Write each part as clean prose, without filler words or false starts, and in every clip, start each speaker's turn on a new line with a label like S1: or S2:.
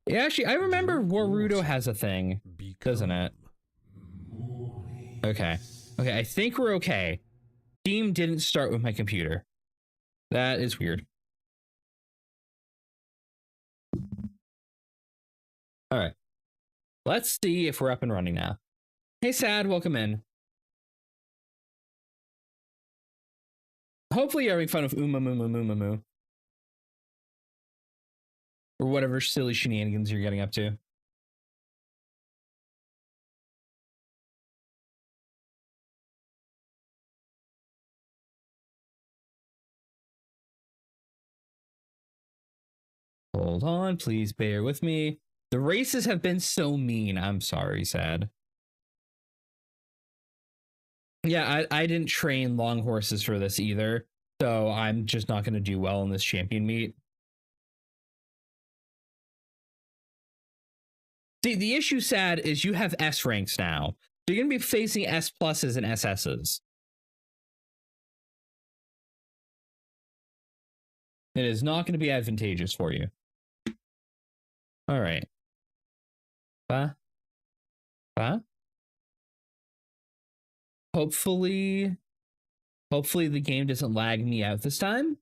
S1: Yeah, actually, I remember Warudo has a thing, doesn't it? Okay. Okay, I think we're okay. Steam didn't start with my computer. That is weird. All right. Let's see if we're up and running now. Hey, Sad, welcome in. Hopefully you're having fun with Umamumamumamu. Or whatever silly shenanigans you're getting up to. Hold on, please bear with me. The races have been so mean. I'm sorry, Sad. Yeah, I didn't train long horses for this either, so I'm just not going to do well in this champion meet. See, the issue, Sad, is you have S ranks now. So you're going to be facing S pluses and SSs. It is not going to be advantageous for you. All right. Hopefully the game doesn't lag me out this time.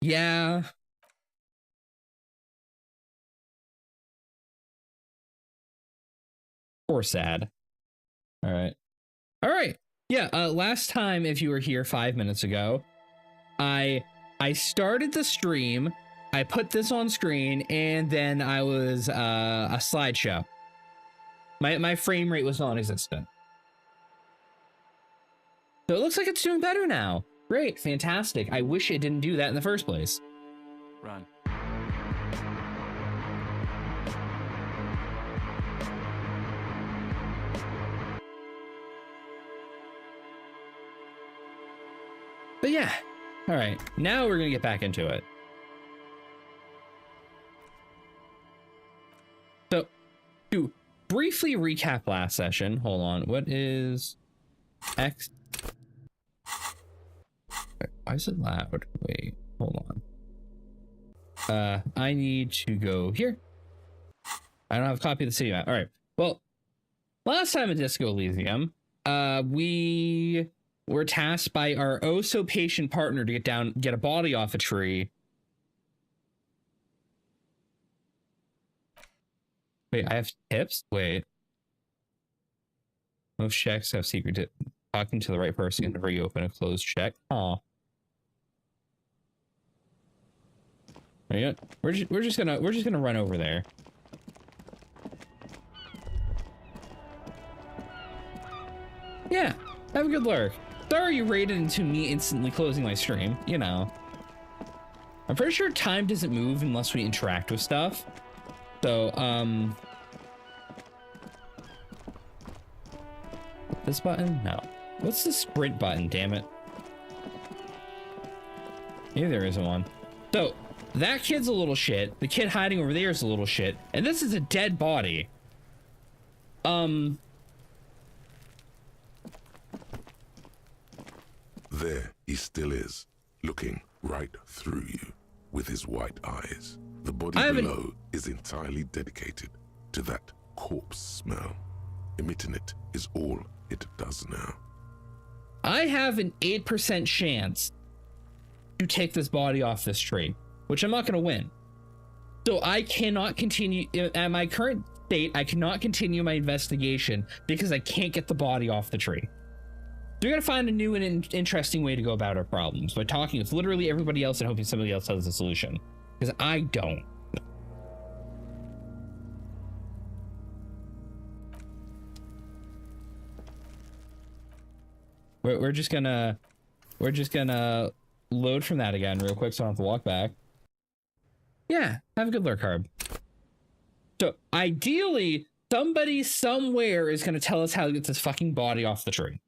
S1: Yeah. Poor Sad. All right. Yeah, last time, if you were here 5 minutes ago, I started the stream, I put this on screen, and then I was a slideshow. My frame rate was non-existent. So it looks like it's doing better now. Great, fantastic. I wish it didn't do that in the first place.
S2: Run.
S1: But yeah, all right, now we're gonna get back into it. So, to briefly recap last session, hold on, what is X? Why is it loud? Wait, hold on. I need to go here. I don't have a copy of the city map. All right, well, last time at Disco Elysium, we were tasked by our oh so patient partner to get a body off a tree. Wait, I have tips? Wait. Most checks have secret tip. Talking to the right person can reopen a closed check. Aw. We're just gonna run over there. Yeah, have a good lurk. Sorry you raided into me instantly closing my stream, you know. I'm pretty sure time doesn't move unless we interact with stuff. So, this button? No. What's the sprint button, damn it? Maybe there isn't one. So, that kid's a little shit. The kid hiding over there is a little shit. And this is a dead body.
S3: There he still is, looking right through you with his white eyes. The body below is entirely dedicated to that corpse smell. Emitting it is all it does now.
S1: I have an 8% chance to take this body off this tree, which I'm not going to win. So I cannot continue at my current state. I cannot continue my investigation because I can't get the body off the tree. So we're going to find a new and interesting way to go about our problems by talking with literally everybody else and hoping somebody else has a solution, because I don't. We're just gonna load from that again real quick so I don't have to walk back. Yeah, have a good lurk, Harb. So ideally, somebody somewhere is gonna tell us how to get this fucking body off the tree.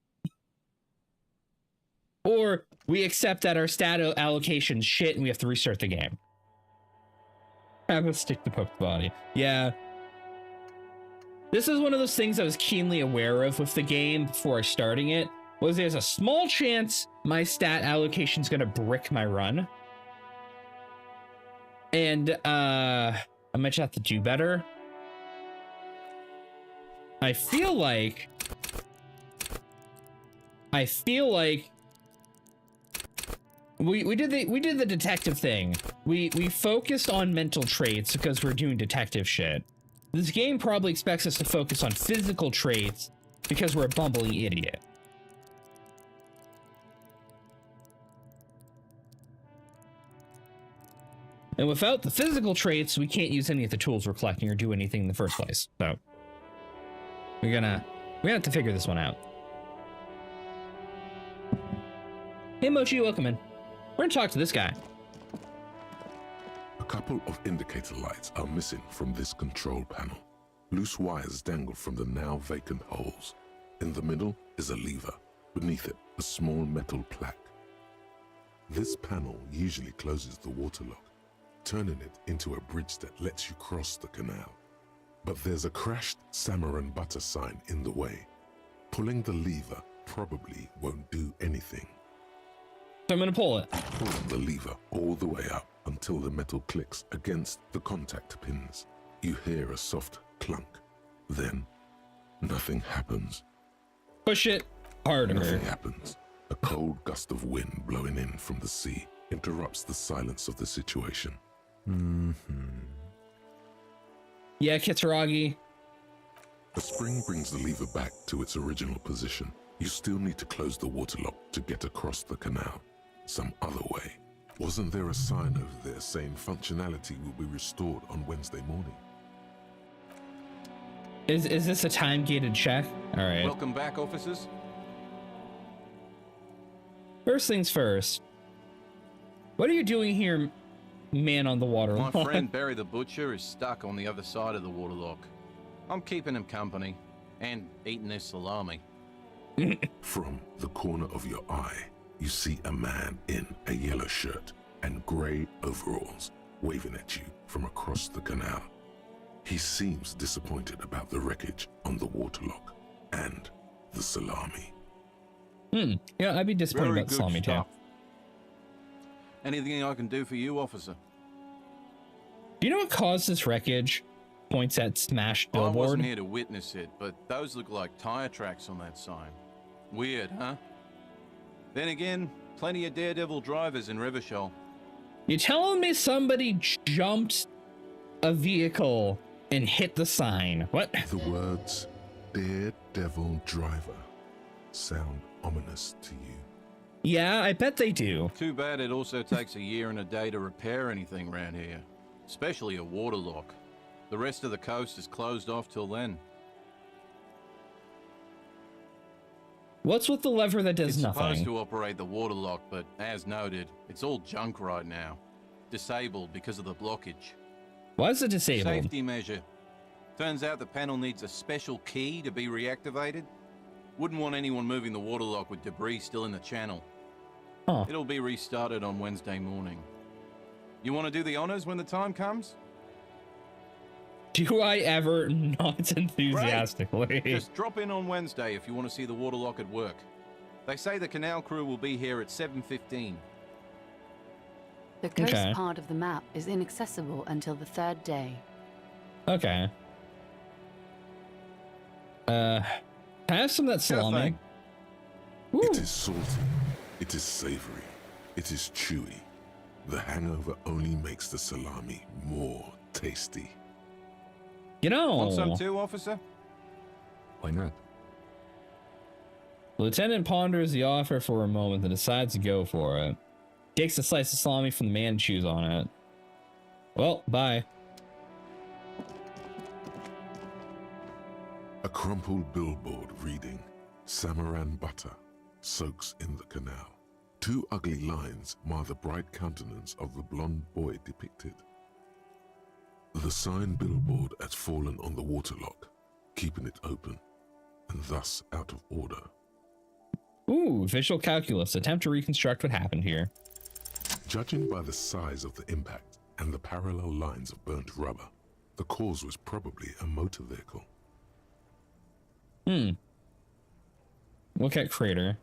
S1: Or we accept that our stat allocation's shit and we have to restart the game. I'm gonna stick to poke the body. Yeah. This is one of those things I was keenly aware of with the game before starting it, was there's a small chance my stat allocation's gonna brick my run. And I might have to do better. I feel like we did the detective thing. We focused on mental traits because we're doing detective shit. This game probably expects us to focus on physical traits because we're a bumbling idiot. And without the physical traits, we can't use any of the tools we're collecting or do anything in the first place. So we're gonna have to figure this one out. Hey Mochi, welcome in. We're gonna talk to this guy.
S3: A couple of indicator lights are missing from this control panel. Loose wires dangle from the now vacant holes. In the middle is a lever. Beneath it, a small metal plaque. This panel usually closes the water lock, turning it into a bridge that lets you cross the canal. But there's a crashed Samaran Butter sign in the way. Pulling the lever probably won't do anything.
S1: So I'm gonna pull it.
S3: Pull the lever all the way up until the metal clicks against the contact pins. You hear a soft clunk. Then, nothing happens.
S1: Push it harder.
S3: Nothing happens. A cold gust of wind blowing in from the sea interrupts the silence of the situation.
S1: Yeah, Kitsuragi.
S3: The spring brings the lever back to its original position. You still need to close the water lock to get across the canal. Some other way. Wasn't there a sign over there saying functionality will be restored on Wednesday morning?
S1: Is this a time-gated check? All right.
S2: Welcome back, officers.
S1: First things first. What are you doing here, man on the water?
S2: My friend Barry the Butcher is stuck on the other side of the waterlock. I'm keeping him company and eating his salami.
S3: From the corner of your eye, you see a man in a yellow shirt and grey overalls waving at you from across the canal. He seems disappointed about the wreckage on the waterlock and the salami.
S1: Yeah, I'd be disappointed
S2: Very
S1: about
S2: good
S1: salami too.
S2: stuff. Anything I can do for you, officer?
S1: Do you know what caused this wreckage? Points at smashed
S2: I wasn't
S1: billboard.
S2: here to witness it, but those look like tire tracks on that sign. Weird, huh? Then again, plenty of daredevil drivers in Revachol.
S1: You telling me somebody jumped a vehicle and hit the sign? What?
S3: The words "daredevil driver" sound ominous to you.
S1: Yeah, I bet they do.
S2: Too bad it also takes a year and a day to repair anything around here, especially a waterlock. The rest of the coast is closed off till then.
S1: What's with the lever that does
S2: It's supposed
S1: nothing?
S2: to operate the waterlock, but as noted, it's all junk right now. Disabled because of the blockage.
S1: Why is it disabled?
S2: Safety measure. Turns out the panel needs a special key to be reactivated. Wouldn't want anyone moving the waterlock with debris still in the channel.
S1: Huh.
S2: It'll be restarted on Wednesday morning. You want to do the honors when the time comes?
S1: Do I ever not enthusiastically?
S2: Just drop in on Wednesday if you want to see the waterlock at work. They say the canal crew will be here at 7:15.
S4: The coast
S1: Okay.
S4: part of the map is inaccessible until the third day.
S1: Okay. Can I have some of that
S2: Sure
S1: salami?
S2: thing.
S1: Woo.
S3: It is salty. It is savory. It is chewy. The hangover only makes the salami more tasty.
S1: You know,
S2: Want some too, officer?
S3: Why not?
S1: Lieutenant ponders the offer for a moment, then decides to go for it. Takes a slice of salami from the man and chews on it. Well, bye.
S3: A crumpled billboard reading "Samaran Butter" soaks in the canal. Two ugly lines mar the bright countenance of the blonde boy depicted. The sign billboard has fallen on the waterlock, keeping it open, and thus out of order.
S1: Ooh, visual calculus. Attempt to reconstruct what happened here.
S3: Judging by the size of the impact and the parallel lines of burnt rubber, the cause was probably a motor vehicle.
S1: Look at crater.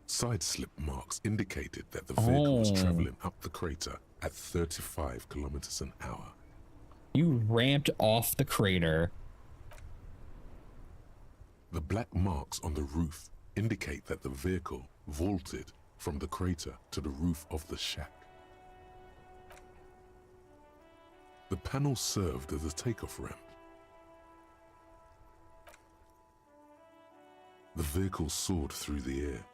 S3: Side slip marks indicated that the vehicle was
S1: Oh.
S3: traveling up the crater at 35 kilometers an hour.
S1: You ramped off the crater.
S3: The black marks on the roof indicate that the vehicle vaulted from the crater to the roof of the shack. The panel served as a takeoff ramp. The vehicle soared through the air,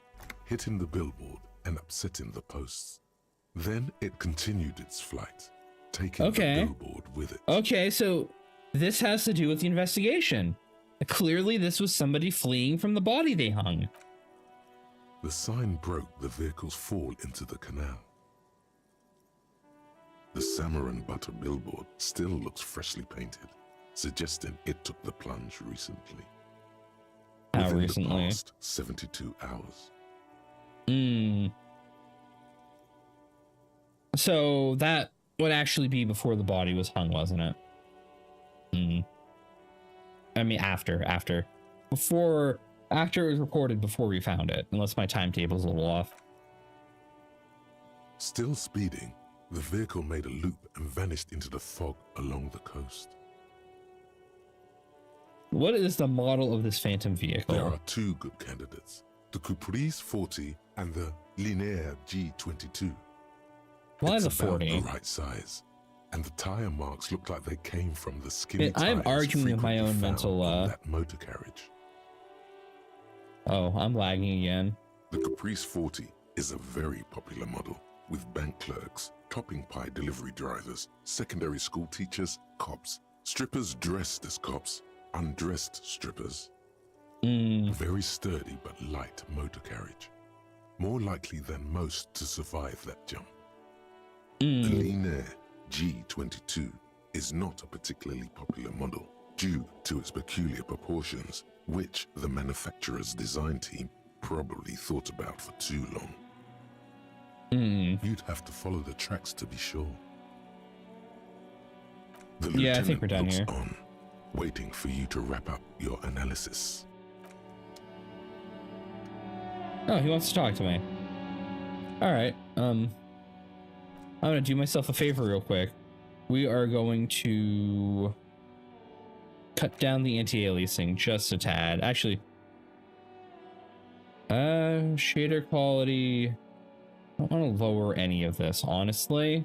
S3: hitting the billboard and upsetting the posts. Then it continued its flight, taking
S1: Okay.
S3: the billboard with it.
S1: Okay, so this has to do with the investigation. Clearly, this was somebody fleeing from the body they hung.
S3: The sign broke the vehicle's fall into the canal. The Samaran Butter billboard still looks freshly painted, suggesting it took the plunge recently.
S1: How
S3: Within
S1: recently?
S3: the past 72 hours.
S1: So that would actually be before the body was hung, wasn't it? I mean, after it was recorded before we found it, unless my timetable's a little off.
S3: Still speeding, the vehicle made a loop and vanished into the fog along the coast.
S1: What is the model of this phantom vehicle?
S3: There are two good candidates, the Caprice 40 and the Linear G22.
S1: Why
S3: It's
S1: the
S3: about
S1: 40?
S3: the right size, and the tire marks look like they came from the skinny
S1: Yeah, I'm
S3: tires
S1: arguing with my
S3: frequently
S1: own
S3: found
S1: mental,
S3: on that motor carriage.
S1: Oh, I'm lagging again.
S3: The Caprice 40 is a very popular model, with bank clerks, topping pie delivery drivers, secondary school teachers, cops, strippers dressed as cops, undressed strippers. Very sturdy but light motor carriage. More likely than most to survive that jump. The Linear G22 is not a particularly popular model due to its peculiar proportions, which the manufacturer's design team probably thought about for too long. You'd have to follow the tracks to be sure. The
S1: Yeah, I think we're done
S3: lieutenant
S1: here.
S3: looks on, waiting for you to wrap up your analysis.
S1: Oh, he wants to talk to me. All right. I'm gonna do myself a favor real quick. We are going to cut down the anti-aliasing just a tad. Actually, shader quality. I don't want to lower any of this, honestly.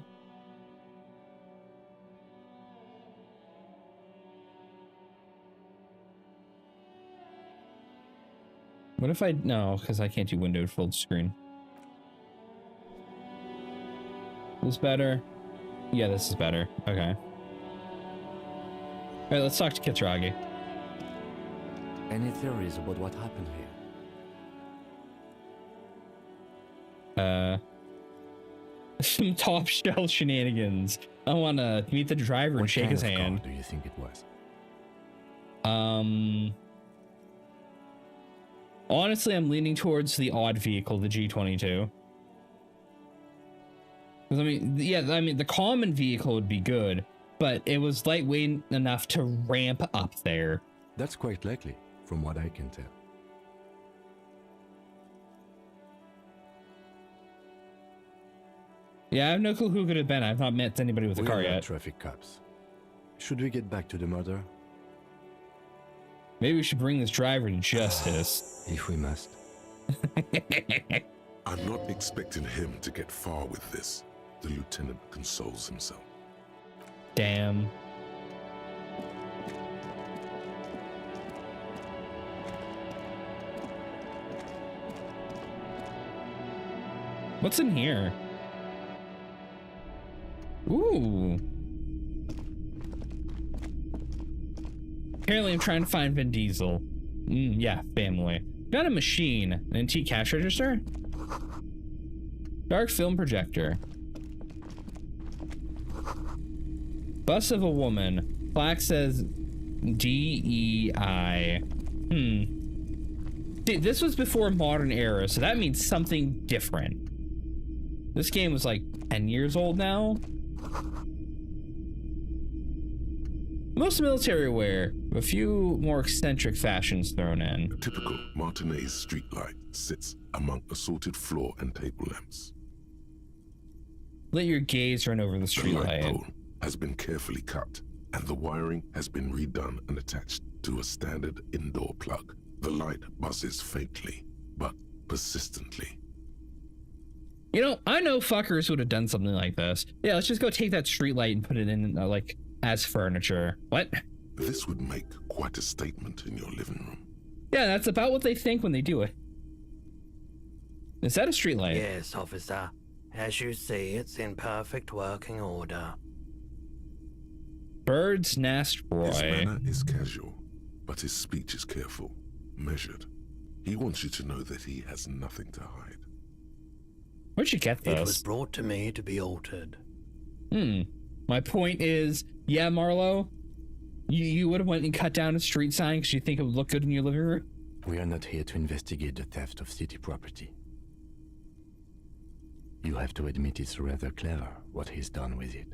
S1: What if I no, because I can't do windowed full screen. This better? Yeah, this is better. Okay. All right, let's talk to Kitsuragi.
S5: Any theories about what happened here?
S1: Some top shelf shenanigans. I want to meet the driver and
S5: What
S1: shake
S5: kind
S1: his
S5: of car
S1: hand.
S5: do you think it was?
S1: Honestly, I'm leaning towards the odd vehicle, the G22. Because I mean, the common vehicle would be good, but it was lightweight enough to ramp up there.
S5: That's quite likely, from what I can tell.
S1: Yeah, I have no clue who could have been. I've not met anybody with a
S5: We
S1: car
S5: are
S1: yet.
S5: traffic cops. Should we get back to the murder?
S1: Maybe we should bring this driver to justice.
S5: If we must.
S3: I'm not expecting him to get far with this, the lieutenant consoles himself.
S1: Damn. What's in here? Ooh. Apparently I'm trying to find Vin Diesel. Yeah, family. Got a machine. An antique cash register? Dark film projector. Bust of a woman. Plaque says DEI. See, this was before modern era, so that means something different. This game was like 10 years old now. Most military wear, a few more eccentric fashions thrown in.
S3: A typical Martinez streetlight sits among assorted floor and table lamps.
S1: Let your gaze run over the
S3: The
S1: street
S3: light
S1: light.
S3: pole has been carefully cut, and the wiring has been redone and attached to a standard indoor plug. The light buzzes faintly, but persistently.
S1: You know, I know fuckers would have done something like this. Yeah, let's just go take that street light and put it in, like, as furniture. What?
S3: This would make quite a statement in your living room.
S1: Yeah, that's about what they think when they do it. Is that a street light?
S6: Yes, officer. As you see, it's in perfect working order.
S1: Bird's Nest
S3: His
S1: Roy.
S3: manner is casual, but his speech is careful, measured. He wants you to know that he has nothing to hide.
S1: Where'd you get
S6: It was
S1: this?
S6: brought to me to be altered.
S1: My point is, yeah, Marlo, you would have went and cut down a street sign because you think it would look good in your living room?
S5: We are not here to investigate the theft of city property. You have to admit it's rather clever what he's done with it.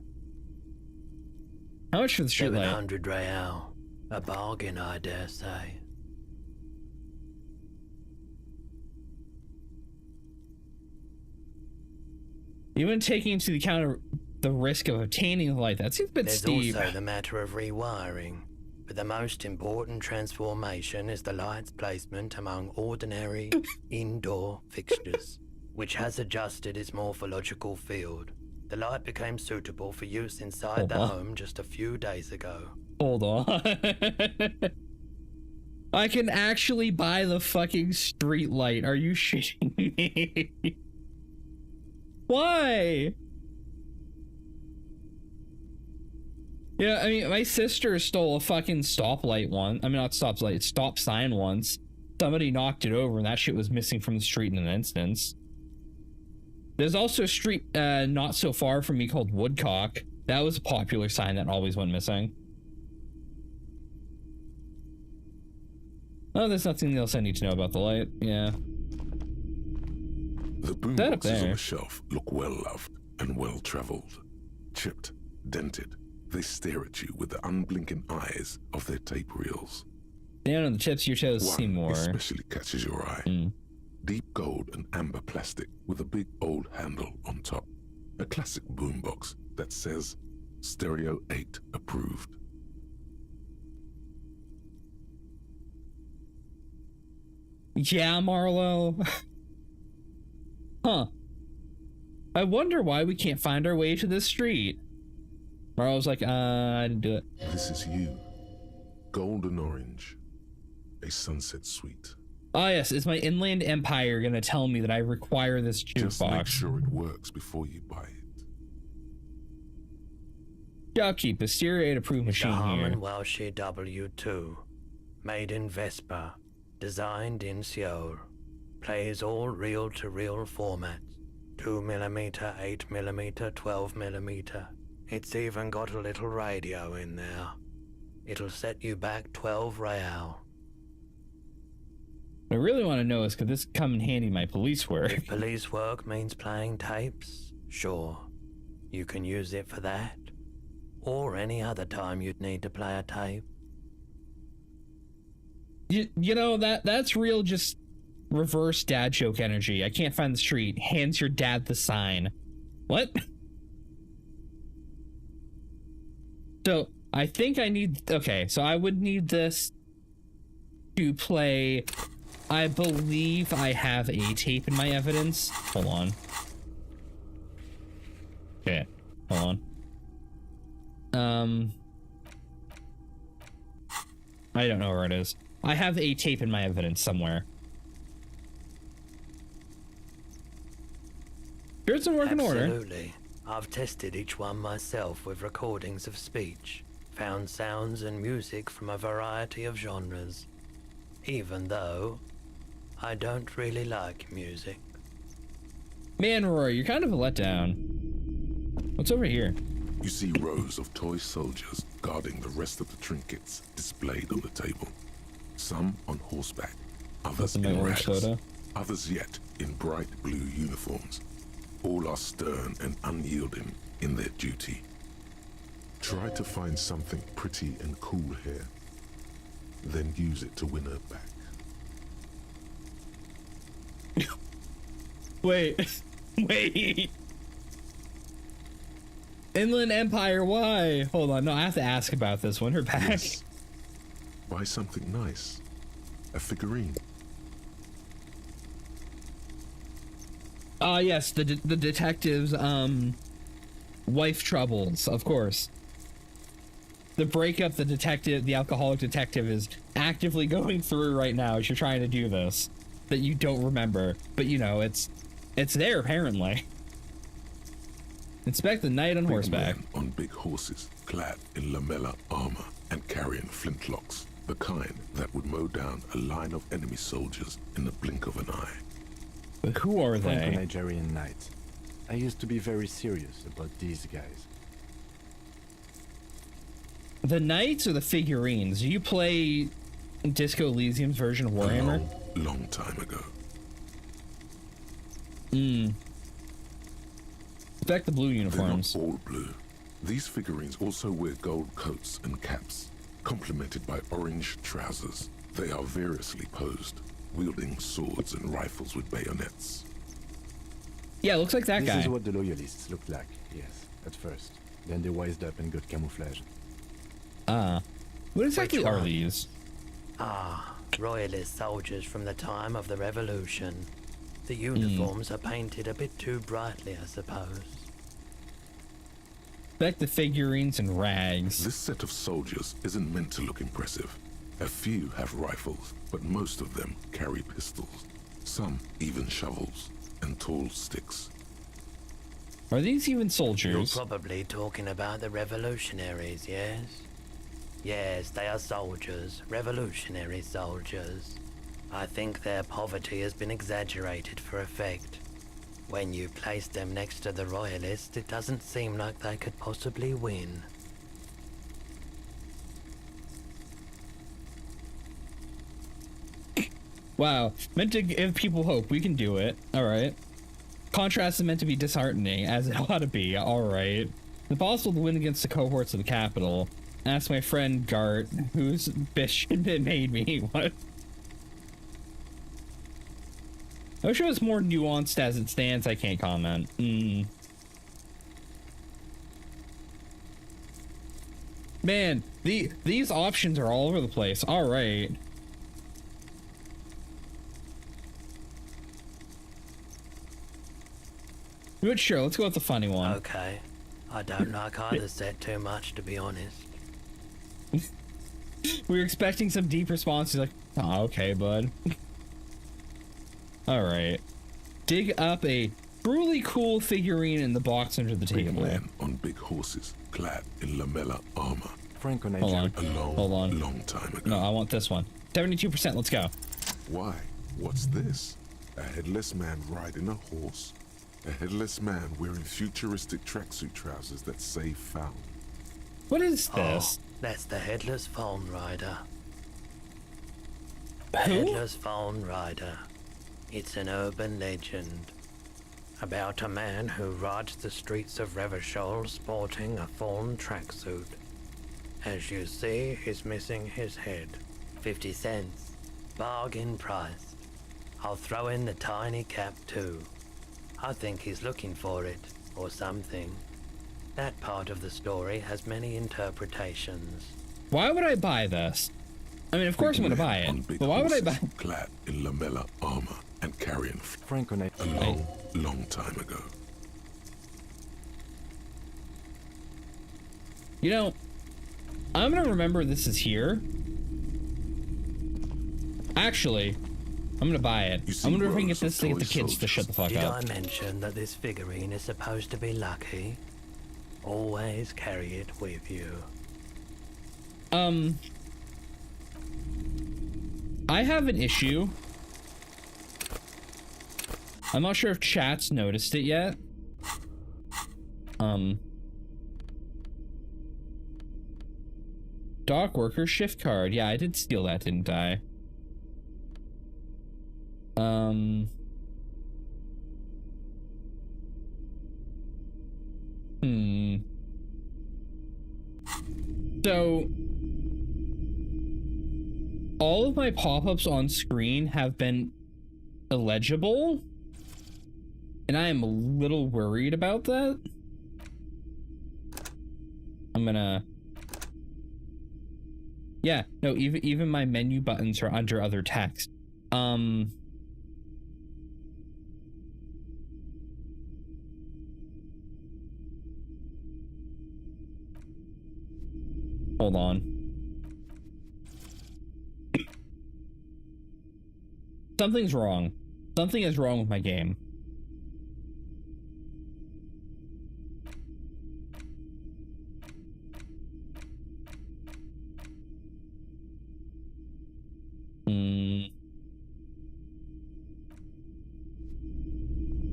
S1: How much for the street light?
S6: 700 real. A bargain, I dare say.
S1: Even taking into account the risk of obtaining the light, that seems a bit
S6: There's
S1: steep.
S6: also the matter of rewiring. But the most important transformation is the light's placement among ordinary indoor fixtures, which has adjusted its morphological field. The light became suitable for use inside the home just a few days ago.
S1: Hold on. I can actually buy the fucking street light. Are you shitting me? Why? Yeah, I mean, my sister stole a fucking stoplight once. I mean, not stoplight, stop sign once. Somebody knocked it over and that shit was missing from the street in an instance. There's also a street not so far from me called Woodcock. That was a popular sign that always went missing. Oh, there's nothing else I need to know about the light. Yeah.
S3: The boom
S1: That up
S3: boxes on
S1: there.
S3: the shelf look well loved and well traveled. Chipped, dented, they stare at you with the unblinking eyes of their tape reels.
S1: Down on the tips of your toes,
S3: One
S1: Seymour.
S3: especially catches your eye. Deep gold and amber plastic with a big old handle on top. A classic boombox that says Stereo 8 approved.
S1: Yeah, Marlo. Huh. I wonder why we can't find our way to this street. Marlo's like, I didn't do it.
S3: This is you. Golden orange. A sunset suite.
S1: Oh yes, is my Inland Empire gonna tell me that I require this
S3: Just make
S1: jukebox?
S3: sure it works before you buy it.
S1: Yeah, I'll keep a Stereo 8 approved
S6: The
S1: machine here.
S6: Harman Welsh W2. Made in Vespa. Designed in Seoul. Plays all reel-to-reel formats. 2mm, 8mm, 12mm. It's even got a little radio in there. It'll set you back 12 real.
S1: What I really want to know is could this come in handy in my police work?
S6: If police work means playing tapes, sure. You can use it for that. Or any other time you'd need to play a tape.
S1: You know, that's real just reverse dad joke energy. I can't find the street. Hands your dad the sign. What? So I think I need, okay, so I would need this to play, I believe I have a tape in my evidence. Hold on. Okay, hold on. I don't know where it is. I have a tape in my evidence somewhere. Sure, it's in working order.
S6: Absolutely. I've tested each one myself with recordings of speech, found sounds and music from a variety of genres, even though I don't really like music.
S1: Man, Roy, you're kind of a letdown. What's over here?
S3: You see rows of toy soldiers guarding the rest of the trinkets displayed on the table. Some on horseback, others
S1: My
S3: in
S1: orange
S3: rags,
S1: soda.
S3: others yet in bright blue uniforms. All are stern and unyielding in their duty. Try to find something pretty and cool here, then use it to win her back.
S1: Wait. Wait. Inland Empire, why? Hold on, no, I have to ask about this when we're back.
S3: Yes. Buy something nice. A figurine.
S1: Ah, yes, the detective's, wife troubles, of course. The breakup the alcoholic detective is actively going through right now as you're trying to do this. That you don't remember. But, you know, it's there, apparently. Inspect the knight on horseback.
S3: Men on big horses, clad in lamella armor and carrying flintlocks. The kind that would mow down a line of enemy soldiers in the blink of an eye.
S1: But who are they?
S5: Franco-Nigerian knights. I used to be very serious about these guys.
S1: The knights or the figurines? Do you play Disco Elysium's version of Warhammer?
S3: A long time ago.
S1: Inspect the blue
S3: They're
S1: uniforms.
S3: not all blue. These figurines also wear gold coats and caps, complemented by orange trousers. They are variously posed, wielding swords and rifles with bayonets.
S1: Yeah, looks like that
S5: This
S1: guy.
S5: is what the loyalists looked like, yes, at first. Then they wised up and got camouflage.
S1: What exactly
S6: Which
S1: are
S6: one?
S1: these?
S6: Ah, royalist soldiers from the time of the Revolution. The uniforms are painted a bit too brightly, I suppose.
S1: Inspect the figurines and rags.
S3: This set of soldiers isn't meant to look impressive. A few have rifles, but most of them carry pistols. Some even shovels and tall sticks.
S1: Are these even
S6: You're
S1: soldiers?
S6: probably talking about the revolutionaries, yes? Yes, they are soldiers, revolutionary soldiers. I think their poverty has been exaggerated for effect. When you place them next to the royalists, it doesn't seem like they could possibly win.
S1: Wow, meant to give people hope. We can do it. All right. Contrast is meant to be disheartening, as it ought to be. All right. It's impossible to win against the cohorts of the capital. Ask my friend Gart, whose bitch made me. What? I wish it was more nuanced as it stands. I can't comment. Man, these options are all over the place. All right. But sure, let's go with the funny one.
S6: Okay. I don't like either set too much, to be honest.
S1: We were expecting some deep response. He's like, oh, okay, bud. All right. Dig up a truly cool figurine in the box under the
S3: Big
S1: table.
S3: men on big horses, clad in lamella armor.
S1: Hold on.
S5: Franco-Nigerian.
S3: A long time ago.
S1: No, I want this one. 72%. Let's go.
S3: Why? What's this? A headless man riding a horse? A headless man wearing futuristic tracksuit trousers that say found.
S1: What is this?
S6: Oh, that's the Headless Phone Rider.
S1: Who?
S6: Headless Phone Rider. It's an urban legend about a man who rides the streets of Revachol sporting a fawn tracksuit. As you see, he's missing his head. 50 cents. Bargain price. I'll throw in the tiny cap too. I think he's looking for it, or something. That part of the story has many interpretations.
S1: Why would I buy this? I mean, of course I'm going to buy
S3: On
S1: it.
S3: big
S1: But why would I buy
S3: horses, clad in lamella armor and carrying a
S5: Franco-Nigerian.
S3: long time ago.
S1: You know, I'm going to remember this is here. Actually, I'm going to buy it.
S3: You see
S1: I'm going to bring
S3: rows
S1: it this
S3: of
S1: to get the
S3: toy
S1: kids to shut the fuck
S6: Did
S1: up.
S6: I mention that this figurine is supposed to be lucky? Always carry it with you.
S1: I have an issue. I'm not sure if chat's noticed it yet. Dock worker shift card. Yeah, I did steal that, didn't I? So all of my pop-ups on screen have been illegible. And I am a little worried about that. I'm gonna... Yeah, no, even my menu buttons are under other text. Hold on. Something's wrong. Something is wrong with my game.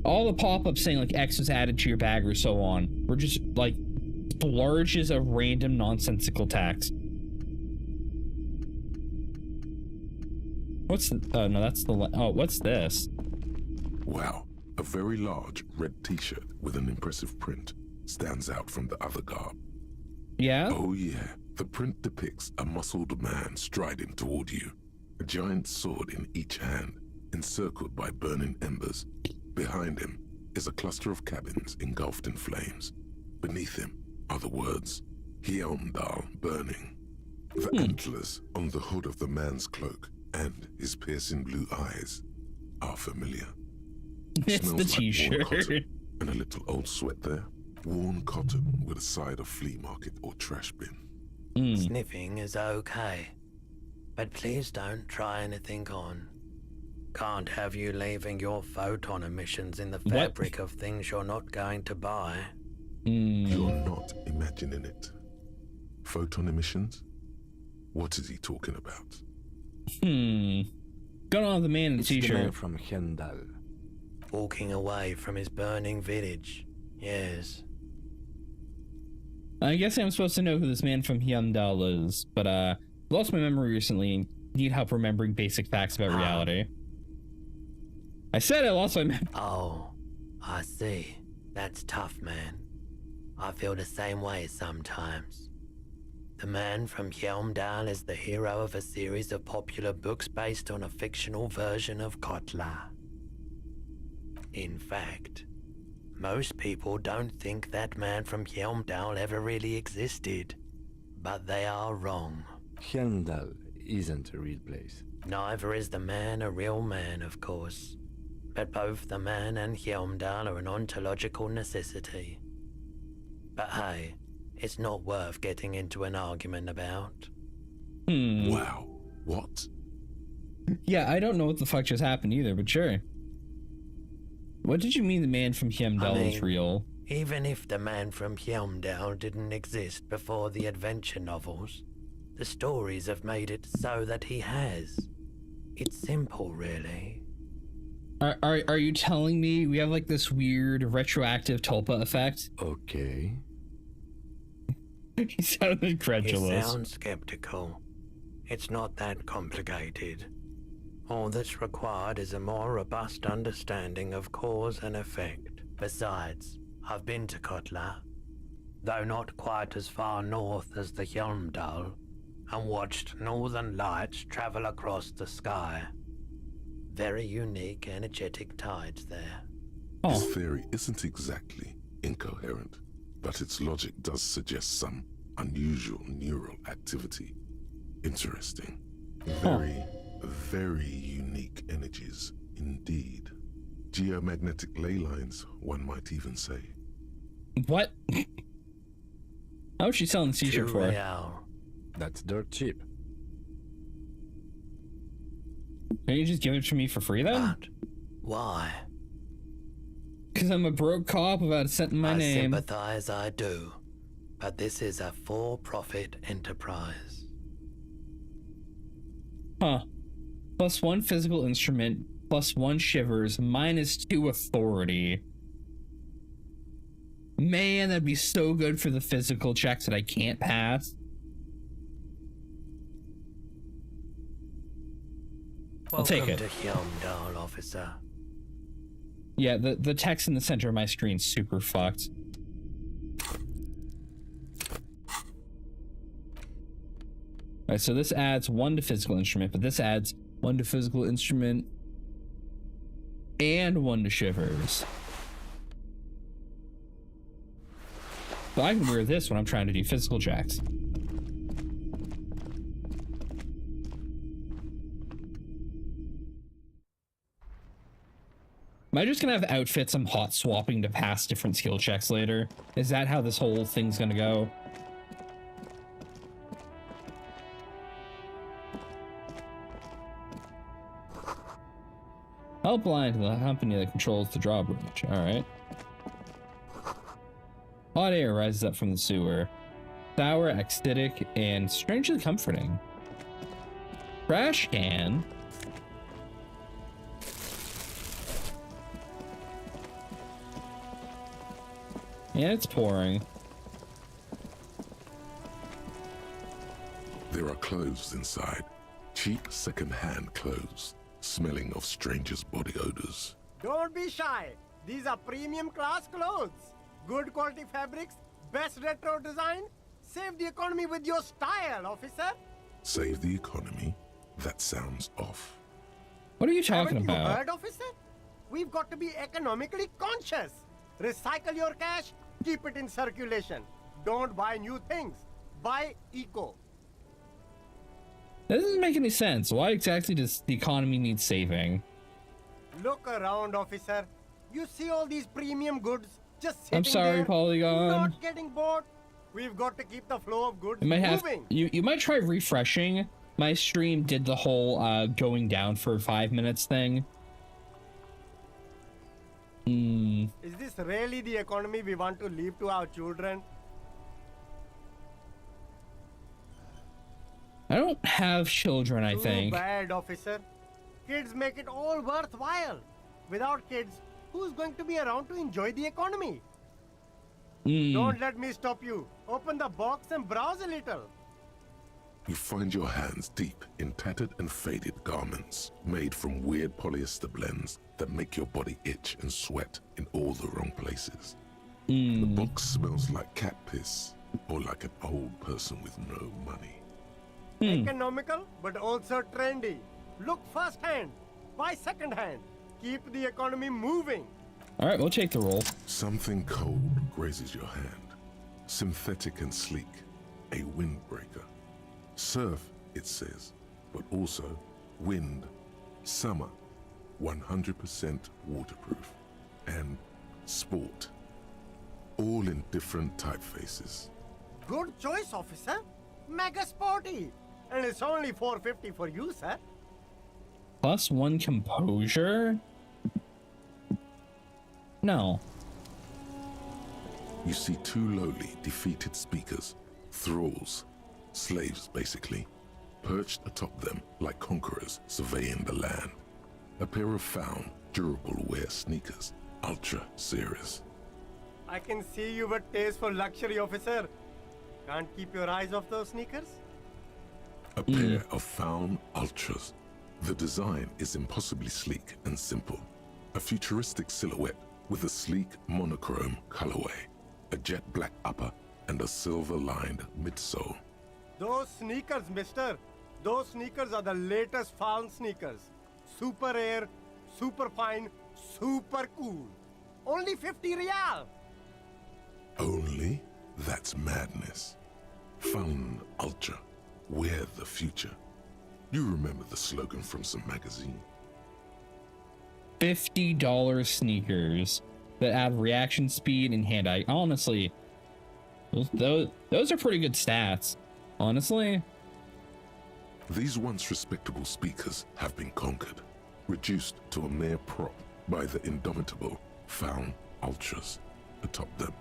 S1: All the pop-ups saying like X was added to your bag or so on were just like splurges of random nonsensical text. What's the, oh no, that's the, oh, what's this?
S3: Wow, a very large red t-shirt with an impressive print stands out from the other garb.
S1: Yeah?
S3: Oh yeah, the print depicts a muscled man striding toward you, a giant sword in each hand, encircled by burning embers. Behind him is a cluster of cabins engulfed in flames. Beneath him are the words, Hjelmdal burning. The antlers on the hood of the man's cloak and his piercing blue eyes are familiar.
S1: It's
S3: Smells
S1: the
S3: like
S1: t-shirt.
S3: worn cotton and a little old sweat there. Worn cotton with a side of flea market or trash bin.
S6: Sniffing is okay, but please don't try anything on. Can't have you leaving your photon emissions in the fabric of things you're not going to buy.
S3: You're not imagining it. Photon emissions? What is he talking about?
S1: Going on with the man in the
S5: It's the man
S1: t-shirt.
S5: from Hjelmdal.
S6: Walking away from his burning village. Yes.
S1: I guess I'm supposed to know who this man from Hjelmdal is, but lost my memory recently and need help remembering basic facts about reality. I said I lost my memory.
S6: Oh, I see. That's tough, man. I feel the same way sometimes. The man from Hjelmdal is the hero of a series of popular books based on a fictional version of Kotla. In fact, most people don't think that man from Hjelmdal ever really existed, but they are wrong.
S5: Hjelmdal isn't a real place.
S6: Neither is the man a real man, of course, but both the man and Hjelmdal are an ontological necessity. But hey, it's not worth getting into an argument about.
S3: Wow, what?
S1: Yeah, I don't know what the fuck just happened either, but sure. What did you mean the man from Hjelmdal is real?
S6: Even if the man from Hjelmdal didn't exist before the adventure novels, the stories have made it so that he has. It's simple, really.
S1: Are you telling me we have like this weird retroactive Tulpa effect?
S5: Okay.
S1: He sounded
S6: You
S1: incredulous.
S6: sound skeptical. It's not that complicated. All that's required is a more robust understanding of cause and effect. Besides, I've been to Kotla, though not quite as far north as the Hjelmdal, and watched northern lights travel across the sky. Very unique, energetic tides there.
S3: His theory isn't exactly incoherent, but its logic does suggest some unusual neural activity. Interesting. Very unique energies indeed. Geomagnetic ley lines, one might even say.
S1: What? How much you selling the t-shirt for?
S6: Real.
S5: That's dirt cheap.
S1: Can you just give it to me for free then?
S6: But why?
S1: Because I'm a broke cop without a cent in my
S6: I
S1: name.
S6: sympathize, I do. But this is a for-profit enterprise.
S1: Huh. +1 physical instrument, +1 shivers, -2 authority. Man, that'd be so good for the physical checks that I can't pass. I'll take it.
S6: Welcome to Hjelmdal, officer.
S1: Yeah, the text in the center of my screen is super fucked. Alright, so this adds 1 to physical instrument, but this adds 1 to physical instrument and 1 to shivers. But I can wear this when I'm trying to do physical checks. Am I just gonna have outfits I'm hot swapping to pass different skill checks later? Is that how this whole thing's gonna go? Helpline to the company that controls the drawbridge. Alright. Hot air rises up from the sewer. Sour, acidic, and strangely comforting. Trash can. And it's pouring.
S3: There are clothes inside. Cheap second-hand clothes, smelling of strangers' body odors.
S7: Don't be shy. These are premium class clothes. Good quality fabrics, best retro design. Save the economy with your style, officer.
S3: Save the economy? That sounds off.
S1: What are you talking
S7: Haven't
S1: about?
S7: you heard, officer? We've got to be economically conscious. Recycle your cash, keep it in circulation. Don't buy new things. Buy eco.
S1: That doesn't make any sense. Why exactly does the economy need saving?
S7: Look around, officer. You see all these premium goods just sitting
S1: I'm sorry,
S7: there,
S1: Polygon.
S7: not getting bored. We've got to keep the flow of goods
S1: You might have
S7: moving.
S1: you might try refreshing. My stream did the whole going down for 5 minutes thing.
S7: Is this really the economy we want to leave to our children?
S1: I don't have children, I
S7: Too
S1: think.
S7: bad, officer. Kids make it all worthwhile. Without kids, who's going to be around to enjoy the economy? Don't let me stop you. Open the box and browse a little.
S3: You find your hands deep in tattered and faded garments made from weird polyester blends that make your body itch and sweat in all the wrong places. The box smells like cat piss or like an old person with no money.
S7: Economical, but also trendy. Look firsthand. Buy secondhand. Keep the economy moving.
S1: All right, we'll take the roll.
S3: Something cold grazes your hand. Synthetic and sleek. A windbreaker. Surf, it says, but also wind, summer, 100% waterproof, and sport. All in different typefaces.
S7: Good choice, officer. Mega sporty. And it's only $4.50 for you, sir.
S1: +1 composure? No.
S3: You see two lowly, defeated speakers, thralls, slaves basically, perched atop them like conquerors surveying the land. A pair of found, durable wear sneakers, Ultra Series.
S7: I can see you've a taste for luxury, officer. Can't keep your eyes off those sneakers?
S3: A pair of found Ultras. The design is impossibly sleek and simple. A futuristic silhouette with a sleek monochrome colorway, a jet black upper, and a silver-lined midsole.
S7: Those sneakers, mister. Those sneakers are the latest found sneakers. Super air, super fine, super cool. Only 50 real.
S3: Only? That's madness. Found Ultra. Wear the future. You remember the slogan from some magazine?
S1: $50 sneakers that add reaction speed and hand eye. Honestly, those are pretty good stats. Honestly.
S3: These once respectable speakers have been conquered, reduced to a mere prop by the indomitable found Ultras atop them.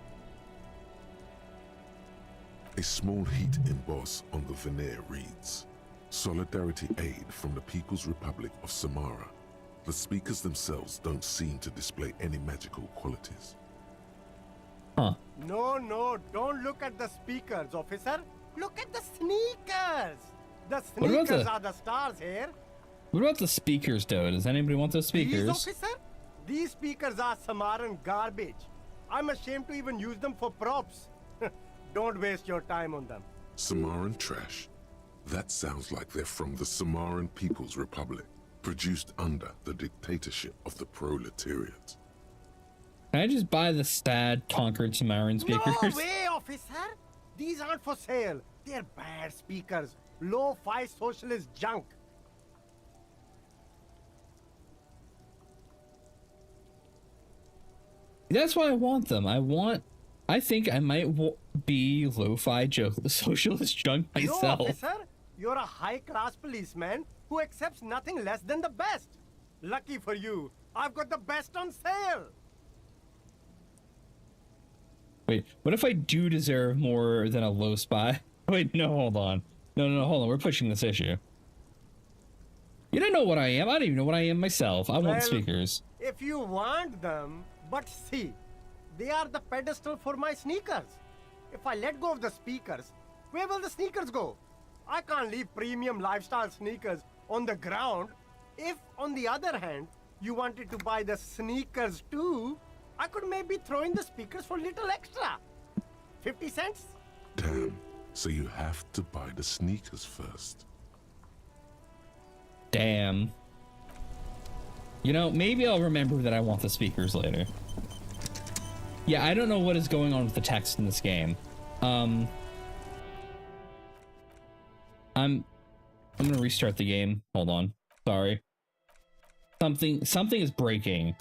S3: A small heat emboss on the veneer reads, Solidarity Aid from the People's Republic of Samara. The speakers themselves don't seem to display any magical qualities.
S1: Huh.
S7: No, don't look at the speakers, officer. Look at the sneakers. The
S1: What about
S7: sneakers
S1: the-
S7: are the stars here.
S1: What about the speakers, though? Does anybody want those
S7: These,
S1: speakers?
S7: officer? These speakers are Samaran garbage. I'm ashamed to even use them for props. Don't waste your time on them.
S3: Samaran trash? That sounds like they're from the Samaran People's Republic, produced under the dictatorship of the proletariat.
S1: Can I just buy the sad Concord Cimarron speakers?
S7: No way, officer! These aren't for sale. They're bad speakers. Low-fi socialist junk.
S1: That's why I want them. I think I might be lo-fi socialist junk myself.
S7: No, officer. You're a high-class policeman who accepts nothing less than the best. Lucky for you, I've got the best on sale.
S1: Wait, what if I do deserve more than a low spy? Wait, no, hold on. No, hold on. We're pushing this issue. You don't know what I am. I don't even know what I am myself. I want speakers.
S7: If you want them, but see, they are the pedestal for my sneakers. If I let go of the speakers, where will the sneakers go? I can't leave premium lifestyle sneakers on the ground. If, on the other hand, you wanted to buy the sneakers too, I could maybe throw in the speakers for little extra. 50 cents?
S3: Damn. So you have to buy the sneakers first.
S1: Damn. You know, maybe I'll remember that I want the speakers later. Yeah, I don't know what is going on with the text in this game. I'm gonna restart the game. Hold on. Sorry. Something is breaking.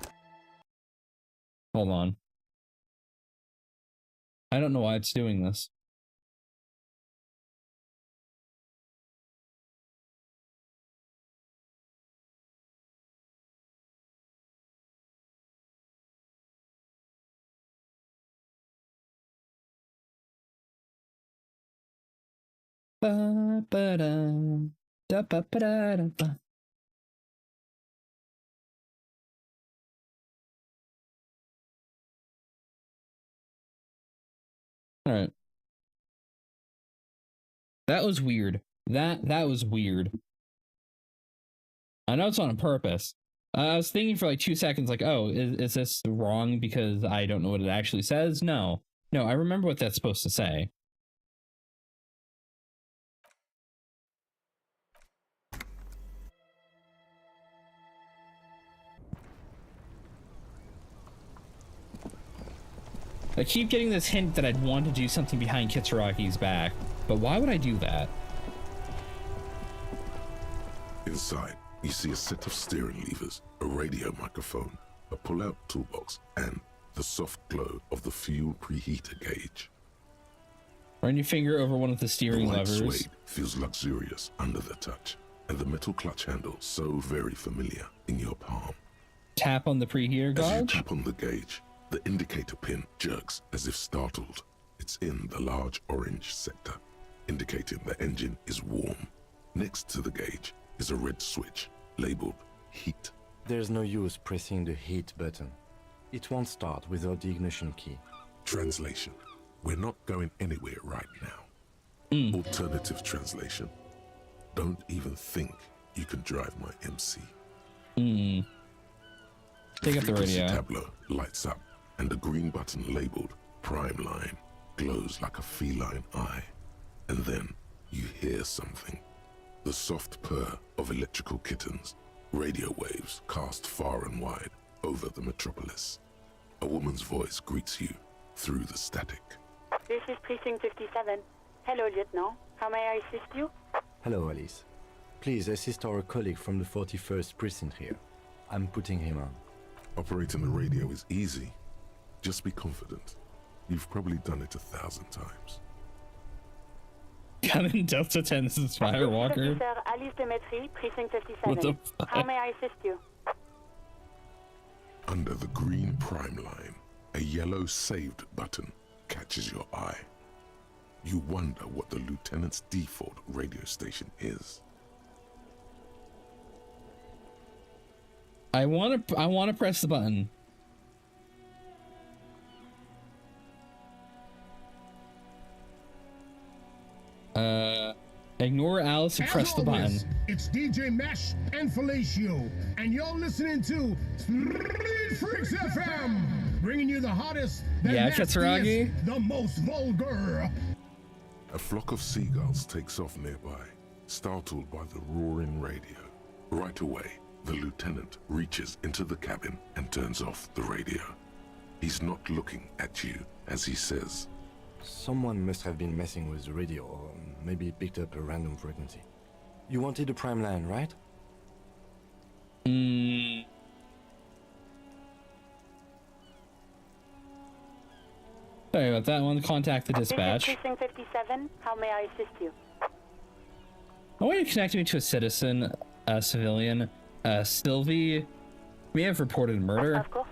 S1: Hold on. I don't know why it's doing this. Ba ba da da ba ba da da ba. All right. That was weird. That was weird. I know it's on purpose. I was thinking for like 2 seconds, like, oh, is this wrong because I don't know what it actually says? No, I remember what that's supposed to say. I keep getting this hint that I'd want to do something behind Kitsuraki's back, but why would I do that?
S3: Inside, you see a set of steering levers, a radio microphone, a pull-out toolbox, and the soft glow of the fuel preheater gauge.
S1: Run your finger over one of the steering
S3: the white
S1: levers.
S3: Suede feels luxurious under the touch, and the metal clutch handle so very familiar in your palm.
S1: Tap on the preheater gauge.
S3: As you tap on the gauge, the indicator pin jerks as if startled. It's in the large orange sector, indicating the engine is warm. Next to the gauge is a red switch labeled heat.
S5: There's no use pressing the heat button. It won't start without the ignition key.
S3: Translation: we're not going anywhere right now. Alternative translation: don't even think you can drive my MC.
S1: Take up the radio.
S3: Tableau lights up, and the green button labeled Prime Line glows like a feline eye. And then you hear something. The soft purr of electrical kittens, radio waves cast far and wide over the metropolis. A woman's voice greets you through the static.
S8: This is Precinct 57. Hello, Lieutenant. How may I assist you?
S5: Hello, Alice. Please assist our colleague from the 41st Precinct here. I'm putting him on.
S3: Operating the radio is easy. Just be confident. You've probably done it 1,000 times.
S1: Canon Delta 10, this is Firewalker.
S8: Officer Alice Demetri, Precinct 57.
S1: What the fuck?
S8: How may I assist you?
S3: Under the green Prime Line, a yellow saved button catches your eye. You wonder what the lieutenant's default radio station is.
S1: I want to press the button. Ignore Alice and press the button.
S9: It's DJ Mesh and Felicio, and you're listening to Street Freaks FM, bringing you the hottest, the
S1: Kitsuragi,
S9: the most vulgar.
S3: A flock of seagulls takes off nearby, startled by the roaring radio. Right away, the lieutenant reaches into the cabin and turns off the radio. He's not looking at you, as he says.
S5: Someone must have been messing with the radio, or maybe picked up a random frequency. You wanted a prime line, right?
S1: Sorry about that one. Contact the dispatch.
S8: This is Precinct 57. How may I assist you?
S1: I want you to connect me to a citizen, a civilian, Sylvie. We have reported murder.
S8: Of course.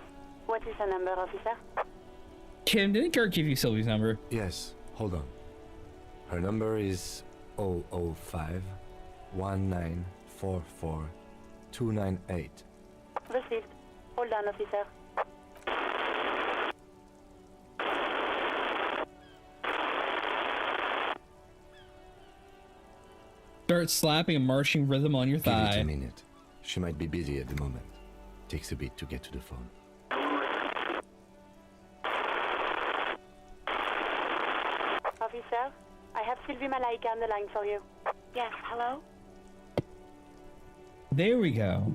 S8: What is the number, officer?
S1: Kim, didn't Gert give you Sylvie's number?
S5: Yes, hold on. Her number is 005 1944 298.
S8: Received. Hold on, officer.
S1: Start slapping a marching rhythm on your
S5: Give it
S1: thigh.
S5: a minute. She might be busy at the moment. Takes a bit to get to the phone.
S8: Officer, I have Sylvie Malaika on the line for you. Yes, hello?
S1: There we go.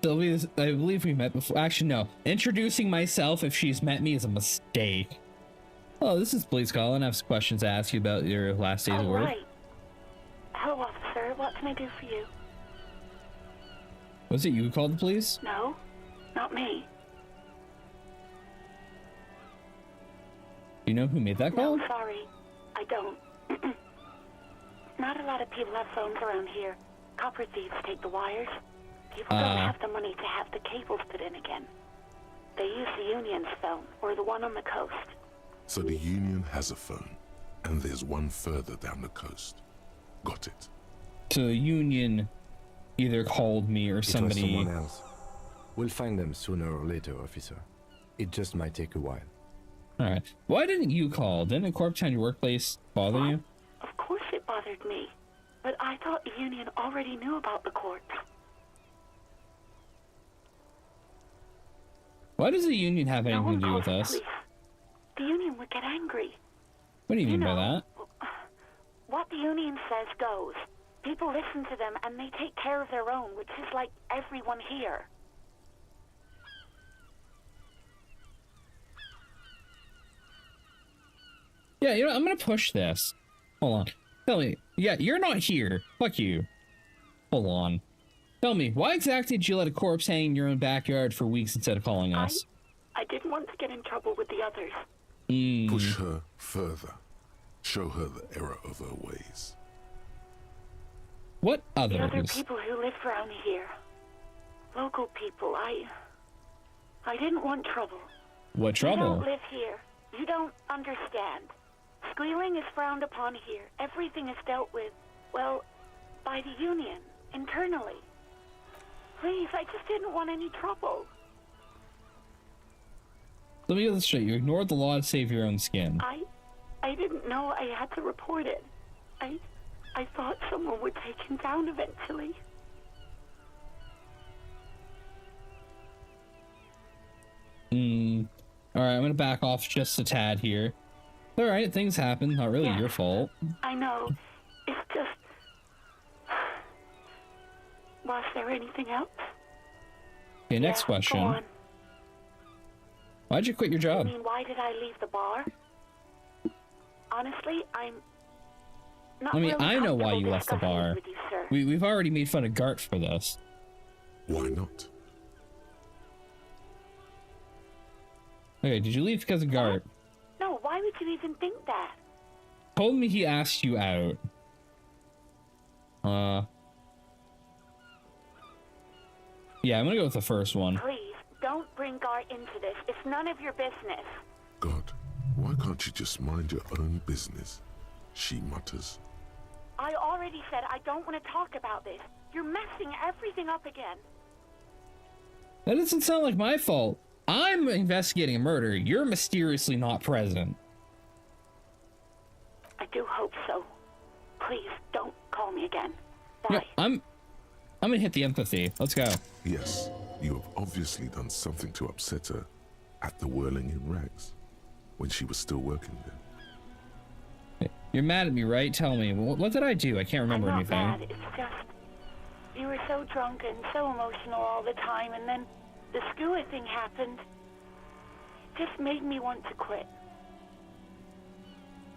S1: Sylvie, I believe we met before. Actually, no. Introducing myself if she's met me is a mistake. Oh, this is Police Colin. I have some questions to ask you about your last days of work.
S8: Right. Hello, officer. What can I do for you?
S1: Was it you who called the police?
S8: No, not me.
S1: Do you know who made that call?
S8: No, sorry. I don't. Not a lot of people have phones around here. Copper thieves take the wires. People don't have the money to have the cables put in again. They use the Union's phone, or the one on the coast.
S3: So the Union has a phone, and there's one further down the coast. Got it.
S1: So the Union either called me or somebody.
S5: It was someone else. We'll find them sooner or later, officer. It just might take a while.
S1: All right. Why didn't you call? Didn't a corpse on your workplace bother you?
S8: Of course it bothered me. But I thought the Union already knew about the corpse.
S1: Why does the Union have
S8: No
S1: anything
S8: one
S1: to do with
S8: calls the
S1: us?
S8: police. The Union would get angry.
S1: What do you mean by
S8: know,
S1: that?
S8: What the Union says goes. People listen to them and they take care of their own, which is like everyone here.
S1: Yeah, you know, I'm gonna push this. Hold on. Tell me. Yeah, you're not here. Fuck you. Hold on. Tell me, why exactly did you let a corpse hang in your own backyard for weeks instead of calling us?
S8: I didn't want to get in trouble with the others.
S3: Push her further. Show her the error of her ways.
S1: What
S8: The
S1: others?
S8: other people who live around here. Local people, I didn't want trouble.
S1: What
S8: You
S1: trouble?
S8: don't live here. You don't understand. Squealing is frowned upon here. Everything is dealt with, well, by the Union, internally. Please, I just didn't want any trouble.
S1: Let me get this straight. You ignored the law to save your own skin.
S8: I didn't know I had to report it. I thought someone would take him down eventually.
S1: Alright, I'm gonna back off just a tad here. Alright, things happen. Not really your fault.
S8: I know. It's just... Was there anything else?
S1: Okay, next
S8: Yeah,
S1: question.
S8: Go on.
S1: Why'd you quit your
S8: I
S1: job?
S8: mean, why did I leave the bar? Honestly, I'm not
S1: I mean,
S8: really
S1: I know why
S8: comfortable
S1: you left the
S8: discussing
S1: bar.
S8: this with you, sir.
S1: We've already made fun of Gart for this.
S3: Why not?
S1: Okay, did you leave because of Gart?
S8: No, why would you even think that?
S1: Told me he asked you out. Yeah, I'm gonna go with the first one.
S8: Please, don't bring Gart into this. It's none of your business.
S3: God, why can't you just mind your own business? She mutters.
S8: I already said I don't want to talk about this. You're messing everything up again.
S1: That doesn't sound like my fault. I'm investigating a murder. You're mysteriously not present.
S8: I do hope so. Please, don't call me again. Bye.
S1: No, I'm gonna hit the empathy. Let's go.
S3: Yes, you have obviously done something to upset her at the Whirling in Rags when she was still working there.
S1: You're mad at me, right? Tell me. What did I do? I can't remember
S8: I'm not
S1: anything.
S8: mad. It's just you were so drunk and so emotional all the time, and then the Skua thing happened. It just made me want to quit.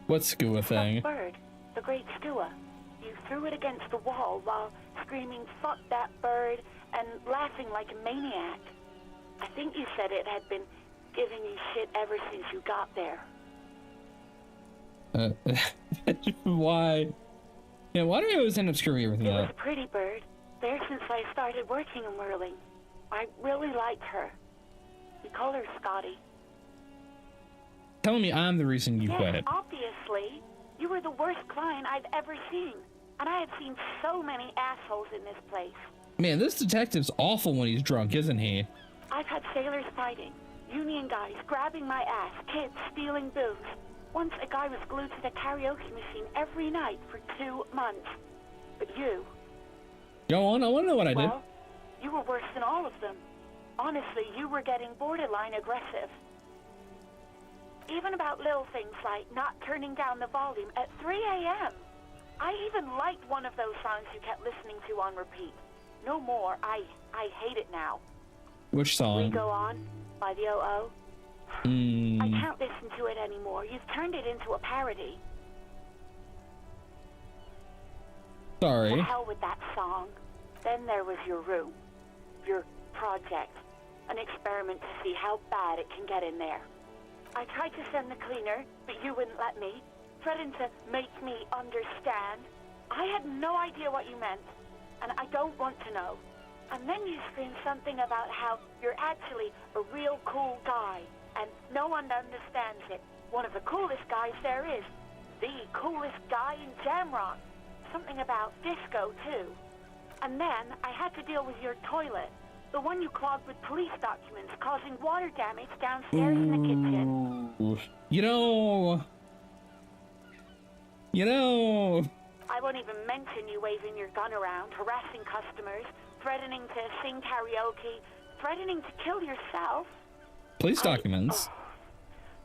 S1: What Skua thing?
S8: That bird, the great Skua. You threw it against the wall while screaming, "Fuck that bird," and laughing like a maniac. I think you said it had been giving you shit ever since you got there.
S1: Why? Yeah, why do I always end up screwing everything
S8: It was
S1: up?
S8: a pretty bird. There since I started working in whirling. I really liked her. We call her Scotty.
S1: Telling me I'm the reason you
S8: Yes,
S1: quit.
S8: obviously. You were the worst client I've ever seen. And I have seen so many assholes in this place.
S1: Man, this detective's awful when he's drunk, isn't he?
S8: I've had sailors fighting, union guys grabbing my ass, kids stealing booze. Once a guy was glued to the karaoke machine every night for 2 months. But you...
S1: Go on, I want to know what I did.
S8: Well, you were worse than all of them. Honestly, you were getting borderline aggressive. Even about little things like not turning down the volume at 3 a.m. I even liked one of those songs you kept listening to on repeat. No more. I hate it now.
S1: Which song?
S8: We Go On by the O.O. I can't listen to it anymore. You've turned it into a parody.
S1: Sorry.
S8: The hell with that song. Then there was your room. Your project. An experiment to see how bad it can get in there. I tried to send the cleaner, but you wouldn't let me. Threatened to make me understand. I had no idea what you meant, and I don't want to know. And then you screamed something about how you're actually a real cool guy, and no one understands it. One of the coolest guys there is. The coolest guy in Jamrock. Something about disco, too. And then I had to deal with your toilet. The one you clogged with police documents, causing water damage downstairs in the kitchen.
S1: You know...
S8: I won't even mention you waving your gun around, harassing customers, threatening to sing karaoke, threatening to kill yourself.
S1: Police documents?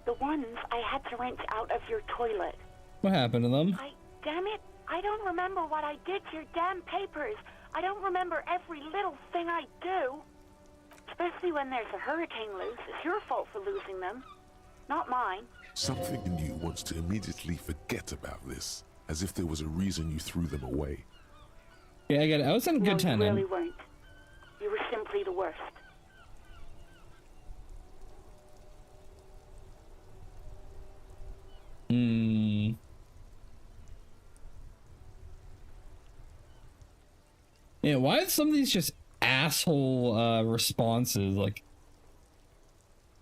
S8: The ones I had to wrench out of your toilet.
S1: What happened to them?
S8: Damn it, I don't remember what I did to your damn papers. I don't remember every little thing I do. Especially when there's a hurricane loose. It's your fault for losing them, not mine.
S3: Something in you wants to immediately forget about this, as if there was a reason you threw them away.
S1: Yeah, I get it. I was in a good tenant.
S8: You really weren't. You were simply the worst.
S1: Yeah, why are some of these just asshole responses? Like,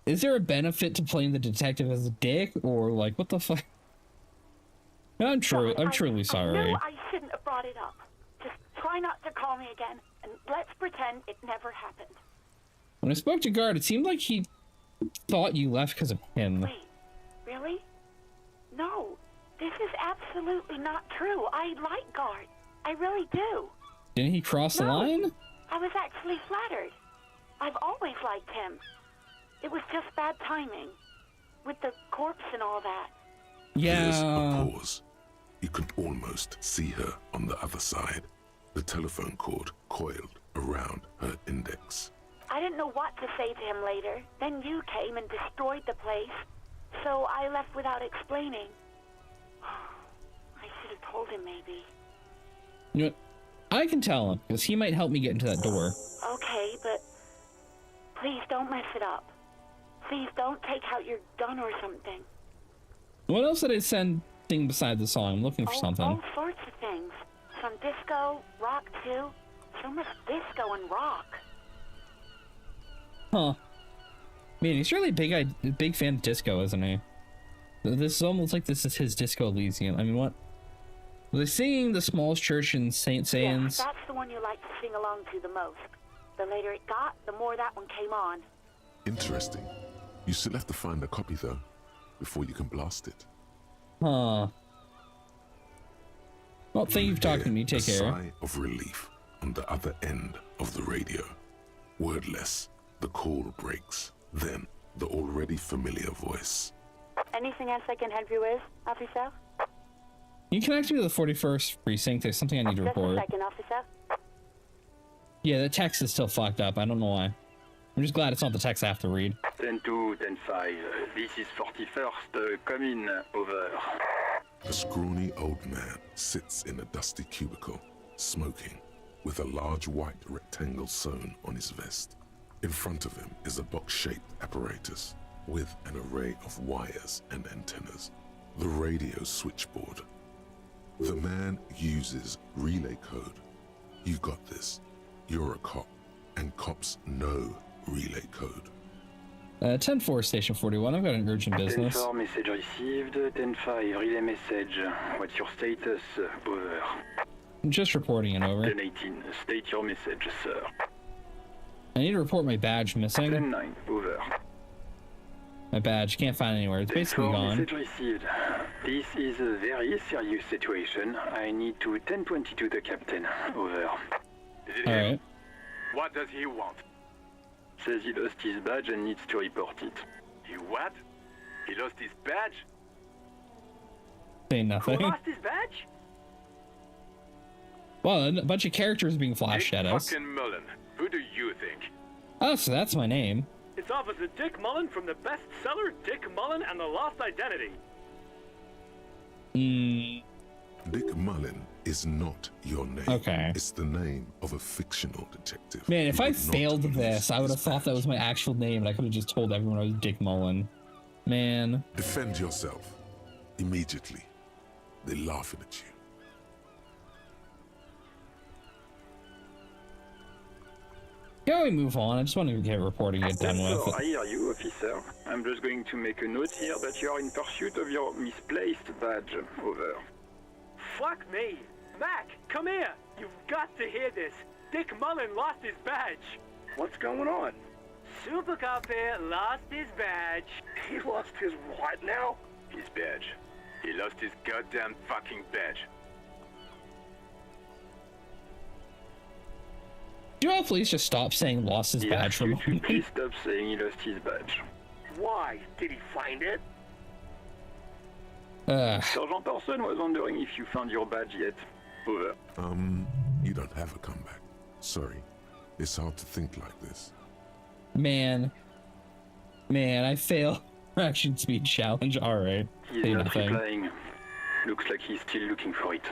S1: is there a benefit to playing the detective as a dick, or like, what the fuck? I'm truly sorry.
S8: I know I shouldn't have brought it up. Just try not to call me again, and let's pretend it never happened.
S1: When I spoke to Guard, it seemed like he thought you left because of him.
S8: Wait, really? No, this is absolutely not true. I like Guard. I really do.
S1: Didn't he cross the line?
S8: I was actually flattered. I've always liked him. It was just bad timing. With the corpse and all that.
S1: Yeah.
S3: There's a pause. You can almost see her on the other side. The telephone cord coiled around her index.
S8: I didn't know what to say to him later. Then you came and destroyed the place. So I left without explaining. I should have told him, maybe.
S1: You know what? I can tell him, because he might help me get into that door.
S8: Okay, but please don't mess it up. Please don't take out your gun or something.
S1: What else did I send thing beside the song? I'm looking for something.
S8: All sorts of things. Some disco, rock too. So much disco and rock.
S1: Huh. Man, he's really a big fan of disco, isn't he? This is almost like this is his Disco Elysium. I mean, what? Were they singing The Smallest Church in St. Sands?
S8: Yeah, that's the one you like to sing along to the most. The later it got, the more that one came on.
S3: Interesting. You still have to find a copy, though, before you can blast it.
S1: Huh. Well, thank you for talking to me. Take care.
S3: A sigh of relief on the other end of the radio. Wordless, the call breaks. Then, the already familiar voice.
S8: Anything else I can help you with, officer?
S1: You connect me to the 41st precinct. There's something I need to report.
S8: Just a second, officer.
S1: Yeah, the text is still fucked up. I don't know why. I'm just glad it's not the text I have to read.
S10: 10-2, 10-5. This is 41st. Come in. Over.
S3: A scrawny old man sits in a dusty cubicle, smoking, with a large white rectangle sewn on his vest. In front of him is a box-shaped apparatus with an array of wires and antennas. The radio switchboard. The man uses relay code. You got this. You're a cop, and cops know relay code.
S1: 10-4, Station 41. I've got an urgent business.
S10: 10-4, message received. 10-5, relay message. What's your status? Over.
S1: I'm just reporting it over.
S10: 10-18, state your message, sir.
S1: I need to report my badge missing.
S10: 10-9, over.
S1: My badge can't find it anywhere. It's basically gone.
S10: Message received. This is a very serious situation. I need to 1022 the captain. Over.
S11: Is it
S1: All
S11: him?
S1: right.
S11: What does he want?
S10: Says he lost his badge and needs to report it.
S11: He what? He lost his badge?
S1: Saying nothing.
S11: Who lost his badge?
S1: Well, a bunch of characters being flashed at us.
S11: Fucking Mullen. Who do you think?
S1: Oh, so that's my name.
S12: It's Officer Dick Mullen from the bestseller Dick Mullen and the Lost Identity.
S3: Dick Mullen is not your name.
S1: Okay.
S3: It's the name of a fictional detective.
S1: Man, if
S3: who
S1: I
S3: would not
S1: failed
S3: lose
S1: this, I would have
S3: his
S1: thought that
S3: badge.
S1: was my actual name, and I could have just told everyone I was Dick Mullen. Man.
S3: Defend yourself. Immediately. They're laughing at you.
S1: Can we move on? I just want to get reporting it done
S10: So,
S1: with.
S10: I hear you, officer. I'm just going to make a note here that you are in pursuit of your misplaced badge. Over.
S12: Fuck me. Mac, come here. You've got to hear this. Dick Mullen lost his badge.
S11: What's going on?
S12: Super Cop here lost his badge.
S11: He lost his what now? His badge. He lost his goddamn fucking badge.
S1: Do you all please just stop saying lost his badge for a moment?
S10: Please stop saying he lost his badge.
S11: Why? Did he find it?
S10: Sergeant Orson was wondering if you found your badge yet. Over.
S3: You don't have a comeback. Sorry. It's hard to think like this.
S1: Man, I fail action speed challenge. Alright.
S10: He's
S1: Say
S10: not
S1: nothing.
S10: replying. Looks like he's still looking for it.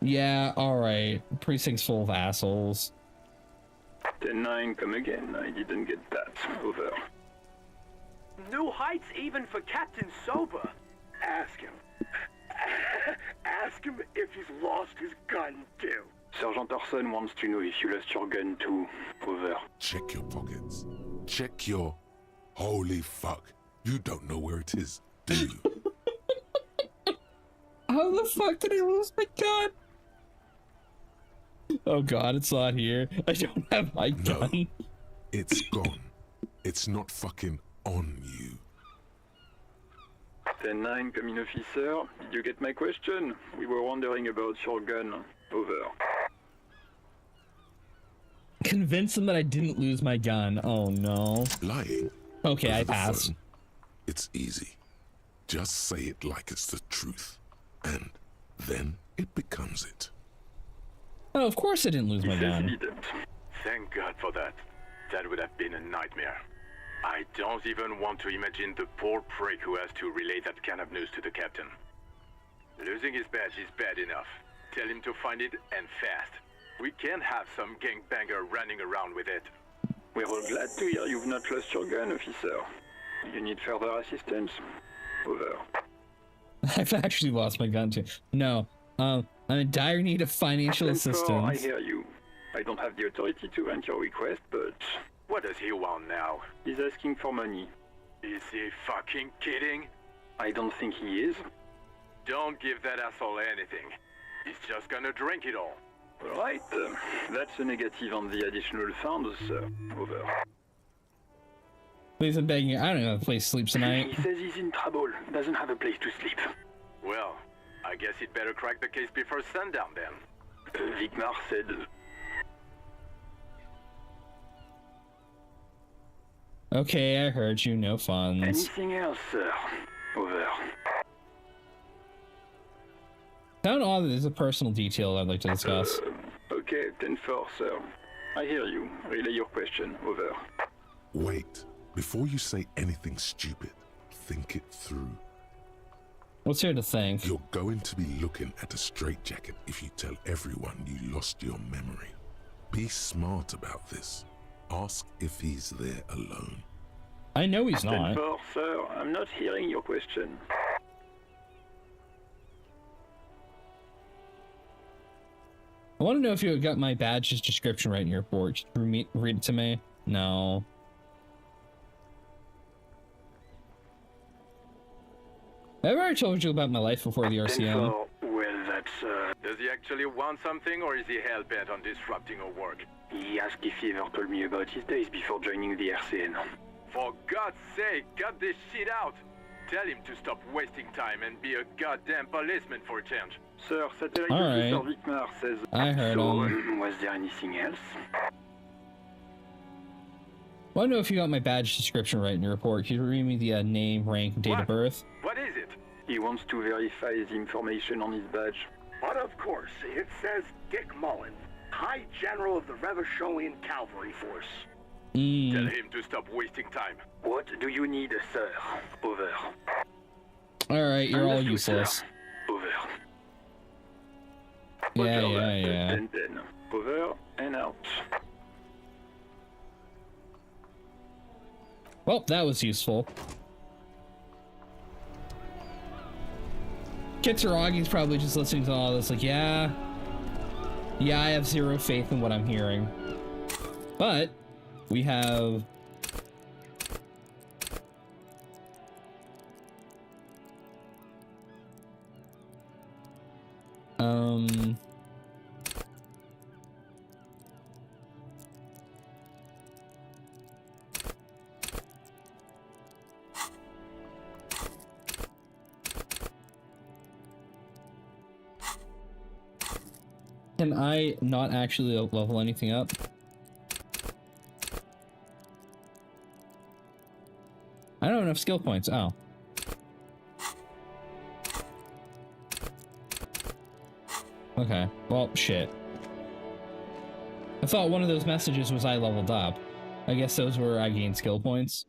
S1: Yeah, alright. Precinct's full of assholes.
S10: 10-9, come again. I didn't get that. Over.
S12: New heights even for Captain Sober.
S11: Ask him. Ask him if he's lost his gun too.
S10: Sergeant Orson wants to know if you lost your gun too. Over.
S3: Check your pockets. Check your... Holy fuck. You don't know where it is, do you?
S1: How the fuck did I lose my gun? Oh god, it's not here. I don't have my gun.
S3: No, it's gone. It's not fucking on you.
S10: 10-9, come in, officer. Did you get my question? We were wondering about your gun. Over.
S1: Convince them that I didn't lose my gun. Oh no.
S3: Lying.
S1: Okay, I
S3: over the
S1: pass.
S3: phone, it's easy. Just say it like it's the truth. And then it becomes it.
S1: Oh, of course I didn't lose my gun.
S11: Thank God for that. That would have been a nightmare. I don't even want to imagine the poor prick who has to relay that kind of news to the captain. Losing his badge is bad enough. Tell him to find it, and fast. We can't have some gangbanger running around with it.
S10: We're all glad to hear you've not lost your gun, officer. You need further assistance. Over.
S1: I've actually lost my gun too. No. I'm in dire need of financial
S10: 10-4,
S1: assistance.
S10: I hear you. I don't have the authority to grant your request, but...
S11: What does he want now?
S10: He's asking for money.
S11: Is he fucking kidding?
S10: I don't think he is.
S11: Don't give that asshole anything. He's just gonna drink it all.
S10: Right. That's a negative on the additional funds, sir. Over.
S1: Please, I'm begging you. I don't know if the place sleeps tonight.
S10: He says he's in trouble. Doesn't have a place to sleep.
S11: Well, I guess he'd better crack the case before sundown then.
S10: Vigmar said...
S1: Okay, I heard you. No funds.
S10: Anything else, sir? Over.
S1: Sound odd that there's a personal detail I'd like to discuss.
S10: Okay, 10-4, sir. I hear you. Relay your question. Over.
S3: Wait. Before you say anything stupid, think it through.
S1: What's here to think?
S3: You're going to be looking at a straitjacket if you tell everyone you lost your memory. Be smart about this. Ask if he's there alone.
S1: I know he's not.
S10: 10-4, sir. I'm not hearing your question.
S1: I want to know if you got my badge's description right in your report. Just read it to me. No. Have I ever told you about my life before the RCM?
S10: Well, that's,
S11: Does he actually want something, or is he hell-bent on disrupting our work?
S10: He asked if he ever told me about his days before joining the RCN.
S11: For God's sake, cut this shit out! Tell him to stop wasting time and be a goddamn policeman for a change.
S10: Sir, satellite
S1: Alright.
S10: officer Vicmar says...
S1: I heard him.
S10: Was there anything else?
S1: I want to know if you got my badge description right in your report. Can you read me the name, rank, date of birth?
S11: What is it?
S10: He wants to verify the information on his badge.
S13: But of course, it says Dick Mullen, High General of the Revacholian Cavalry Force.
S11: Tell him to stop wasting time.
S10: What do you need, sir? Over.
S1: Alright, you're all
S10: Understood,
S1: useless.
S10: sir. Over.
S1: Yeah,
S10: Over.
S1: yeah.
S10: 10-10. Over and out.
S1: Well, that was useful. Kitsuragi's probably just listening to all this like, yeah, I have zero faith in what I'm hearing. But we have can I not actually level anything up? I don't have enough skill points. Oh. Okay. Well, shit. I thought one of those messages was I leveled up. I guess those were I gained skill points.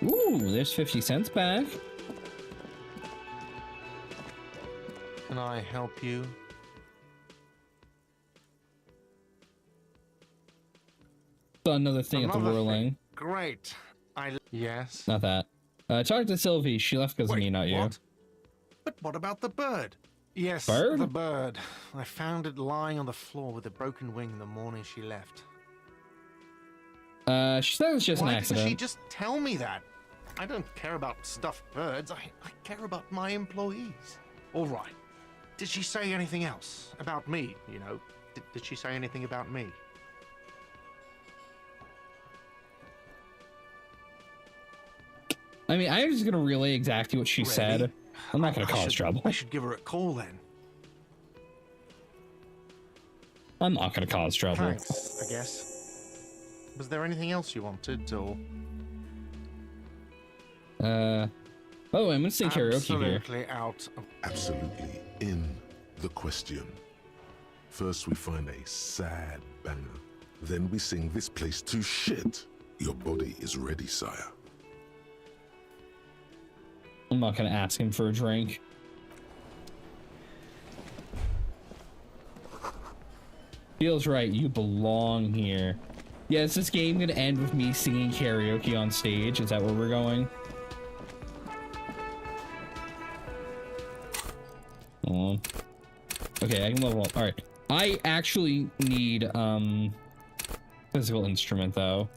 S1: Ooh, there's 50 cents back.
S14: Can I help you?
S1: Saw another thing at the whirling.
S14: Great. Yes.
S1: Not that. Talk to Sylvie. She left because of me, not you.
S14: What? But what about the bird? Yes,
S1: Bird?
S14: the bird. I found it lying on the floor with a broken wing the morning she left.
S1: She said it was just an
S14: Why
S1: accident.
S14: didn't she just tell me that? I don't care about stuffed birds. I care about my employees. All right. Did she say anything else about me, you know? Did she say anything about me?
S1: I mean, I'm just gonna relay exactly what she said. I'm not gonna cause trouble.
S14: I should give her a call then.
S1: I'm not gonna cause trouble.
S14: Thanks, I guess. Was there anything else you wanted, or?
S1: By the way, I'm gonna sing karaoke here.
S14: Absolutely out.
S3: Absolutely in the question. First we find a sad banger. Then we sing this place to shit. Your body is ready, sire.
S1: I'm not gonna ask him for a drink. Feels right, you belong here. Yeah, is this game gonna end with me singing karaoke on stage? Is that where we're going? Oh. Okay, I can level up. Alright. I actually need physical instrument though.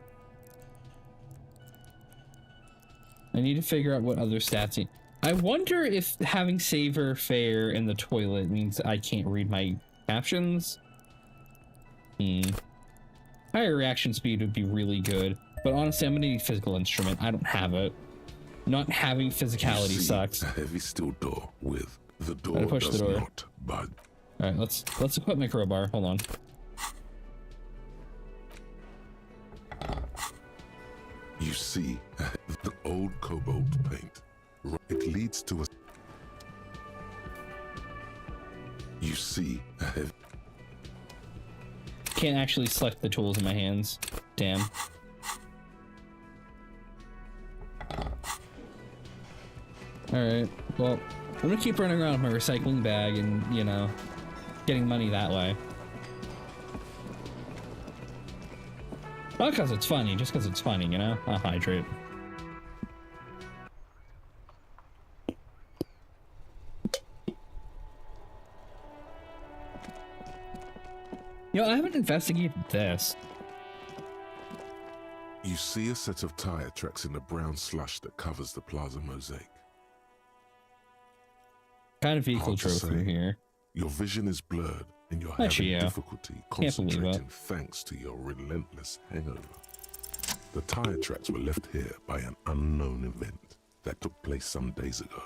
S1: I need to figure out what other stats need. I wonder if having Saver Fair in the toilet means I can't read my captions. Higher reaction speed would be really good, but honestly, I'm gonna need physical instrument. I don't have it. Not having physicality sucks.
S3: A heavy steel door with the door
S1: Gotta push
S3: does
S1: the door.
S3: not budge.
S1: All right, let's equip my crowbar. Hold on.
S3: You see the old cobalt paint. It leads to a... You see ahead.
S1: Can't actually select the tools in my hands. Damn. Alright, well, I'm gonna keep running around with my recycling bag and, you know, getting money that way. Not because it's funny, just because it's funny, you know? I'll hydrate. You know, I haven't investigated this.
S3: You see a set of tire tracks in the brown slush that covers the plaza mosaic.
S1: Kind of vehicle drove through here.
S3: Your vision is blurred and you're
S1: Actually,
S3: having
S1: yeah.
S3: difficulty
S1: Can't believe
S3: concentrating thanks to your relentless hangover. The tire tracks were left here by an unknown event that took place some days ago.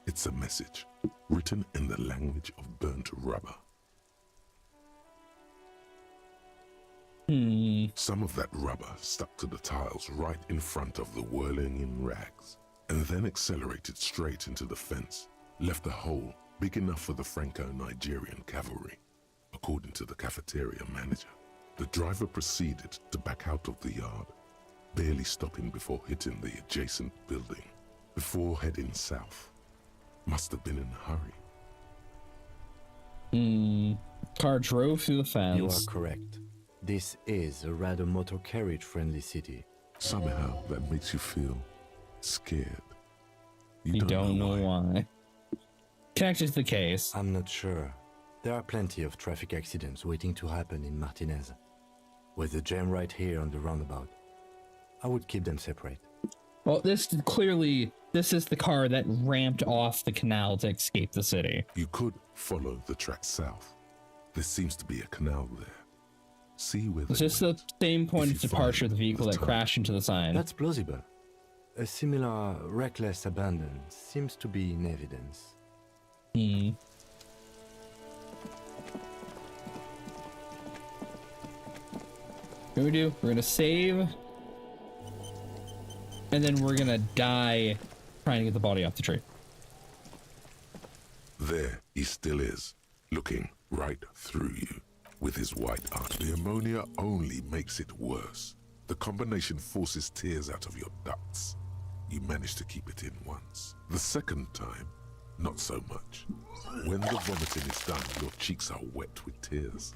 S3: It's a message written in the language of burnt rubber. Some of that rubber stuck to the tiles right in front of the whirling in rags, and then accelerated straight into the fence, left a hole big enough for the Franco-Nigerian cavalry, according to the cafeteria manager. The driver proceeded to back out of the yard, barely stopping before hitting the adjacent building, before heading south. Must have been in a hurry.
S1: Car drove through the fence.
S5: You are correct. This is a rather motor carriage-friendly city.
S3: Somehow that makes you feel scared.
S1: You don't know why. Connected to the case.
S5: I'm not sure. There are plenty of traffic accidents waiting to happen in Martinez. With the jam right here on the roundabout, I would keep them separate.
S1: Well, this is the car that ramped off the canal to escape the city.
S3: You could follow the track south. There seems to be a canal there. See where
S1: Is this the same point of departure of the vehicle that crashed into the sign?
S5: That's plausible. A similar reckless abandon seems to be in evidence.
S1: What we do? We're gonna save, and then we're gonna die trying to get the body off the tree.
S3: There he still is, looking right through you with his white eye. The ammonia only makes it worse. The combination forces tears out of your ducts. You manage to keep it in once. The second time, not so much. When the vomiting is done, your cheeks are wet with tears.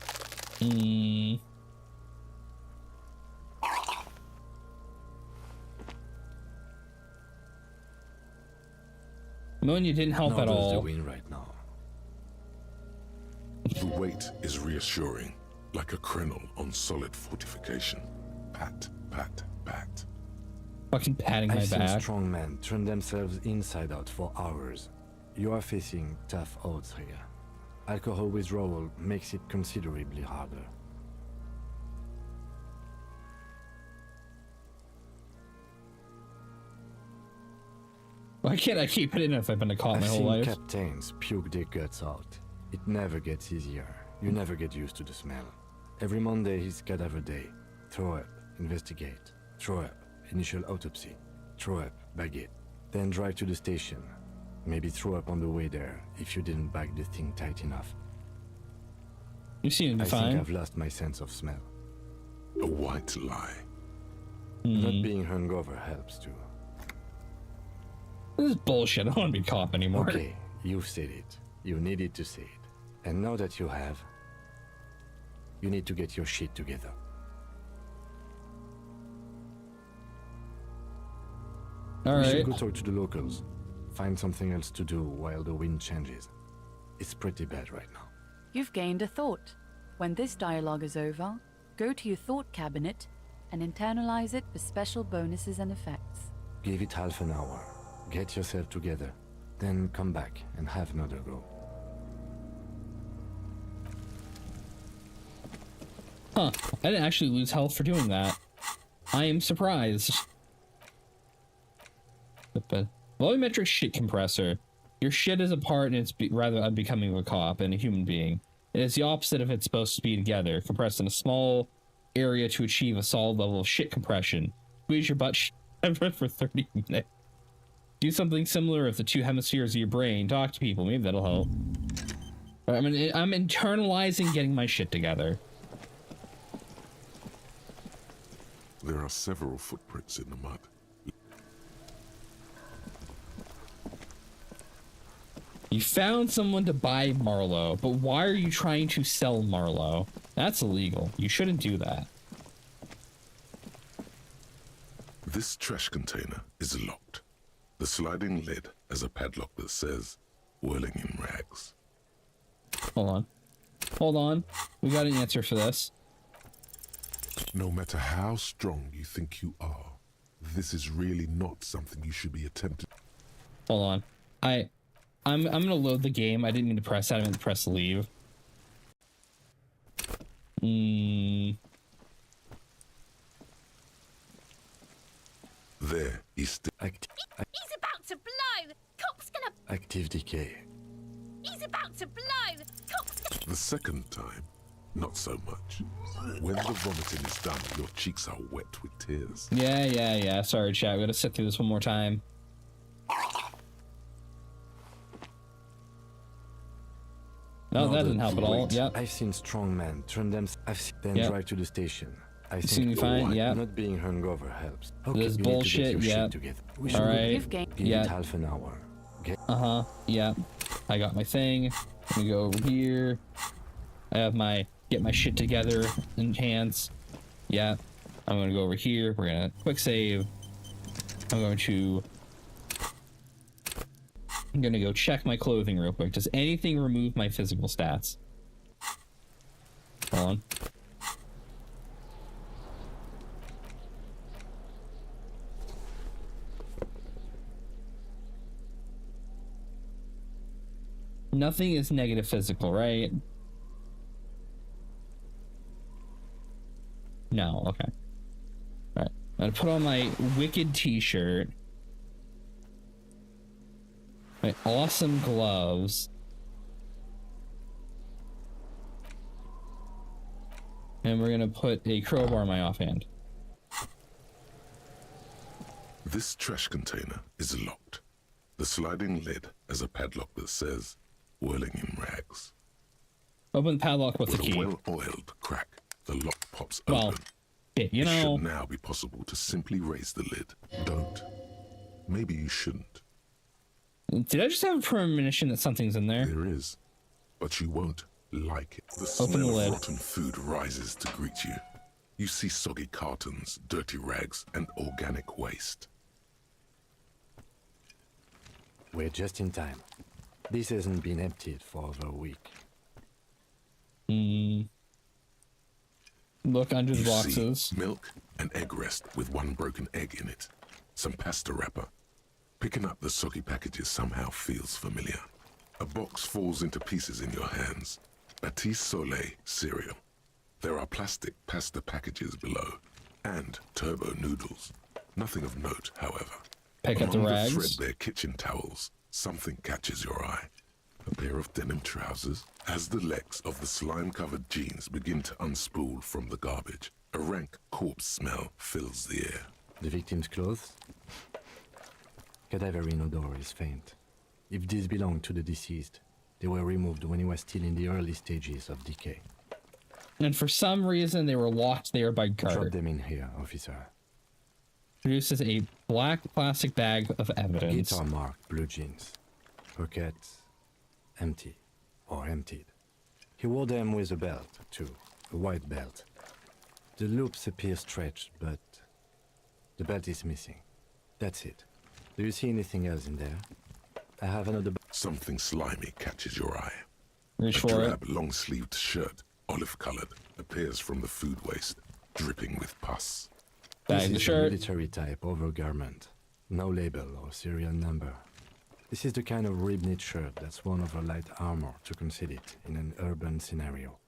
S1: Ammonia didn't help at all.
S5: The wind right now.
S3: The weight is reassuring, like a crenel on solid fortification. Pat, pat, pat.
S1: Fucking patting my
S5: I've seen
S1: back.
S5: strong men turn themselves inside out for hours. You are facing tough odds here. Alcohol withdrawal makes it considerably harder.
S1: Why can't I keep it in if I've been a cop my whole life?
S5: Captains puke their guts out. It never gets easier. You never get used to the smell. Every Monday is cadaver day. Throw up, investigate. Throw up, initial autopsy. Throw up, bag it. Then drive to the station. Maybe throw up on the way there if you didn't bag the thing tight enough.
S1: You seem to be
S5: I
S1: fine.
S5: think I've lost my sense of smell.
S3: A white lie.
S5: Not being hungover helps too.
S1: This is bullshit. I don't want to be a cop anymore.
S5: Okay, you've said it. You needed to say it. And now that you have, you need to get your shit together.
S1: All
S5: We should
S1: right.
S5: go talk to the locals. Find something else to do while the wind changes. It's pretty bad right now.
S4: You've gained a thought. When this dialogue is over, go to your thought cabinet and internalize it for special bonuses and effects.
S5: Give it half an hour. Get yourself together. Then come back and have another go.
S1: Huh. I didn't actually lose health for doing that. I am surprised. But volumetric shit compressor. Your shit is apart, and it's rather unbecoming of a cop and a human being. It is the opposite of it's supposed to be together, compressed in a small area to achieve a solid level of shit compression. Squeeze your butt for 30 minutes. Do something similar with the two hemispheres of your brain. Talk to people. Maybe that'll help. I'm internalizing getting my shit together.
S3: There are several footprints in the mud.
S1: You found someone to buy Marlowe, but why are you trying to sell Marlowe? That's illegal. You shouldn't do that.
S3: This trash container is locked. The sliding lid has a padlock that says, whirling in rags.
S1: Hold on. Hold on. We got an answer for this.
S3: No matter how strong you think you are, this is really not something you should be attempting.
S1: Hold on. I'm gonna load the game. I didn't mean to press that. I meant to press leave.
S3: There, he's still.
S15: He's about to blow! Cop's gonna...
S5: Active decay.
S15: He's about to blow! Cop's gonna...
S3: The second time, not so much. When the vomiting is done, your cheeks are wet with tears.
S1: Yeah. Sorry, chat. We gotta sit through this one more time. No, that didn't help at all. Yep.
S5: I've seen strong men turn them. I've seen them drive to the station. I
S1: think you fine, yeah.
S5: Not being hungover helps.
S1: Okay, this bullshit, yeah. All right, yeah.
S5: Half an hour. Okay.
S1: Yeah. I got my thing. Let me go over here. I have my get my shit together enhance. Yeah. I'm gonna go over here. We're gonna quick save. I'm gonna go check my clothing real quick. Does anything remove my physical stats? Hold on. Nothing is negative physical, right? No, okay. Alright. I'm gonna put on my wicked t-shirt. My awesome gloves. And we're gonna put a crowbar in my offhand.
S3: This trash container is locked. The sliding lid has a padlock that says, whirling in rags.
S1: Open the padlock with the key.
S3: With a well-oiled crack, the lock pops open.
S1: It
S3: should now be possible to simply raise the lid. Don't. Maybe you shouldn't.
S1: Did I just have a premonition that something's in there?
S3: There is, but you won't like it. The
S1: Open
S3: smell
S1: the lid.
S3: of rotten food rises to greet you. You see soggy cartons, dirty rags, and organic waste.
S5: We're just in time. This hasn't been emptied for over a week.
S1: Look under the boxes.
S3: See milk, an egg rest with one broken egg in it, some pasta wrapper. Picking up the soggy packages somehow feels familiar. A box falls into pieces in your hands. Batiste Soleil cereal. There are plastic pasta packages below, and turbo noodles. Nothing of note, however.
S1: Pick up the rags.
S3: Among the threadbare kitchen towels, something catches your eye. A pair of denim trousers. As the legs of the slime-covered jeans begin to unspool from the garbage, a rank corpse smell fills the air.
S5: The victim's clothes? Cadaverine odor is faint. If these belong to the deceased, they were removed when he was still in the early stages of decay.
S1: And for some reason, they were locked there by guard.
S5: Drop them in here, officer.
S1: Produces a black plastic bag of evidence.
S5: Guitar marked blue jeans. Pockets empty or emptied. He wore them with a belt, too. A white belt. The loops appear stretched, but the belt is missing. That's it. Do you see anything else in there? I have another...
S3: Something slimy catches your eye.
S1: Reach for
S3: it. A drab, long-sleeved shirt, olive-colored, appears from the food waste, dripping with pus.
S1: Bag the shirt.
S5: Military type overgarment. No label or serial number. This is the kind of rib-knit shirt that's worn over light armor to conceal it in an urban scenario.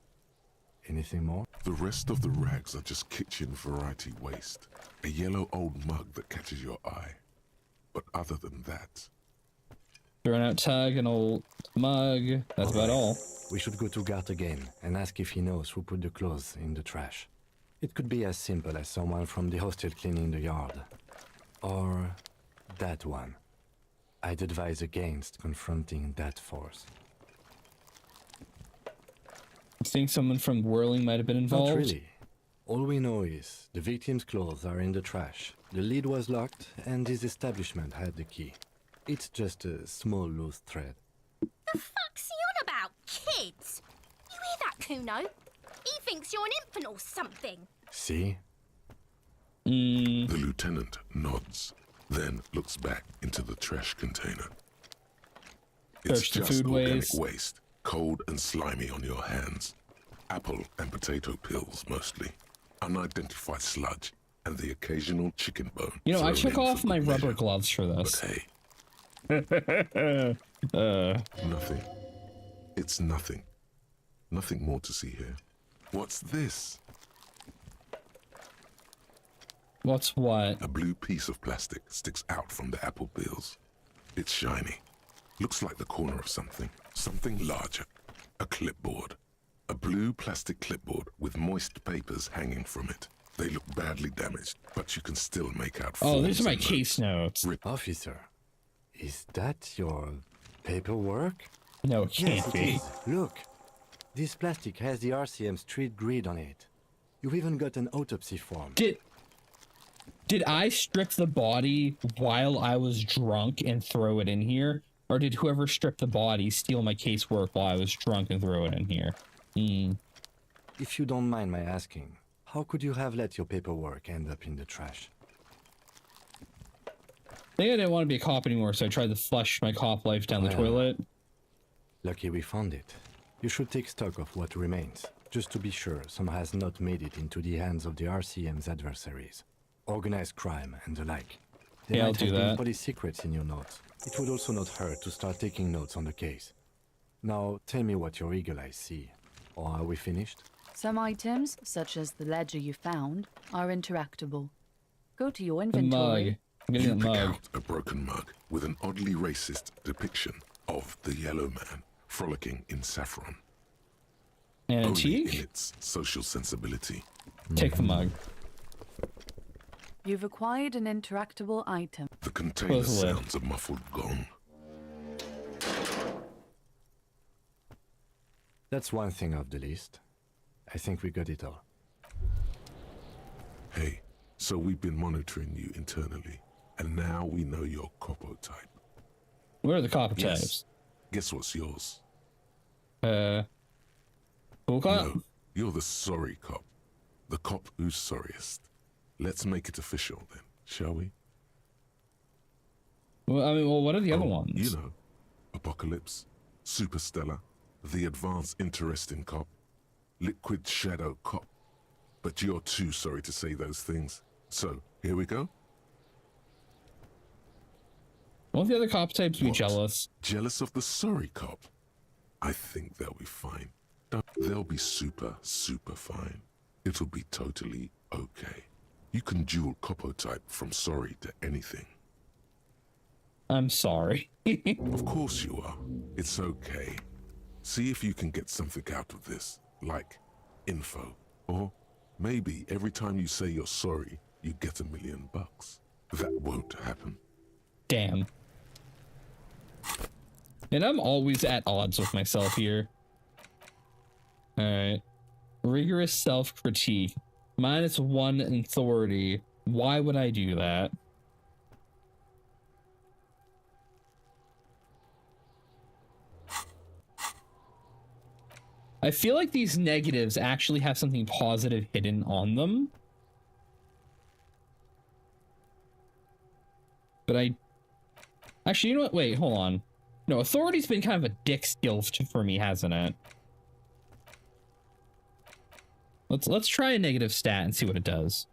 S5: Anything more?
S3: The rest of the rags are just kitchen variety waste. A yellow old mug that catches your eye. But other than that...
S1: Throwing out Tug, an old mug. That's about all.
S5: We should go to Gart again and ask if he knows who put the clothes in the trash. It could be as simple as someone from the hostel cleaning the yard. Or that one. I'd advise against confronting that force.
S1: I think someone from Whirling might have been involved.
S5: Not really. All we know is the victim's clothes are in the trash. The lid was locked and his establishment had the key. It's just a small loose thread.
S15: The fuck's he on about? Kids? You hear that, Kuno? He thinks you're an infant or something.
S5: See?
S3: The lieutenant nods, then looks back into the trash container. It's
S1: Search the
S3: just
S1: food
S3: organic
S1: waste.
S3: waste, cold and slimy on your hands. Apple and potato peels mostly. Unidentified sludge, and the occasional chicken bone.
S1: You know, I
S3: thrown
S1: took
S3: in
S1: off
S3: for
S1: my
S3: good
S1: rubber
S3: measure.
S1: gloves for this.
S3: But hey, nothing. It's nothing. Nothing more to see here. What's this?
S1: What's what?
S3: A blue piece of plastic sticks out from the apple peels. It's shiny. Looks like the corner of something. Something larger. A clipboard. A blue plastic clipboard with moist papers hanging from it. They look badly damaged, but you can still make out
S1: Oh, these
S3: forms
S1: are my
S3: and
S1: case notes.
S5: Officer, is that your paperwork?
S1: No, it can't
S5: Yes, it
S1: be.
S5: is. Look, this plastic has the RCM street grid on it. You've even got an autopsy form.
S1: Did I strip the body while I was drunk and throw it in here? Or did whoever stripped the body steal my casework while I was drunk and throw it in here?
S5: If you don't mind my asking, how could you have let your paperwork end up in the trash?
S1: I think I didn't want to be a cop anymore, so I tried to flush my cop life down the
S5: Well.
S1: toilet.
S5: Lucky we found it. You should take stock of what remains, just to be sure some has not made it into the hands of the RCM's adversaries. Organized crime and the like. There
S1: Yeah, I'll
S5: might
S1: do
S5: have been
S1: that.
S5: police secrets in your notes. It would also not hurt to start taking notes on the case. Now, tell me what your eagle eyes see. Or are we finished?
S4: Some items, such as the ledger you found, are interactable. Go to your
S1: The mug.
S4: inventory.
S1: I'm getting
S3: You
S1: a
S3: pick
S1: mug.
S3: out a broken mug with an oddly racist depiction of the yellow man frolicking in saffron.
S1: And
S3: Only
S1: antique?
S3: in its social sensibility.
S1: Take the mug.
S4: You've acquired an interactable item.
S3: The container
S1: Close the lid.
S3: sounds a muffled gong.
S5: That's one thing off the list. I think we got it all.
S3: Hey, so we've been monitoring you internally, and now we know your Copo type.
S1: Where are the copper
S3: Yes.
S1: types?
S3: Guess what's yours?
S1: Cool cop?
S3: No, you're the sorry cop. The cop who's sorriest. Let's make it official then, shall we?
S1: Well, what are the other ones?
S3: You know, Apocalypse, Superstellar, the Advanced Interesting Cop, Liquid Shadow Cop. But you're too sorry to say those things. So, here we go.
S1: Won't the other cop types be
S3: What?
S1: jealous?
S3: Jealous of the sorry cop? I think they'll be fine. They'll be super, super fine. It'll be totally okay. You can dual Copo type from sorry to anything.
S1: I'm sorry.
S3: Of course you are. It's okay. See if you can get something out of this, like info. Or maybe every time you say you're sorry, you get $1 million. That won't happen.
S1: Damn. And I'm always at odds with myself here. Alright. Rigorous self-critique. -1 in authority. Why would I do that? I feel like these negatives actually have something positive hidden on them. But actually, you know what? Wait, hold on. No, authority's been kind of a dick skill for me, hasn't it? Let's try a negative stat and see what it does.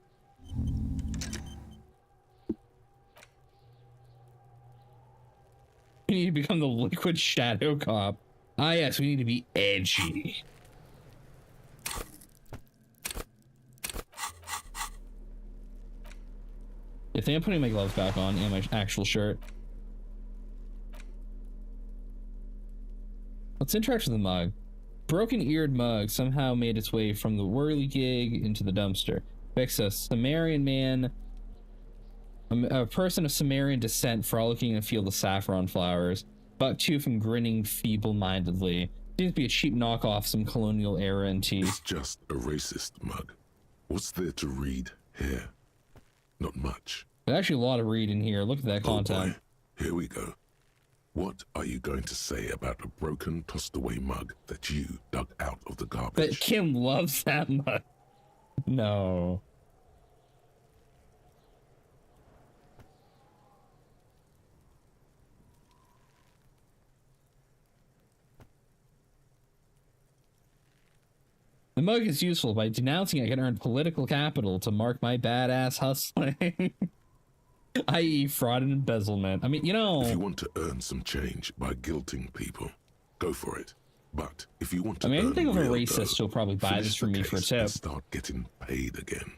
S1: We need to become the Liquid Shadow Cop. Ah, yes, we need to be edgy. I think I'm putting my gloves back on and my actual shirt. Let's interact with the mug. Broken-eared mug somehow made its way from the whirligig into the dumpster. Fix a Sumerian man, a person of Sumerian descent frolicking in a field of saffron flowers. Bucktooth and grinning feeble-mindedly. Seems to be a cheap knockoff of some colonial era antique.
S3: It's just a racist mug. What's there to read here? Not much.
S1: There's actually a lot of reading here. Look at that content.
S3: Boy, here we go. What are you going to say about a broken, tossed-away mug that you dug out of the garbage?
S1: But Kim loves that mug. No. The mug is useful. By denouncing it, I can earn political capital to mark my badass hustling. I.e. fraud and embezzlement. I mean, you know...
S3: If you want to earn some change by guilting people, go for it. But if you want to
S1: I don't think of a
S3: real
S1: racist who'll probably buy this from me for a tip.
S3: Start getting paid again.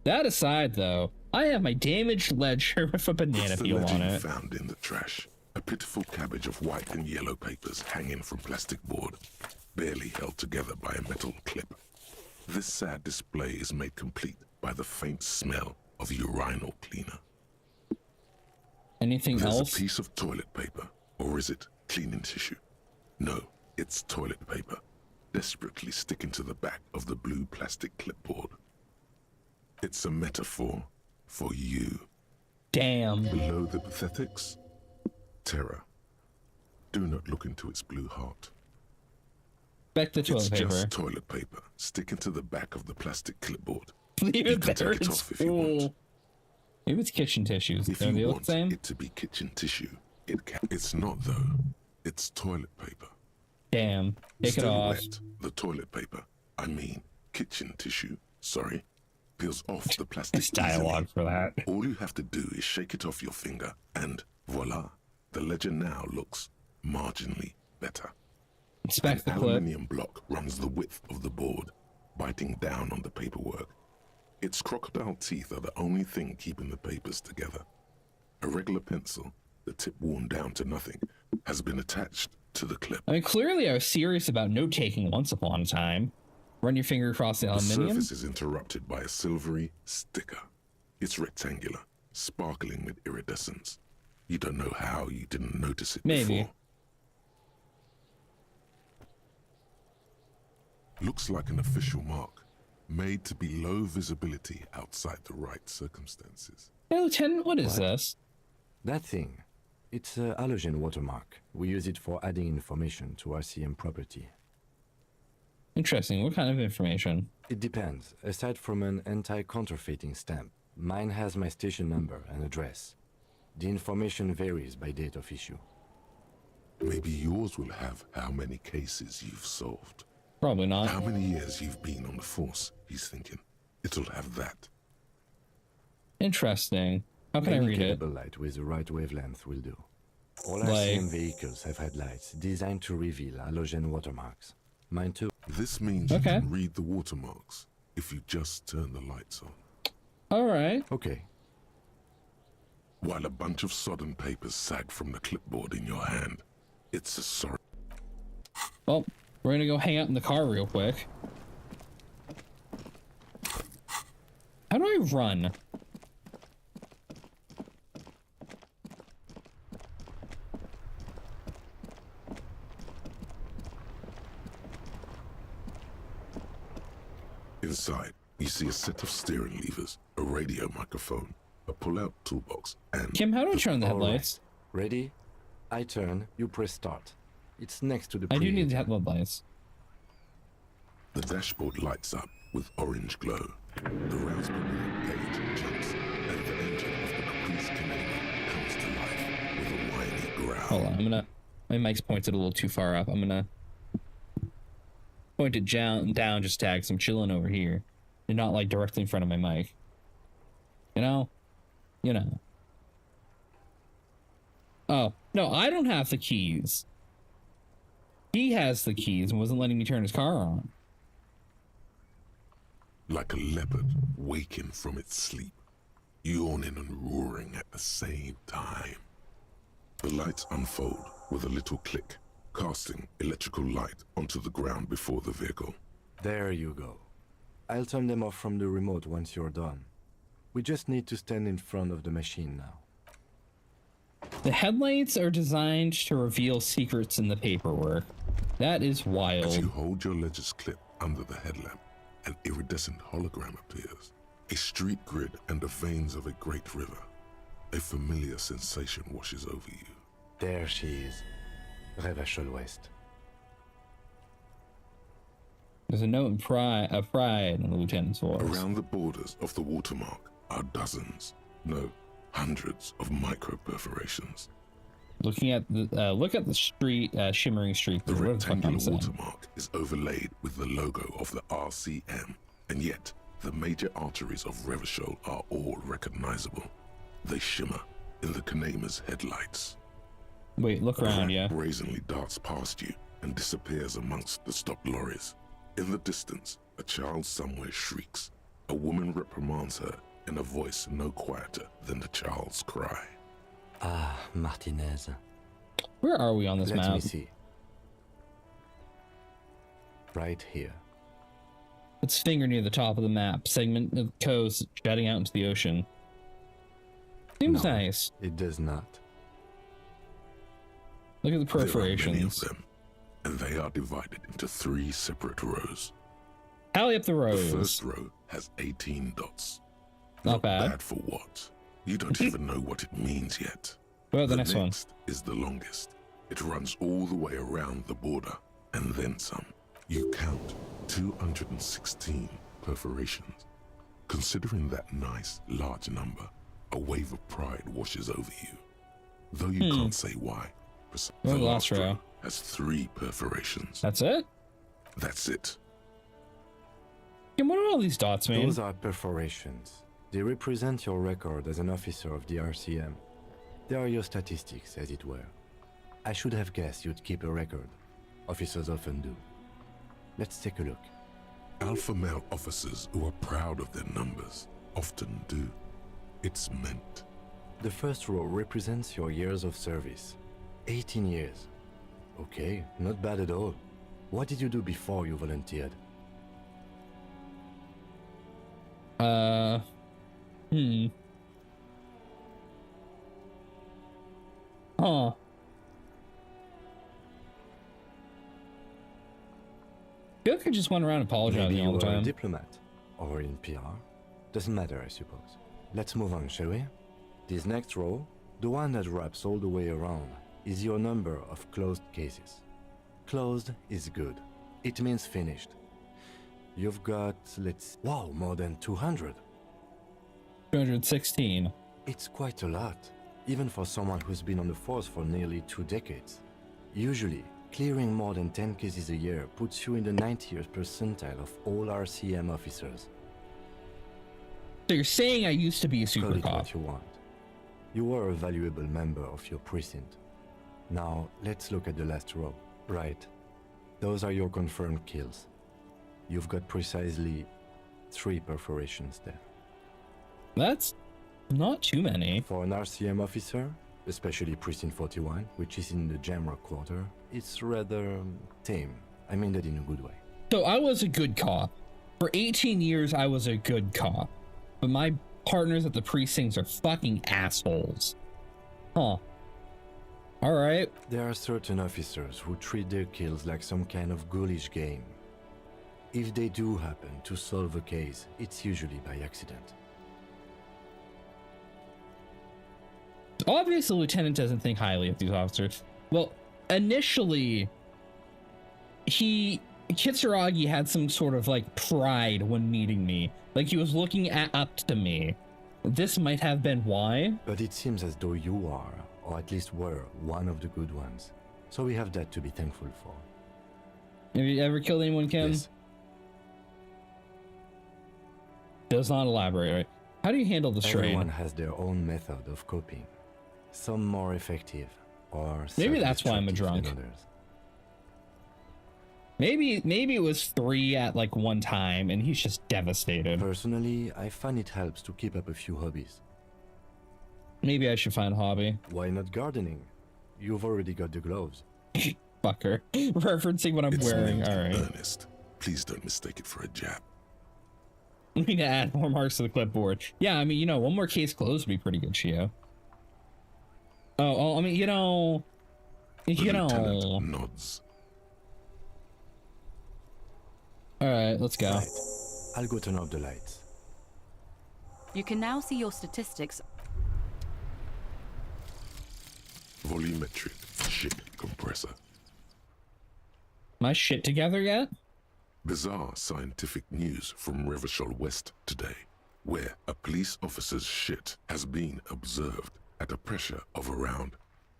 S1: That aside, though, I have my damaged ledger with a banana peel on it.
S3: Found in the trash. A pitiful cabbage of white and yellow papers hanging from plastic board, barely held together by a metal clip. This sad display is made complete by the faint smell of urinal cleaner.
S1: Anything else?
S3: There's a piece of toilet paper, or is it cleaning tissue? No, it's toilet paper, desperately sticking to the back of the blue plastic clipboard. It's a metaphor for you.
S1: Damn.
S3: Below the pathetics, terror. Do not look into its blue heart.
S1: Back the toilet paper.
S3: It's just toilet paper sticking to the back of the plastic clipboard.
S1: Leave
S3: you
S1: it
S3: can
S1: there.
S3: take it off if you want.
S1: Maybe it's kitchen tissues.
S3: If you want it to be kitchen tissue, it can. It's not though. It's toilet paper.
S1: Damn. Take it off.
S3: Wet, the toilet paper, I mean kitchen tissue, sorry, peels off the plastic.
S1: It's dialogue for that.
S3: All you have to do is shake it off your finger and voila. The ledger now looks marginally better.
S1: Inspect the
S3: clip.
S1: clip.
S3: An aluminium block runs the width of the board, biting down on the paperwork. Its crocodile teeth are the only thing keeping the papers together. A regular pencil, the tip worn down to nothing, has been attached to the clip.
S1: I mean, clearly I was serious about note-taking once upon a time. Run your finger across the aluminium.
S3: The surface is interrupted by a silvery sticker. It's rectangular, sparkling with iridescence. You don't know how you didn't notice it before. Looks like an official mark, made to be low visibility outside the right circumstances.
S1: Hey, Lieutenant, what is this?
S5: That thing. It's a halogen watermark. We use it for adding information to RCM property.
S1: Interesting. What kind of information?
S5: It depends. Aside from an anti-counterfeiting stamp, mine has my station number and address. The information varies by date of issue.
S3: Maybe yours will have how many cases you've solved.
S1: Probably not.
S3: How many years you've been on the force, he's thinking. It'll have that.
S1: Interesting. How can I read it?
S5: Any light with the right wavelength will do. All
S1: Like...
S5: RCM vehicles have had lights designed to reveal halogen watermarks. Mine too.
S3: This means you can read the watermarks if you just turn the lights on.
S1: All right.
S5: Okay.
S3: While a bunch of sodden papers sag from the clipboard in your hand, it's a sorry.
S1: Well, we're gonna go hang out in the car real quick. How do I run?
S3: Inside, you see a set of steering levers, a radio microphone, a pull-out toolbox, and...
S1: Kim, how do I turn the headlights?
S5: Right. Ready? I turn, you press start. It's next to the
S1: I do need the headlights.
S3: The dashboard lights up with orange glow. The Raspberry page jumps, and the engine of the Caprice Canelo comes to life with a whiny growl.
S1: Hold on, my mic's pointed a little too far up. I'm gonna point it down just tag, so I'm chilling over here. And not like directly in front of my mic. You know? You know. Oh, no, I don't have the keys. He has the keys and wasn't letting me turn his car on.
S3: Like a leopard waking from its sleep, yawning and roaring at the same time. The lights unfold with a little click, casting electrical light onto the ground before the vehicle.
S5: There you go. I'll turn them off from the remote once you're done. We just need to stand in front of the machine now.
S1: The headlights are designed to reveal secrets in the paperwork. That is wild.
S3: As you hold your ledger's clip under the headlamp, an iridescent hologram appears. A street grid and the veins of a great river. A familiar sensation washes over you.
S5: There she is. Revachol West.
S1: There's a note of pride in the lieutenant's voice.
S3: Around the borders of the watermark are dozens, no, hundreds of micro perforations.
S1: Looking at the look at the street, shimmering street.
S3: The rectangular watermark is overlaid with the logo of the RCM, and yet the major arteries of Revachol are all recognizable. They shimmer in the Kanema's headlights.
S1: Wait, look around, yeah.
S3: Brazenly darts past you and disappears amongst the stopped lorries. In the distance, a child somewhere shrieks. A woman reprimands her in a voice no quieter than the child's cry.
S5: Ah, Martinez.
S1: Where are we on this map?
S5: Let me see. Right here.
S1: Its finger near the top of the map, segment of the coast jutting out into the ocean. Seems nice.
S5: It does not.
S1: Look at the perforations.
S3: There are many of them, and they are divided into 3 separate rows.
S1: Tally up the rows.
S3: The first row has 18 dots.
S1: Not bad.
S3: Bad for what? You don't even know what it means yet.
S1: Well, the next one
S3: is the longest. It runs all the way around the border, and then some. You count 216 perforations. Considering that nice, large number, a wave of pride washes over you. Though you can't say why. The last row has 3 perforations.
S1: That's it?
S3: That's it.
S1: And what are all these dots, man?
S5: Those are perforations. They represent your record as an officer of the RCM. They are your statistics, as it were. I should have guessed you'd keep a record. Officers often do. Let's take a look.
S3: Alpha male officers who are proud of their numbers often do. It's meant.
S5: The first row represents your years of service. 18 years. Okay, not bad at all. What did you do before you volunteered?
S1: Huh. I feel like I just went around apologizing all the time.
S5: Maybe you were a diplomat, or in PR. Doesn't matter, I suppose. Let's move on, shall we? This next row, the one that wraps all the way around, is your number of closed cases. Closed is good. It means finished. You've got, wow, more than 200.
S1: 216.
S5: It's quite a lot, even for someone who's been on the force for nearly 2 decades. Usually, clearing more than 10 cases a year puts you in the 90th percentile of all RCM officers.
S1: So you're saying I used to be a super
S5: Call it
S1: cop?
S5: what you want. You were a valuable member of your precinct. Now, let's look at the last row. Right. Those are your confirmed kills. You've got precisely 3 perforations there.
S1: That's not too many.
S5: For an RCM officer, especially Precinct 41, which is in the Jamrock quarter, it's rather tame. I mean that in a good way.
S1: So I was a good cop. For 18 years, I was a good cop. But my partners at the precincts are fucking assholes. Huh. Alright.
S5: There are certain officers who treat their kills like some kind of ghoulish game. If they do happen to solve a case, it's usually by accident.
S1: Obviously, the lieutenant doesn't think highly of these officers. Well, initially, Kitsuragi had some sort of like pride when meeting me. Like he was looking up to me. This might have been why.
S5: But it seems as though you are, or at least were, one of the good ones. So we have that to be thankful for.
S1: Have you ever killed anyone, Kim?
S5: Yes.
S1: Does not elaborate, right? How do you handle the strain?
S5: Everyone has their own method of coping. Some more effective, or
S1: maybe that's why I'm a drunk. Maybe it was 3 at like one time, and he's just devastated.
S5: Personally, I find it helps to keep up a few hobbies.
S1: Maybe I should find a hobby.
S5: Why not gardening? You've already got the gloves.
S1: Fucker. Referencing what I'm wearing. All right.
S3: Ernest. Please don't mistake it for a jab.
S1: We need to add more marks to the clipboard. Yeah, I mean, you know, one more case closed would be pretty good, Shio. Oh, I mean, you know...
S3: Lieutenant nods.
S1: Alright, let's go.
S5: Right. I'll go turn off the lights.
S4: You can now see your statistics.
S3: Volumetric shit compressor.
S1: My shit together yet?
S3: Bizarre scientific news from Revachol West today, where a police officer's shit has been observed at a pressure of around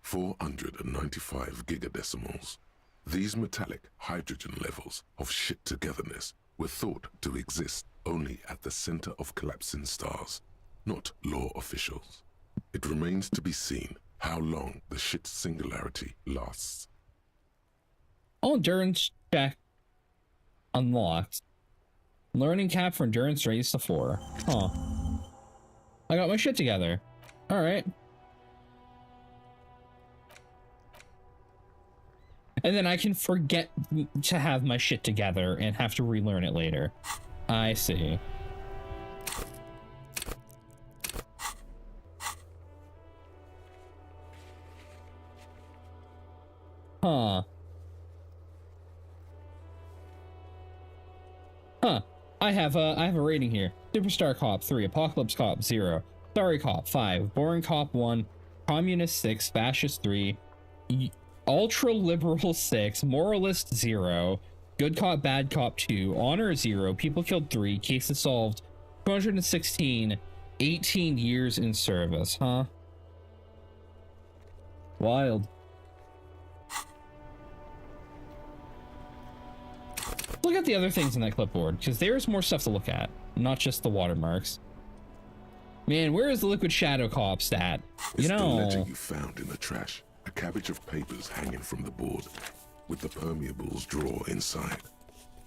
S3: 495 gigadecimals. These metallic hydrogen levels of shit togetherness were thought to exist only at the center of collapsing stars, not law officials. It remains to be seen how long the shit singularity lasts.
S1: Oh, endurance check unlocked. Learning cap for endurance raised to 4. Huh. I got my shit together. Alright. And then I can forget to have my shit together and have to relearn it later. I see. Huh. Huh. I have a rating here. Superstar Cop 3, Apocalypse Cop 0, Sorry Cop 5, Boring Cop 1, Communist 6, Fascist 3, Ultra Liberal 6, Moralist 0, Good Cop Bad Cop 2, Honor 0, People Killed 3, Cases Solved 216, 18 years in service, huh? Wild. Look at the other things in that clipboard, because there's more stuff to look at, not just the watermarks. Man, where is the Liquid Shadow Cop stat?
S3: It's the letter you found in the trash. A cabbage of papers hanging from the board, with the permeables drawer inside.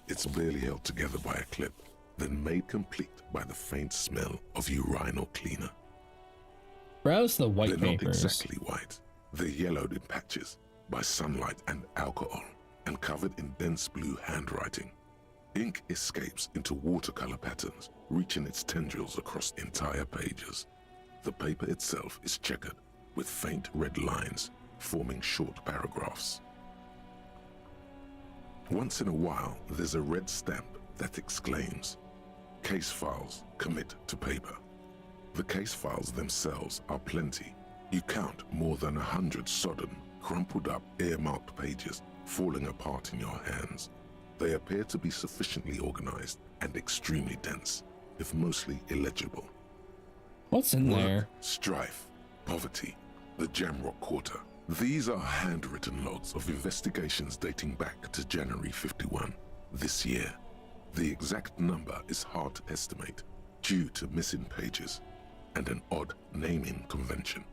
S3: It's barely held together by a clip, then made complete by the faint smell of urinal cleaner.
S1: Browse the white
S3: They're
S1: papers.
S3: not exactly white. They're yellowed in patches by sunlight and alcohol, and covered in dense blue handwriting. Ink escapes into watercolor patterns, reaching its tendrils across entire pages. The paper itself is checkered, with faint red lines forming short paragraphs. Once in a while, there's a red stamp that exclaims, "Case files commit to paper." The case files themselves are plenty. You count more than 100 sodden, crumpled up, earmarked pages falling apart in your hands. They appear to be sufficiently organized and extremely dense, if mostly illegible.
S1: What's in
S3: Work,
S1: there?
S3: strife, poverty, the Jamrock Quarter. These are handwritten logs of investigations dating back to January 51, this year. The exact number is hard to estimate due to missing pages and an odd naming convention.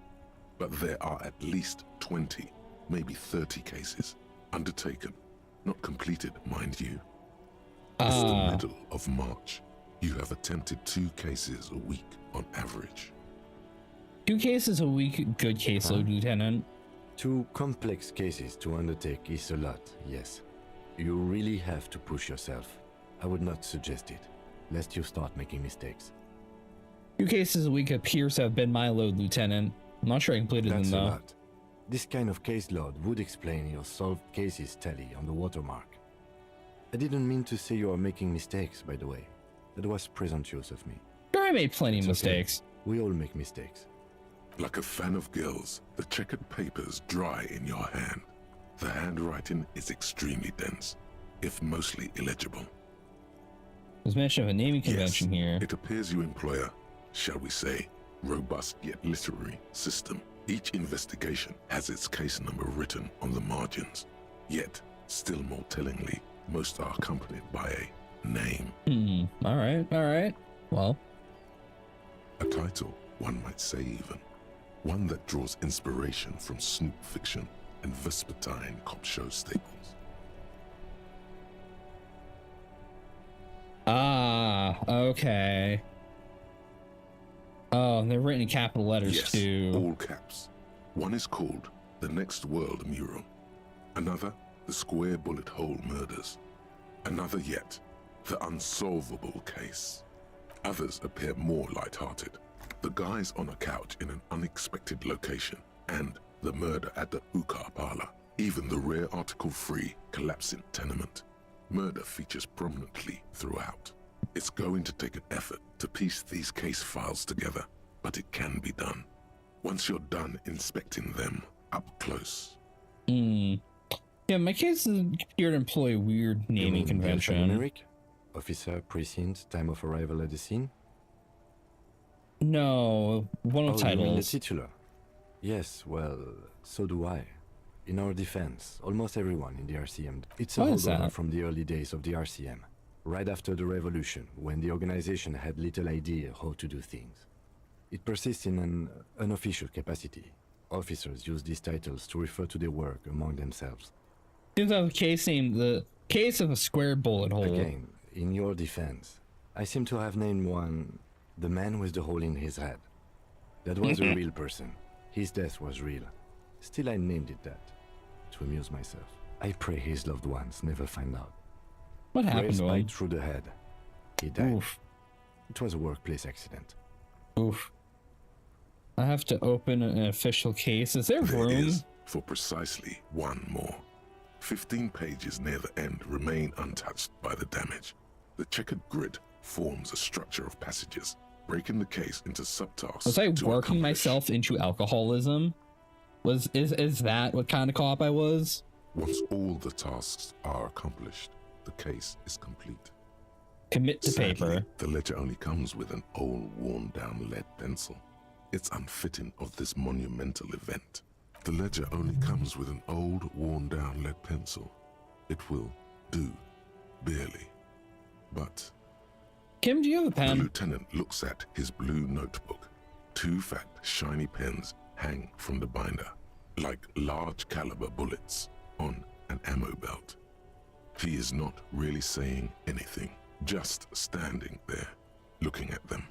S3: But there are at least 20, maybe 30 cases undertaken, not completed, mind you. It's the middle of March. You have attempted 2 cases a week on average.
S1: 2 cases a week, good caseload, Lieutenant.
S5: 2 complex cases to undertake is a lot, yes. You really have to push yourself. I would not suggest it, lest you start making mistakes.
S1: 2 cases a week appears to have been my load, Lieutenant. I'm not sure I completed
S5: That's
S1: them,
S5: a
S1: though.
S5: lot. This kind of caseload would explain your solved cases tally on the watermark. I didn't mean to say you are making mistakes, by the way. That was presumptuous of me.
S1: Sure, I made plenty of
S5: It's okay.
S1: mistakes.
S5: We all make mistakes.
S3: Like a fan of girls, the checkered papers dry in your hand. The handwriting is extremely dense, if mostly illegible.
S1: There's mention of a naming convention here.
S3: It appears you employ a, shall we say, robust yet literary system. Each investigation has its case number written on the margins. Yet, still more tellingly, most are accompanied by a name.
S1: Alright. Well.
S3: A title, one might say even. One that draws inspiration from snoop fiction and vespertine cop show staples.
S1: Ah, okay. Oh, and they're written in capital letters
S3: Yes,
S1: too.
S3: all caps. One is called the Next World mural. Another, the Square Bullet Hole murders. Another yet, the Unsolvable case. Others appear more light-hearted. The guys on a couch in an unexpected location, and the murder at the hookah parlor. Even the rare article-free collapsing tenement. Murder features prominently throughout. It's going to take an effort to piece these case files together, but it can be done. Once you're done inspecting them up close.
S1: Yeah, my case appeared to employ a weird naming convention.
S5: Numeric? Officer, precinct, time of arrival at the scene?
S1: No, one of
S5: You mean the
S1: titles.
S5: titular? Yes, well, so do I. In our defense, almost everyone in the RCM. It's a
S1: Why is
S5: holdover
S1: that?
S5: from the early days of the RCM, right after the revolution, when the organization had little idea how to do things. It persists in an unofficial capacity. Officers use these titles to refer to their work among themselves.
S1: Seems like a case named the Case of a Square Bullet Hole.
S5: Again, in your defense, I seem to have named one the man with the hole in his head. That was a real person. His death was real. Still, I named it that, to amuse myself. I pray his loved ones never find out.
S1: What happened
S5: Raised
S1: to him?
S5: bite through the head. He died.
S1: Oof.
S5: It was a workplace accident.
S1: Oof. I have to open an official case. Is there
S3: There
S1: room?
S3: is, for precisely one more. 15 pages near the end remain untouched by the damage. The checkered grid forms a structure of passages, breaking the case into subtasks.
S1: Was I
S3: to
S1: working
S3: accomplish.
S1: myself into alcoholism? Is that what kind of cop I was?
S3: Once all the tasks are accomplished, the case is complete.
S1: Commit to
S3: Sadly,
S1: paper.
S3: the ledger only comes with an old, worn-down lead pencil. It's unfitting of this monumental event. The ledger only comes with an old, worn-down lead pencil. It will do, barely. But
S1: Kim, do you have a
S3: the
S1: pen?
S3: lieutenant looks at his blue notebook. 2 fat, shiny pens hang from the binder, like large caliber bullets on an ammo belt. He is not really saying anything, just standing there, looking at them.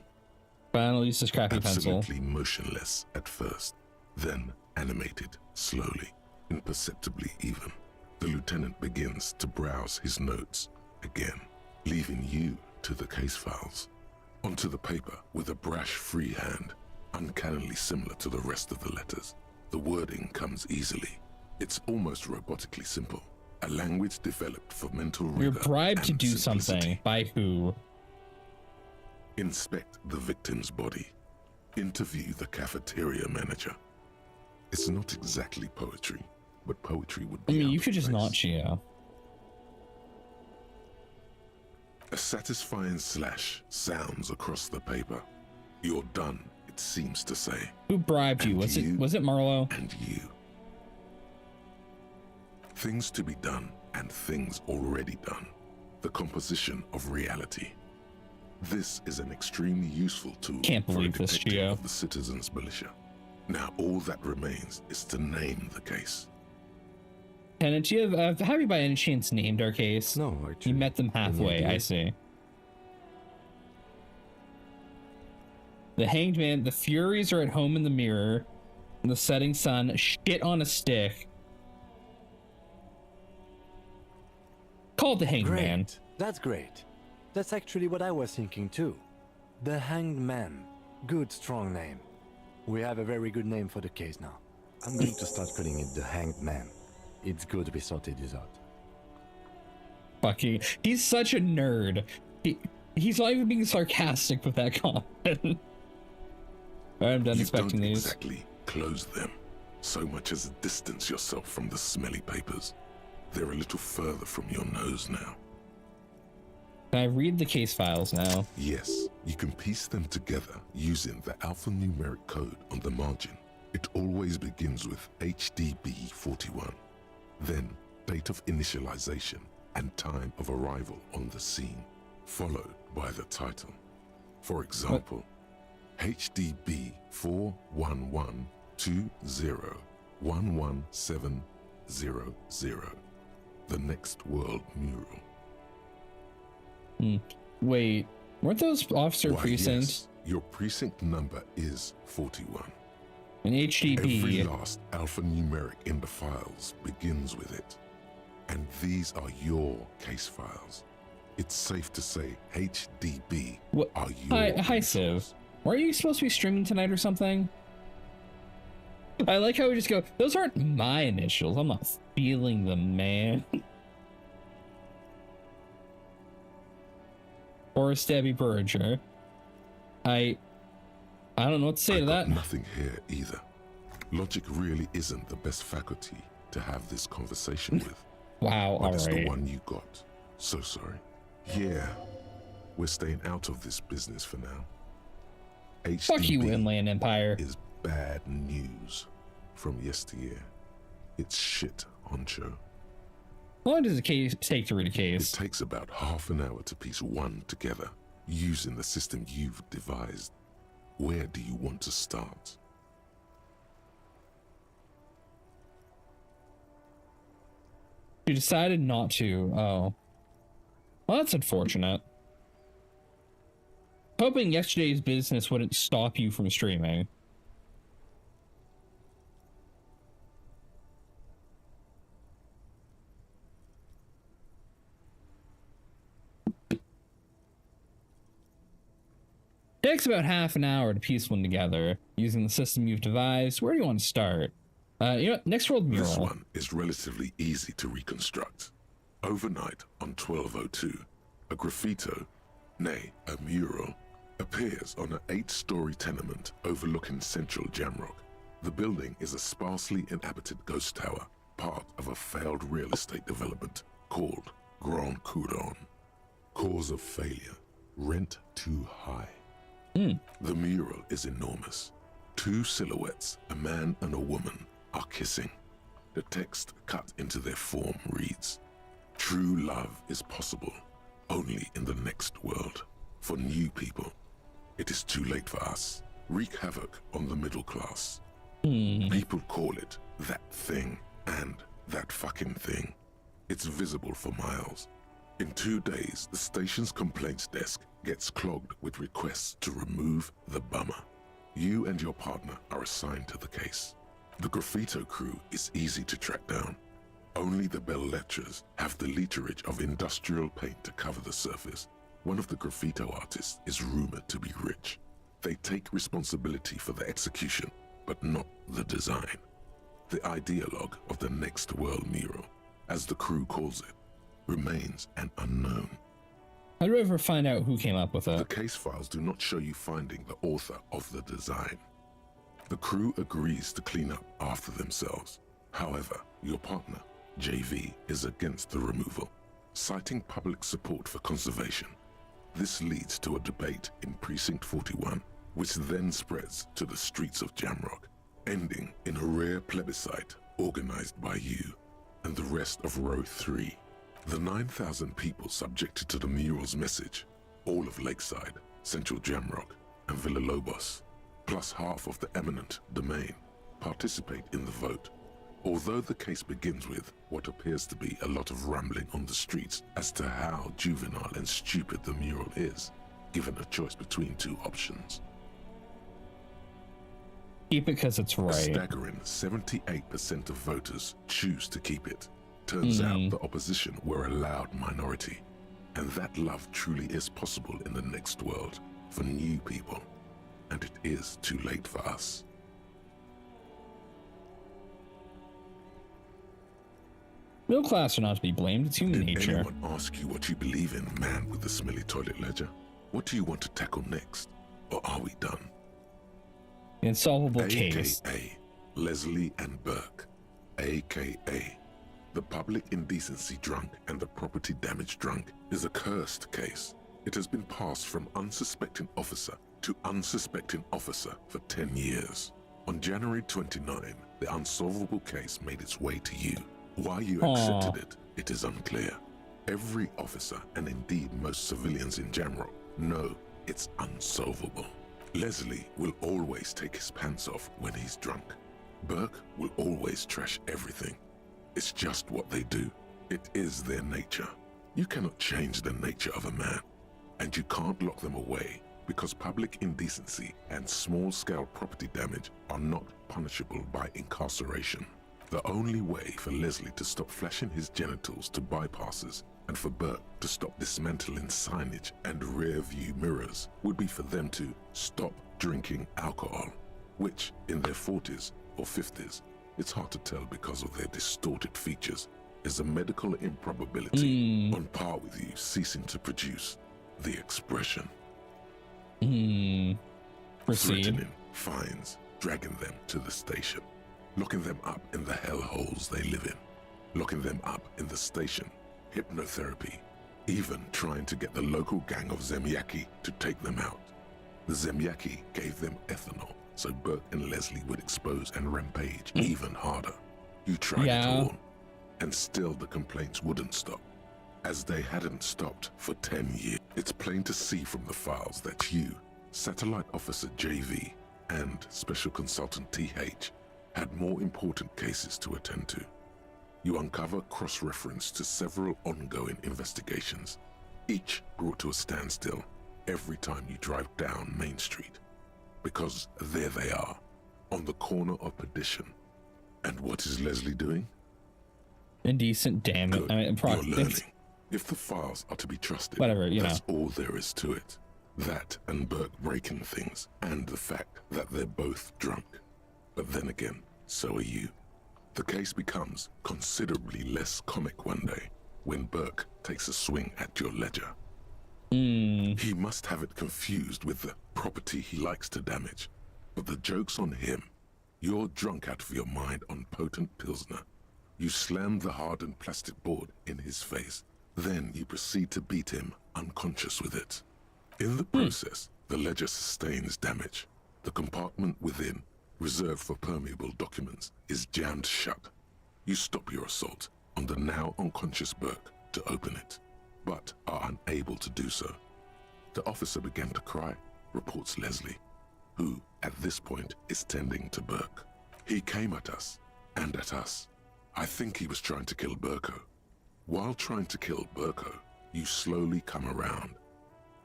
S1: Finally, use this crappy pencil.
S3: Absolutely motionless at first, then animated slowly, imperceptibly even. The lieutenant begins to browse his notes again, leaving you to the case files. Onto the paper with a brash free hand, uncannily similar to the rest of the letters. The wording comes easily. It's almost robotically simple. A language developed for mental rigor.
S1: You're bribed to
S3: and
S1: do
S3: simplicity.
S1: something. By who?
S3: Inspect the victim's body. Interview the cafeteria manager. It's not exactly poetry, but poetry would
S1: I
S3: be
S1: mean,
S3: out
S1: you
S3: of
S1: could just
S3: place.
S1: not Chia.
S3: A satisfying slash sounds across the paper. You're done, it seems to say.
S1: Who bribed you?
S3: And
S1: Was it Marlowe?
S3: And you. Things to be done and things already done. The composition of reality. This is an extremely useful tool
S1: Can't
S3: for a
S1: believe this,
S3: detective
S1: Gio.
S3: of the citizens' militia. Now all that remains is to name the case.
S1: And do you have you by any chance named our case?
S5: No, actually.
S1: You met them halfway,
S5: idea?
S1: I see. The Hanged Man, the Furies are at home in the mirror. The setting sun, shit on a stick. Called the Hanged
S5: Great.
S1: Man.
S5: That's great. That's actually what I was thinking too. The Hanged Man. Good, strong name. We have a very good name for the case now. I'm going to start calling it the Hanged Man. It's good we sorted this out.
S1: Fucking, he's such a nerd. He's not even being sarcastic with that comment. Alright, I'm done
S3: You
S1: inspecting
S3: don't
S1: these.
S3: exactly close them, so much as distance yourself from the smelly papers. They're a little further from your nose now.
S1: Can I read the case files now?
S3: Yes, you can piece them together using the alphanumeric code on the margin. It always begins with HDB 41, then date of initialization and time of arrival on the scene, followed by the title. For example, HDB 41120111700, the Next World mural.
S1: Wait, weren't those officer
S3: Why,
S1: precincts?
S3: yes, your precinct number is 41.
S1: An HDB.
S3: Every last alphanumeric in the files begins with it. And these are your case files. It's safe to say HDB are your
S1: Hi, Civ. Weren't you supposed to be streaming tonight or something? I like how we just go, those aren't my initials. I'm not feeling them, man. Forrest Debbie Berger. I don't know what to say to that.
S3: Nothing here either. Logic really isn't the best faculty to have this conversation with.
S1: Wow,
S3: but it's
S1: alright.
S3: the one you got. So sorry. Yeah, we're staying out of this business for now.
S1: Fuck you,
S3: HDB
S1: Inland Empire.
S3: is bad news from yesteryear. It's shit, honcho.
S1: How long does a case take to read a case?
S3: It takes about half an hour to piece one together using the system you've devised. Where do you want to start?
S1: You decided not to. Oh. Well, that's unfortunate. Hoping yesterday's business wouldn't stop you from streaming. Takes about half an hour to piece one together using the system you've devised. Where do you want to start? You know, Next World Mural.
S3: This one is relatively easy to reconstruct. Overnight on 1202, a graffito, nay, a mural, appears on an 8-story tenement overlooking central Jamrock. The building is a sparsely inhabited ghost tower, part of a failed real estate development called Grand Couronne. Cause of failure, rent too high. The mural is enormous. 2 silhouettes, a man and a woman, are kissing. The text cut into their form reads, "True love is possible only in the next world. For new people, it is too late for us. Wreak havoc on the middle class." People call it that thing and that fucking thing. It's visible for miles. In 2 days, the station's complaints desk gets clogged with requests to remove the bummer. You and your partner are assigned to the case. The graffito crew is easy to track down. Only the bell lectures have the literage of industrial paint to cover the surface. One of the graffito artists is rumored to be rich. They take responsibility for the execution, but not the design. The ideologue of the Next World Mural, as the crew calls it, remains an unknown.
S1: I'd rather find out who came up with it.
S3: The case files do not show you finding the author of the design. The crew agrees to clean up after themselves. However, your partner, JV, is against the removal, citing public support for conservation. This leads to a debate in Precinct 41, which then spreads to the streets of Jamrock, ending in a rare plebiscite organized by you and the rest of Row 3. The 9,000 people subjected to the mural's message, all of Lakeside, Central Jamrock, and Villa Lobos, plus half of the eminent domain, participate in the vote. Although the case begins with what appears to be a lot of rambling on the streets as to how juvenile and stupid the mural is, given a choice between 2 options.
S1: Keep it because it's right.
S3: A staggering 78% of voters choose to keep it. Turns out the opposition were a loud minority, and that love truly is possible in the next world for new people, and it is too late for us.
S1: Middle class are not to be blamed, it's human nature.
S3: Did anyone ask you what you believe in, man with the smelly toilet ledger? What do you want to tackle next? Or are we done?
S1: Insolvable case.
S3: AKA Leslie and Burke. AKA the public indecency drunk and the property damage drunk is a cursed case. It has been passed from unsuspecting officer to unsuspecting officer for 10 years. On January 29, the unsolvable case made its way to you. Why you accepted it, it is unclear. Every officer, and indeed most civilians in Jamrock, know it's unsolvable. Leslie will always take his pants off when he's drunk. Burke will always trash everything. It's just what they do. It is their nature. You cannot change the nature of a man, and you can't lock them away because public indecency and small-scale property damage are not punishable by incarceration. The only way for Leslie to stop flashing his genitals to bypassers and for Burke to stop dismantling signage and rear-view mirrors would be for them to stop drinking alcohol, which in their 40s or 50s, it's hard to tell because of their distorted features, is a medical improbability on par with you ceasing to produce the expression. Threatening fines, dragging them to the station, locking them up in the hellholes they live in, locking them up in the station, hypnotherapy, even trying to get the local gang of Zemyaki to take them out. The Zemyaki gave them ethanol, so Burke and Leslie would expose and rampage even harder. You tried it all, and still the complaints wouldn't stop, as they hadn't stopped for 10 years. It's plain to see from the files that you, Satellite Officer JV, and Special Consultant TH had more important cases to attend to. You uncover cross-reference to several ongoing investigations, each brought to a standstill every time you drive down Main Street. Because there they are, on the corner of Perdition. And what is Leslie doing?
S1: Indecent, damn it.
S3: Good.
S1: I mean,
S3: You're learning. If the files are to be trusted,
S1: whatever,
S3: that's all there is to it. That and Burke breaking things, and the fact that they're both drunk. But then again, so are you. The case becomes considerably less comic one day when Burke takes a swing at your ledger. He must have it confused with the property he likes to damage. But the joke's on him. You're drunk out of your mind on potent Pilsner. You slam the hardened plastic board in his face. Then you proceed to beat him unconscious with it. In the process, the ledger sustains damage. The compartment within, reserved for permeable documents, is jammed shut. You stop your assault on the now unconscious Burke to open it, but are unable to do so. The officer began to cry, reports Leslie, who, at this point, is tending to Burke. He came at us, and at us. I think he was trying to kill Burko. While trying to kill Burko, you slowly come around.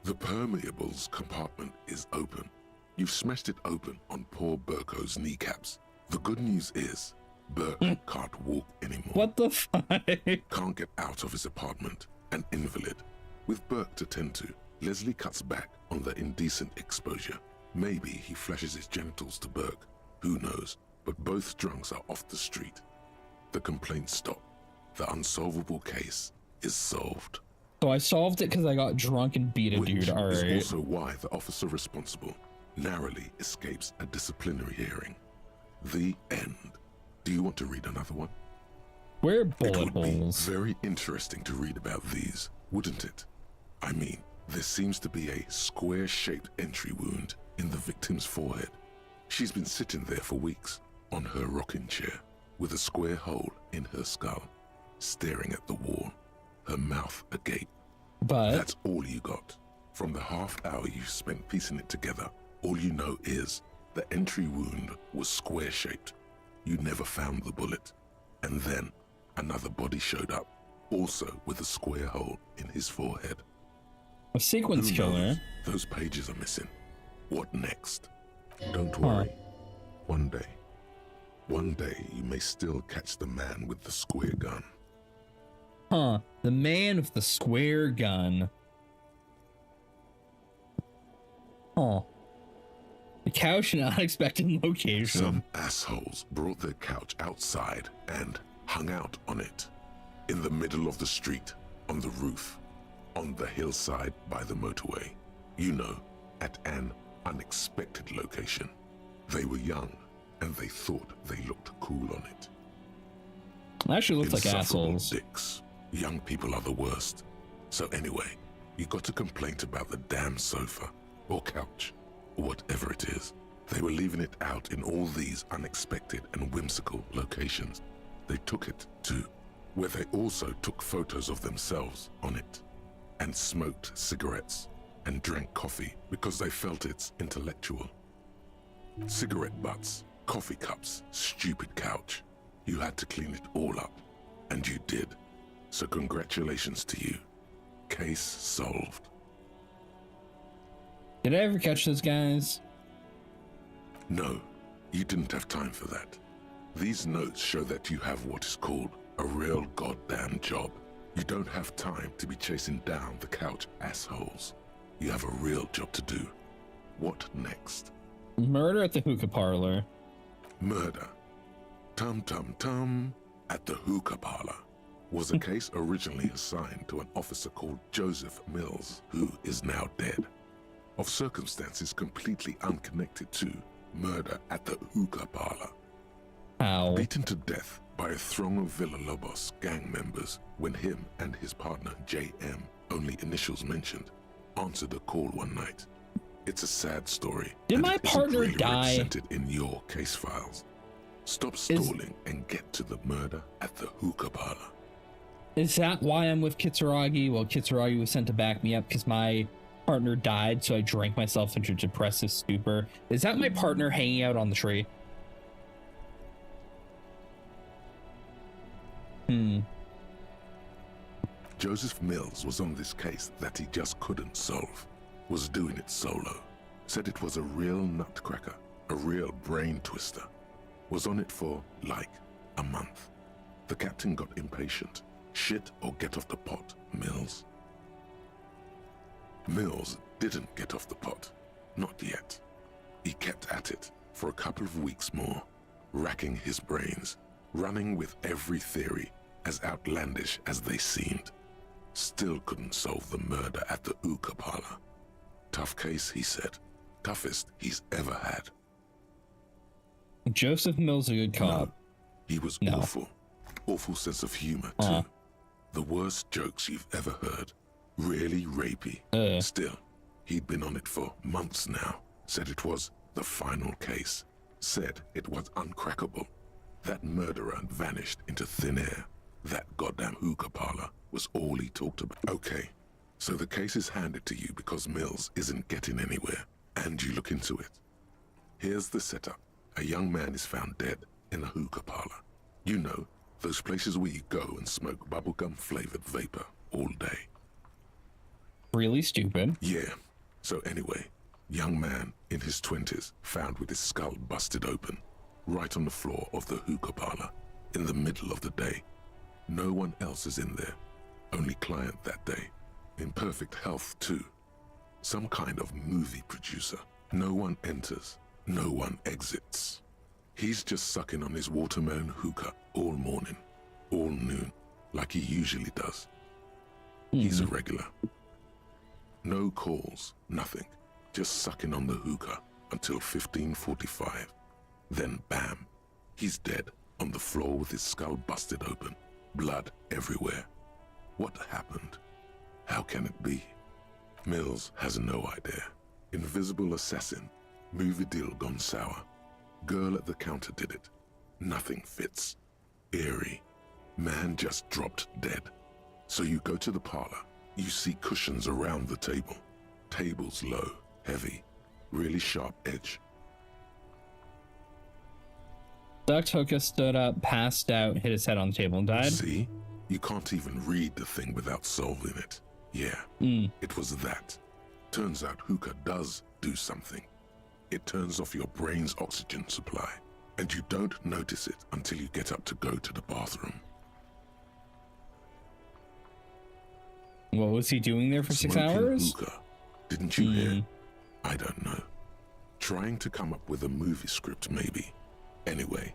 S3: The permeables compartment is open. You've smashed it open on poor Burko's kneecaps. The good news is, Burke can't walk anymore.
S1: What the fuck?
S3: Can't get out of his apartment, an invalid. With Burke to tend to, Leslie cuts back on the indecent exposure. Maybe he flashes his genitals to Burke, who knows, but both drunks are off the street. The complaints stop. The unsolvable case is solved.
S1: So I solved it because I got drunk and beat a dude, alright.
S3: Is also why the officer responsible narrowly escapes a disciplinary hearing. The end. Do you want to read another one?
S1: Where are bullet
S3: holes? It would be very interesting to read about these, wouldn't it? I mean, there seems to be a square-shaped entry wound in the victim's forehead. She's been sitting there for weeks on her rocking chair with a square hole in her skull, staring at the wall, her mouth agape.
S1: But
S3: that's all you got. From the half hour you spent piecing it together, all you know is the entry wound was square-shaped. You never found the bullet. And then another body showed up, also with a square hole in his forehead.
S1: A sequence killer.
S3: Those pages are missing. What next? Don't worry. One day you may still catch the man with the square gun.
S1: The man with the square gun. The couch in an unexpected location.
S3: Some assholes brought their couch outside and hung out on it. In the middle of the street, on the roof, on the hillside by the motorway. You know, at an unexpected location. They were young, and they thought they looked cool on it.
S1: Actually looks like assholes.
S3: Dicks. Young people are the worst. So anyway, you got a complaint about the damn sofa, or couch, or whatever it is. They were leaving it out in all these unexpected and whimsical locations. They took it to where they also took photos of themselves on it, and smoked cigarettes, and drank coffee because they felt it's intellectual. Cigarette butts, coffee cups, stupid couch. You had to clean it all up, and you did. So congratulations to you. Case solved.
S1: Did I ever catch those guys?
S3: No, you didn't have time for that. These notes show that you have what is called a real goddamn job. You don't have time to be chasing down the couch assholes. You have a real job to do. What next?
S1: Murder at the hookah parlor.
S3: Murder. Tum at the hookah parlor was a case originally assigned to an officer called Joseph Mills, who is now dead, of circumstances completely unconnected to murder at the hookah parlor.
S1: How?
S3: Beaten to death by a throng of Villalobos gang members when him and his partner JM, only initials mentioned, answered a call one night. It's a sad story.
S1: Did my partner
S3: really
S1: die?
S3: Represented in your case files. Stop stalling and get to the murder at the hookah parlor.
S1: Is that why I'm with Kitsuragi? Well, Kitsuragi was sent to back me up because my partner died, so I drank myself into depressive stupor. Is that my partner hanging out on the tree?
S3: Joseph Mills was on this case that he just couldn't solve. Was doing it solo. Said it was a real nutcracker, a real brain twister. Was on it for, like, a month. The captain got impatient. Shit or get off the pot, Mills. Mills didn't get off the pot. Not yet. He kept at it for a couple of weeks more, racking his brains, running with every theory, as outlandish as they seemed. Still couldn't solve the murder at the hookah parlor. Tough case, he said. Toughest he's ever had.
S1: Joseph Mills a good cop.
S3: No, he was awful. Awful sense of humor, too. The worst jokes you've ever heard. Really rapey. Still, he'd been on it for months now. Said it was the final case. Said it was uncrackable. That murderer vanished into thin air. That goddamn hookah parlor was all he talked about. Okay, so the case is handed to you because Mills isn't getting anywhere, and you look into it. Here's the setup. A young man is found dead in a hookah parlor. You know, those places where you go and smoke bubblegum-flavored vapor all day.
S1: Really stupid.
S3: Yeah. So anyway, young man in his 20s found with his skull busted open, right on the floor of the hookah parlor, in the middle of the day. No one else is in there. Only client that day. In perfect health, too. Some kind of movie producer. No one enters. No one exits. He's just sucking on his watermelon hookah all morning, all noon, like he usually does. He's a regular. No calls, nothing. Just sucking on the hookah until 15:45. Then bam, he's dead on the floor with his skull busted open, blood everywhere. What happened? How can it be? Mills has no idea. Invisible assassin, movie deal gone sour. Girl at the counter did it. Nothing fits. Eerie. Man just dropped dead. So you go to the parlor. You see cushions around the table. Tables low, heavy, really sharp edge.
S1: Duck Hookah stood up, passed out, hit his head on the table and died.
S3: See? You can't even read the thing without solving it. Yeah, it was that. Turns out hookah does do something. It turns off your brain's oxygen supply, and you don't notice it until you get up to go to the bathroom.
S1: What was he doing there for 6
S3: Smoking
S1: hours?
S3: Hookah. Didn't you hear? I don't know. Trying to come up with a movie script, maybe. Anyway,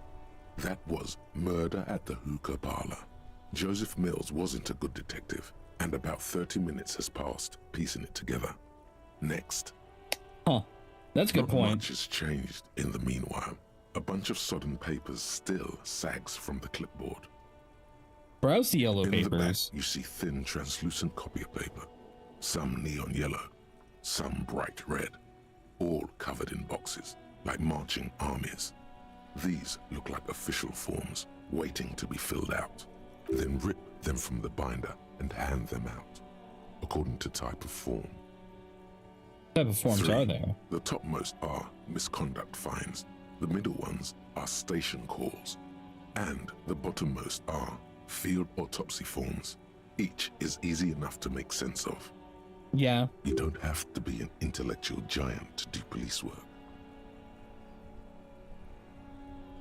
S3: that was murder at the hookah parlor. Joseph Mills wasn't a good detective, and about 30 minutes has passed piecing it together. Next.
S1: Huh. That's a good point.
S3: Not much has changed in the meanwhile. A bunch of sodden papers still sags from the clipboard.
S1: Browse the yellow
S3: In the back,
S1: papers.
S3: you see thin, translucent copy of paper. Some neon yellow, some bright red, all covered in boxes, like marching armies. These look like official forms, waiting to be filled out. Then rip them from the binder and hand them out, according to type of form.
S1: What type of forms
S3: 3.
S1: are there?
S3: The topmost are misconduct fines, the middle ones are station calls, and the bottommost are field autopsy forms. Each is easy enough to make sense of.
S1: Yeah.
S3: You don't have to be an intellectual giant to do police work.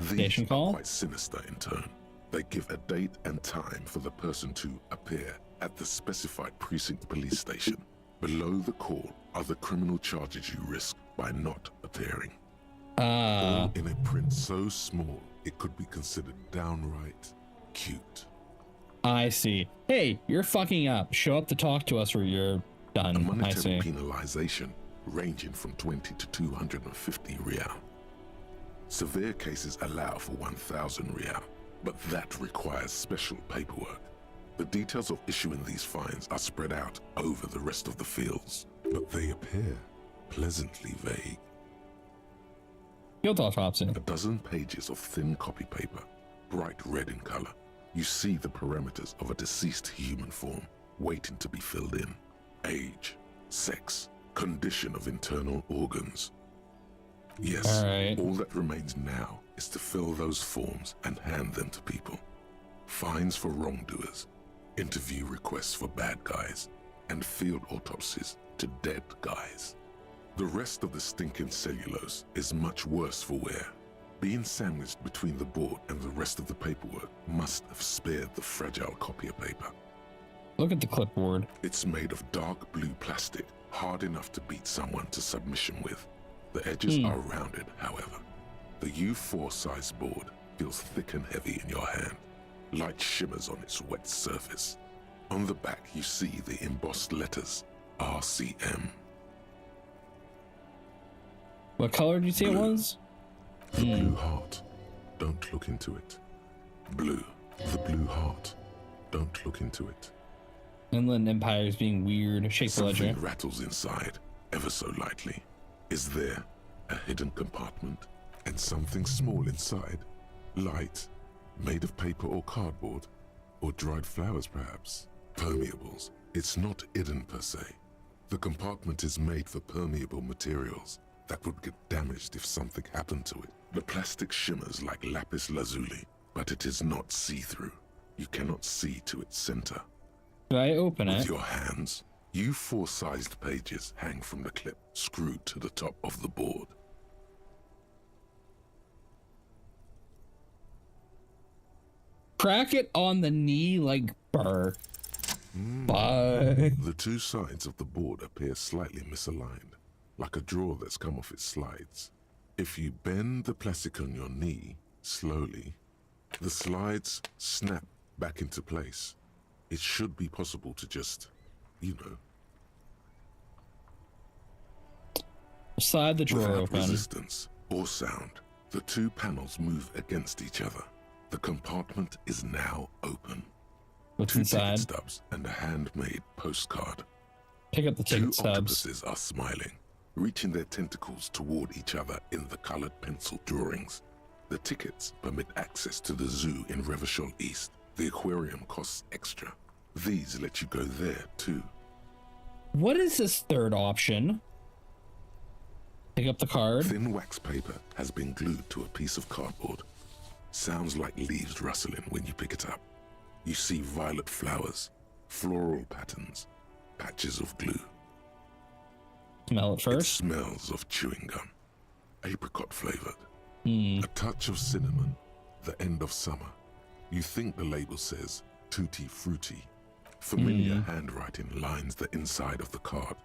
S3: These are quite sinister in tone. They give a date and time for the person to appear at the specified precinct police station. Below the call are the criminal charges you risk by not appearing. All in a print so small it could be considered downright cute.
S1: I see. Hey, you're fucking up. Show up to talk to us or you're done.
S3: A monetary penalization ranging from 20 to 250 real. Severe cases allow for 1,000 real, but that requires special paperwork. The details of issuing these fines are spread out over the rest of the fields, but they appear pleasantly vague.
S1: Field autopsy.
S3: A dozen pages of thin copy paper, bright red in color. You see the parameters of a deceased human form waiting to be filled in. Age, sex, condition of internal organs. Yes, all that remains now is to fill those forms and hand them to people. Fines for wrongdoers, interview requests for bad guys, and field autopsies to dead guys. The rest of the stinking cellulose is much worse for wear. Being sandwiched between the board and the rest of the paperwork must have spared the fragile copier paper.
S1: Look at the clipboard.
S3: It's made of dark blue plastic, hard enough to beat someone to submission with. The edges are rounded, however. The U4 size board feels thick and heavy in your hand. Light shimmers on its wet surface. On the back you see the embossed letters, RCM.
S1: What color did you say it was?
S3: The blue heart. Don't look into it. Blue. The blue heart. Don't look into it.
S1: Inland Empire is being weird. Shake the ledger.
S3: Something rattles inside, ever so lightly. Is there a hidden compartment and something small inside? Light, made of paper or cardboard, or dried flowers perhaps? Permeables. It's not hidden per se. The compartment is made for permeable materials that would get damaged if something happened to it. The plastic shimmers like lapis lazuli, but it is not see-through. You cannot see to its center.
S1: Should I open it?
S3: With your hands, U4-sized pages hang from the clip, screwed to the top of the board.
S1: Crack it on the knee like burr. Bye.
S3: The two sides of the board appear slightly misaligned, like a drawer that's come off its slides. If you bend the plastic on your knee slowly, the slides snap back into place. It should be possible to just,
S1: slide the drawer
S3: without
S1: open.
S3: resistance or sound, the two panels move against each other. The compartment is now open.
S1: What's
S3: two
S1: inside?
S3: ticket stubs and a handmade postcard.
S1: Pick up the ticket
S3: Two
S1: stubs.
S3: octopuses are smiling, reaching their tentacles toward each other in the colored pencil drawings. The tickets permit access to the zoo in Revachol East. The aquarium costs extra. These let you go there too.
S1: What is this third option? Pick up the card.
S3: Thin wax paper has been glued to a piece of cardboard. Sounds like leaves rustling when you pick it up. You see violet flowers, floral patterns, patches of glue.
S1: Smell it first.
S3: It smells of chewing gum, apricot flavored. A touch of cinnamon, the end of summer. You think the label says tutti frutti. Familiar handwriting lines the inside of the card.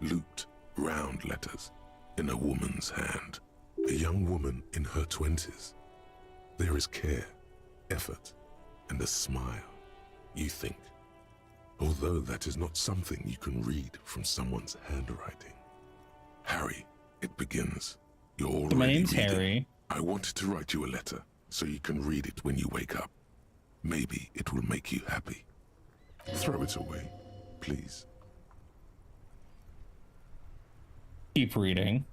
S3: Looped, round letters in a woman's hand. A young woman in her 20s. There is care, effort, and a smile, you think. Although that is not something you can read from someone's handwriting. Harry, it begins. You're already
S1: My name's
S3: reading.
S1: Harry.
S3: I wanted to write you a letter so you can read it when you wake up. Maybe it will make you happy. Throw it away, please.
S1: Keep reading.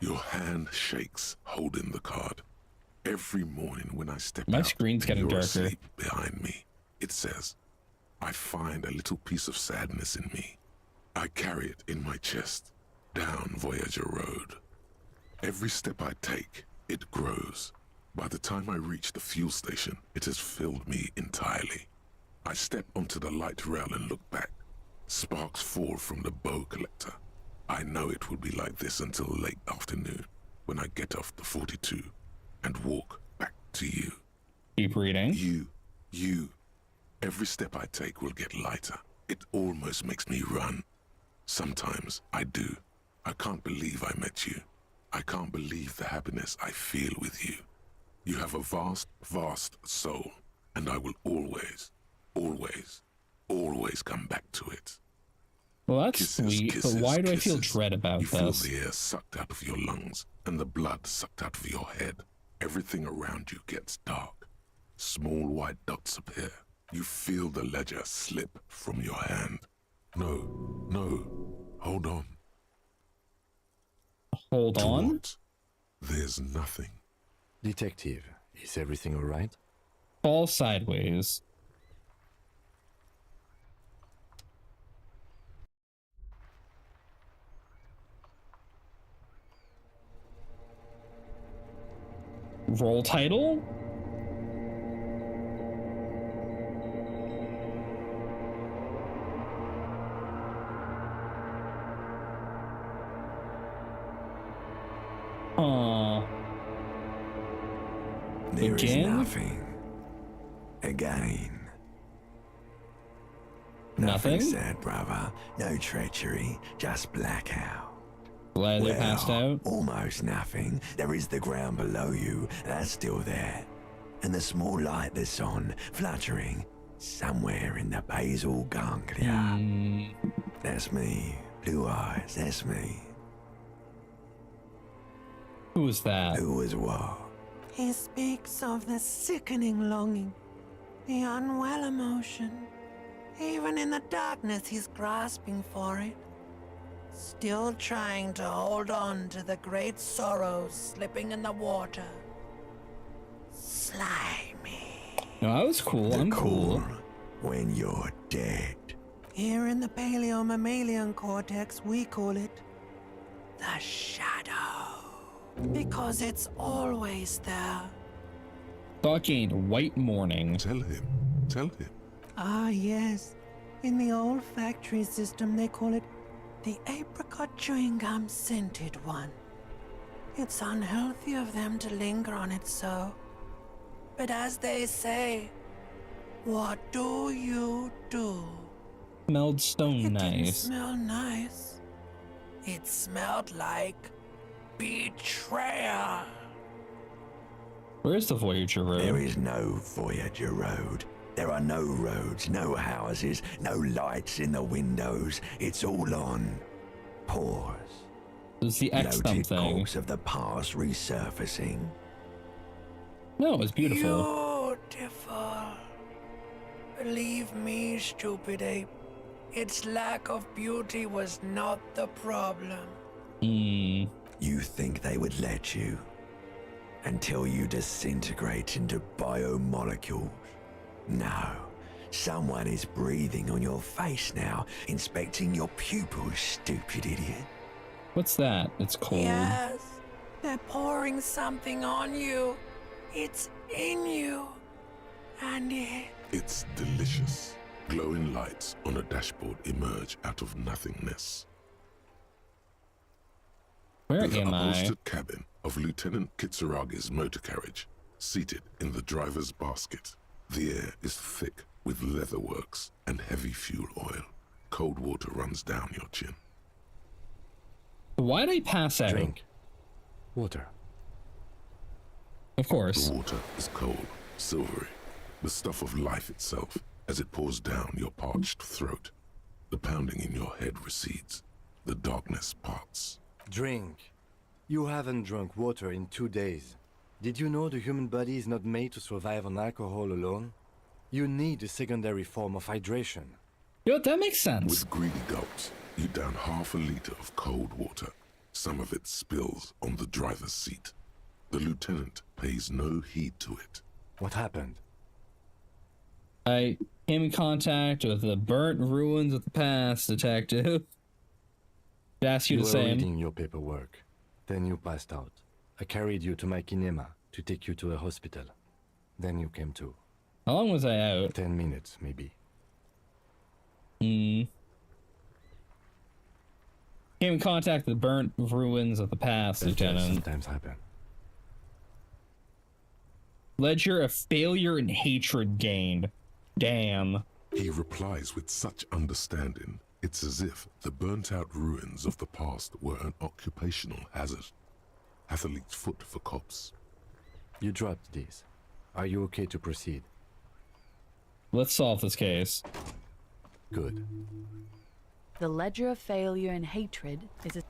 S3: Your hand shakes, holding the card. Every morning when I step
S1: My
S3: out
S1: screen's
S3: and
S1: getting
S3: you're
S1: darker.
S3: asleep behind me, it says, I find a little piece of sadness in me. I carry it in my chest, down Voyager Road. Every step I take, it grows. By the time I reach the fuel station, it has filled me entirely. I step onto the light rail and look back. Sparks fall from the bow collector. I know it will be like this until late afternoon, when I get off the 42 and walk back to you.
S1: Keep reading.
S3: You. Every step I take will get lighter. It almost makes me run. Sometimes I do. I can't believe I met you. I can't believe the happiness I feel with you. You have a vast, vast soul, and I will always, always, always come back to it.
S1: Well, that's
S3: Kisses,
S1: sweet,
S3: kisses,
S1: but why do I feel
S3: kisses.
S1: dread about
S3: You feel
S1: this?
S3: the air sucked out of your lungs and the blood sucked out of your head. Everything around you gets dark. Small white dots appear. You feel the ledger slip from your hand. No, hold on.
S1: Hold on?
S3: What? There's nothing.
S5: Detective, is everything all right?
S1: Fall sideways. Roll title?
S16: There is
S1: Again?
S16: nothing. Again.
S1: Nothing?
S16: Said, brother. No treachery, just blackout.
S1: Glad they passed out.
S16: Almost nothing. There is the ground below you. That's still there. And the small light that's on, fluttering, somewhere in the basal ganglia. That's me. Blue eyes, that's me.
S1: Who was that?
S16: Who was what?
S17: He speaks of the sickening longing, the unwell emotion. Even in the darkness, he's grasping for it. Still trying to hold on to the great sorrows slipping in the water. Slimy.
S1: No, I was cool. I'm cool.
S16: When you're dead.
S17: Here in the paleo-mammalian cortex, we call it the shadow. Because it's always there.
S1: Fucking white morning.
S3: Tell him.
S17: Ah, yes. In the old factory system, they call it the apricot chewing gum scented one. It's unhealthy of them to linger on it so. But as they say, what do you do?
S1: Smelled stone
S17: It
S1: nice.
S17: didn't smell nice. It smelled like betrayal.
S1: Where's the Voyager Road?
S16: There is no Voyager Road. There are no roads, no houses, no lights in the windows. It's all on pause.
S1: It's the X
S16: Noted
S1: something.
S16: corpse of the past resurfacing.
S1: No, it was beautiful.
S17: Beautiful. Believe me, stupid ape. Its lack of beauty was not the problem.
S16: You think they would let you? Until you disintegrate into biomolecules? No. Someone is breathing on your face now, inspecting your pupils, stupid idiot.
S1: What's that? It's cold.
S17: Yes. They're pouring something on you. It's in you. And
S3: It's delicious. Glowing lights on a dashboard emerge out of nothingness.
S1: Where
S3: the
S1: am I?
S3: upholstered cabin of Lieutenant Kitsuragi's motor carriage, seated in the driver's basket. The air is thick with leatherworks and heavy fuel oil. Cold water runs down your chin.
S1: Why'd I pass out?
S5: Drink. Water.
S1: Of course.
S3: The water is cold, silvery, the stuff of life itself as it pours down your parched throat. The pounding in your head recedes. The darkness parts.
S5: Drink. You haven't drunk water in 2 days. Did you know the human body is not made to survive on alcohol alone? You need a secondary form of hydration.
S1: Yo, that makes sense.
S3: With greedy gulps, you down half a liter of cold water. Some of it spills on the driver's seat. The lieutenant pays no heed to it.
S5: What happened?
S1: I came in contact with the burnt ruins of the past, detective. I'd ask you
S5: You
S1: the
S5: were
S1: same.
S5: reading your paperwork. Then you passed out. I carried you to my kinema to take you to a hospital. Then you came to.
S1: How long was I out?
S5: 10 minutes, maybe.
S1: Came in contact with the burnt ruins of the past, Lieutenant.
S5: Sometimes happen.
S1: Ledger of failure and hatred gained. Damn.
S3: He replies with such understanding. It's as if the burnt-out ruins of the past were an occupational hazard. Athlete's foot for cops.
S5: You dropped these. Are you okay to proceed?
S1: Let's solve this case.
S5: Good.
S4: The ledger of failure and hatred is a...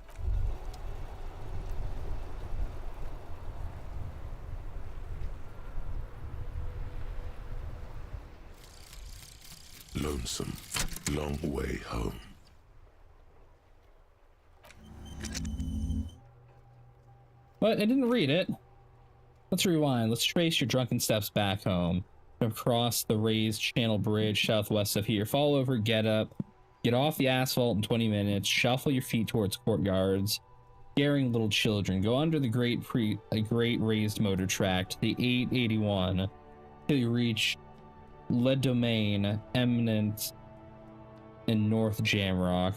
S3: Lonesome, long way home.
S1: But I didn't read it. Let's rewind. Let's trace your drunken steps back home. Across the raised channel bridge southwest of here. Fall over, get up, get off the asphalt in 20 minutes, shuffle your feet towards courtyards, scaring little children. Go under the great raised motor track to the 881 till you reach Le Domaine, Eminent, and North Jamrock.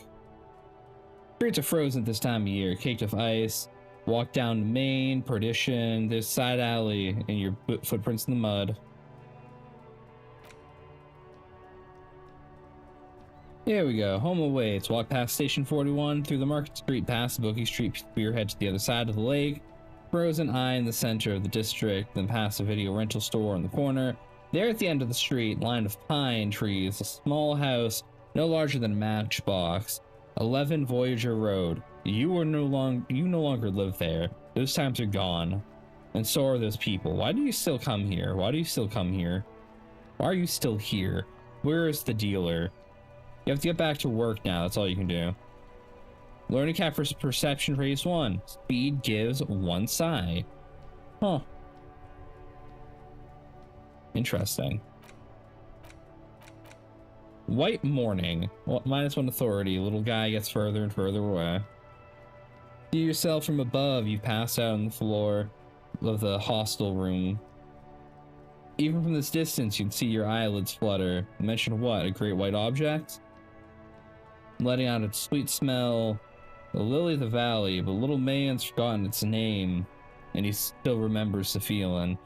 S1: Streets are frozen at this time of year, caked with ice. Walk down Main, Perdition, there's side alley, and your footprints in the mud. Here we go, home awaits. Walk past Station 41, through the Market Street, past the Bookie Street spearhead to the other side of the lake, Frozen Eye in the center of the district, then past a video rental store in the corner. There at the end of the street, line of pine trees, a small house no larger than a matchbox. 11 Voyager Road. You no longer live there. Those times are gone. And so are those people. Why do you still come here? Why do you still come here? Why are you still here? Where is the dealer? You have to get back to work now. That's all you can do. Learning cap for perception raise 1. Speed gives 1 psi. Huh. Interesting. White morning. Well, -1 authority. Little guy gets further and further away. See yourself from above. You pass out on the floor of the hostel room. Even from this distance, you can see your eyelids flutter. Mention what? A great white object? Letting out a sweet smell. The lily of the valley, but little man's forgotten its name, and he still remembers the feeling.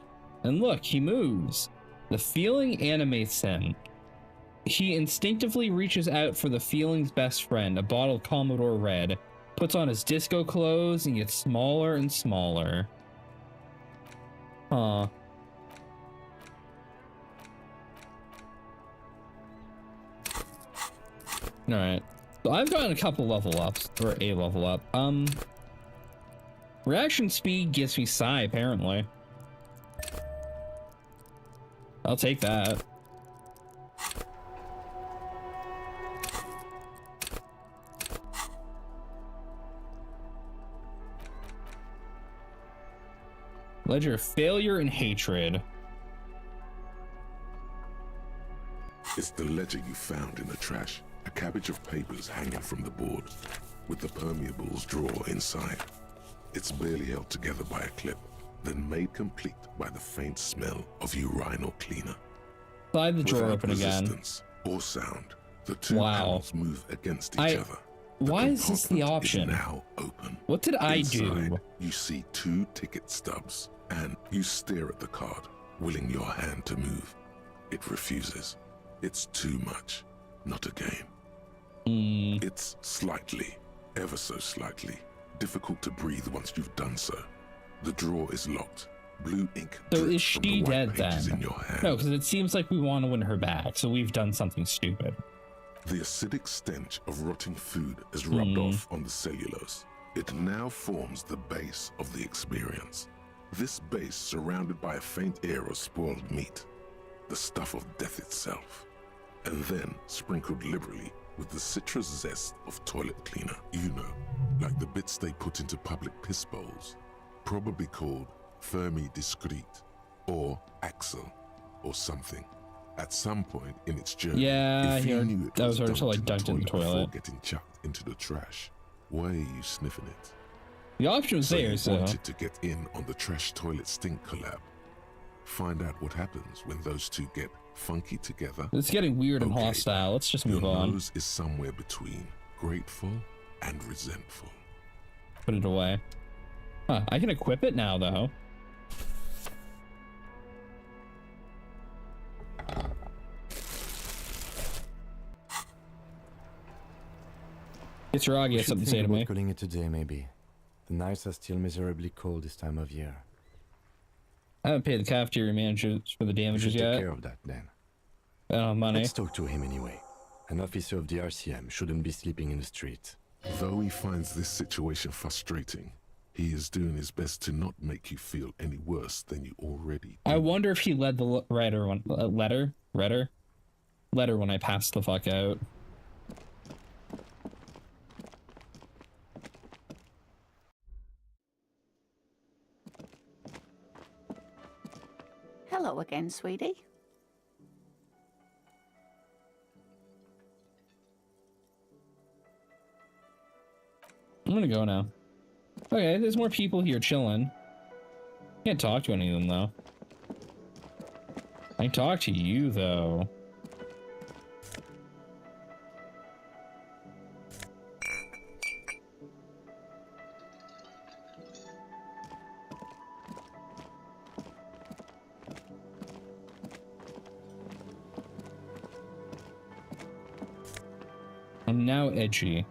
S1: And look, he moves. The feeling animates him. He instinctively reaches out for the feeling's best friend, a bottle of Commodore Red, puts on his disco clothes, and gets smaller and smaller. Huh. Alright. So I've gotten a couple level ups, or a level up. Reaction speed gives me psi, apparently. I'll take that. Ledger of failure and hatred.
S3: It's the ledger you found in the trash. A cabbage of papers hanging from the board, with the permeables drawer inside. It's barely held together by a clip, then made complete by the faint smell of urinal cleaner.
S1: Slide the drawer
S3: Without
S1: open again.
S3: resistance or sound, the two panels move against each other.
S1: Why is this the option?
S3: Is now open.
S1: What did I
S3: Inside,
S1: do?
S3: You see 2 ticket stubs, and you stare at the card, willing your hand to move. It refuses. It's too much. Not a game. It's slightly, ever so slightly, difficult to breathe once you've done so. The drawer is locked. Blue ink
S1: So
S3: drips
S1: is
S3: from
S1: she
S3: the white
S1: dead
S3: pages
S1: then?
S3: in your hand.
S1: No, because it seems like we want to win her back, so we've done something stupid.
S3: The acidic stench of rotting food has rubbed off on the cellulose. It now forms the base of the experience. This base surrounded by a faint air of spoiled meat, the stuff of death itself, and then sprinkled liberally with the citrus zest of toilet cleaner. You know, like the bits they put into public piss bowls, probably called Fermi Discrete, or Axel, or something. At some point in its journey,
S1: Yeah,
S3: if you
S1: here,
S3: knew it
S1: that was
S3: dumped
S1: already dunked in the
S3: before
S1: toilet.
S3: getting chucked into the trash, why are you sniffing it?
S1: The option was there,
S3: you
S1: so.
S3: wanted to get in on the trash toilet stink collab. Find out what happens when those two get funky together.
S1: It's getting weird and hostile. Let's just move
S3: Your
S1: on.
S3: nose is somewhere between grateful and resentful.
S1: Put it away. Huh, I can equip it now, though. Kitsuragi has something to say to me.
S5: Calling it a day, maybe. The nights are still miserably cold this time of year.
S1: I haven't paid the cafeteria managers for the damages yet.
S5: Take care of that, then.
S1: I don't have money.
S5: Let's talk to him anyway. An officer of the RCM shouldn't be sleeping in the street.
S3: Though he finds this situation frustrating, he is doing his best to not make you feel any worse than you already do.
S1: I wonder if he led the letter when I passed the fuck out.
S18: Hello again, sweetie.
S1: I'm gonna go now. Okay, there's more people here chilling. Can't talk to any of them, though. I can talk to you, though. I'm now edgy.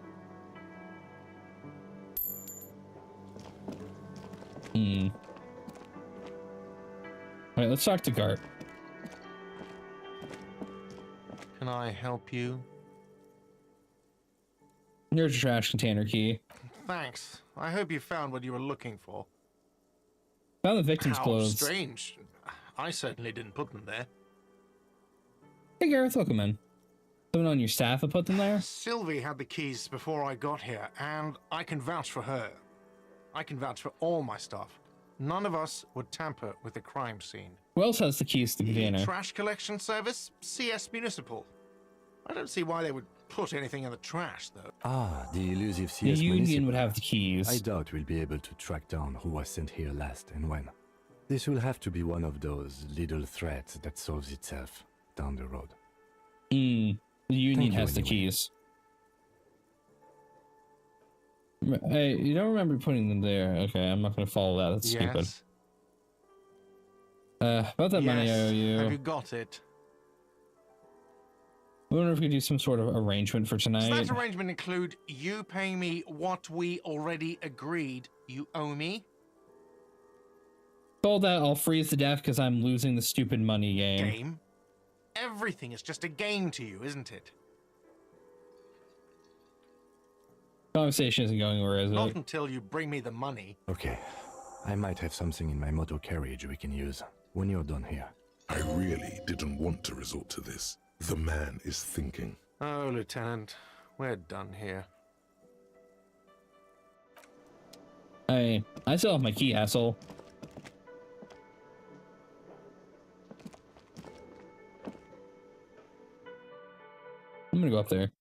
S1: Alright, let's talk to Gart.
S14: Can I help you?
S1: Here's your trash container key.
S14: Thanks. I hope you found what you were looking for.
S1: Found the victim's
S14: How
S1: clothes.
S14: strange. I certainly didn't put them there.
S1: Hey Gareth, welcome in. Someone on your staff have put them there?
S14: Sylvie had the keys before I got here, and I can vouch for her. I can vouch for all my staff. None of us would tamper with the crime scene.
S1: Who else has the keys to the container?
S14: Trash collection service? CS Municipal. I don't see why they would put anything in the trash, though.
S5: Ah, the elusive
S1: The
S5: CS
S1: Union
S5: Municipal.
S1: would have the keys.
S5: I doubt we'll be able to track down who was sent here last and when. This will have to be one of those little threats that solves itself down the road.
S1: The Union
S5: you
S1: has the
S5: anyway.
S1: keys. Hey, you don't remember putting them there. Okay, I'm not gonna follow that. That's stupid.
S14: Yes.
S1: About that money I
S14: Yes.
S1: owe you.
S14: Have you got it?
S1: I wonder if we could do some sort of arrangement for
S14: Does
S1: tonight.
S14: that arrangement include you paying me what we already agreed you owe me?
S1: Told that I'll freeze to death because I'm losing the stupid money game.
S14: Game? Everything is just a game to you, isn't it?
S1: Conversation isn't going where is
S14: Not
S1: it?
S14: until you bring me the money.
S5: Okay, I might have something in my motor carriage we can use when you're done here.
S3: I really didn't want to resort to this. The man is thinking.
S14: Oh, Lieutenant, we're done here.
S1: I still have my key, asshole. I'm gonna go up there.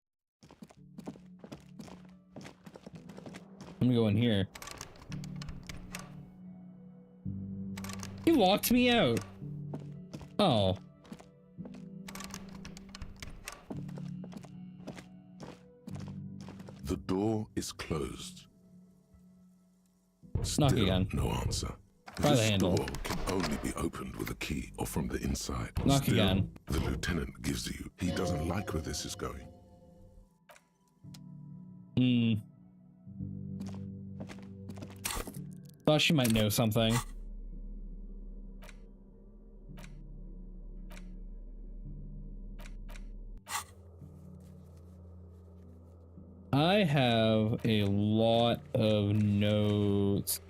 S1: I'm gonna go in here. He locked me out. Oh.
S3: The door is closed.
S1: Knock
S3: Still
S1: again.
S3: no answer.
S1: Try the
S3: This
S1: handle.
S3: door can only be opened with a key or from the inside.
S1: Knock
S3: Still,
S1: again.
S3: The lieutenant gives you. He doesn't like where this is going.
S1: Thought she might know something. I have a lot of notes.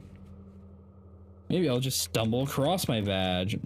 S1: Maybe I'll just stumble across my badge.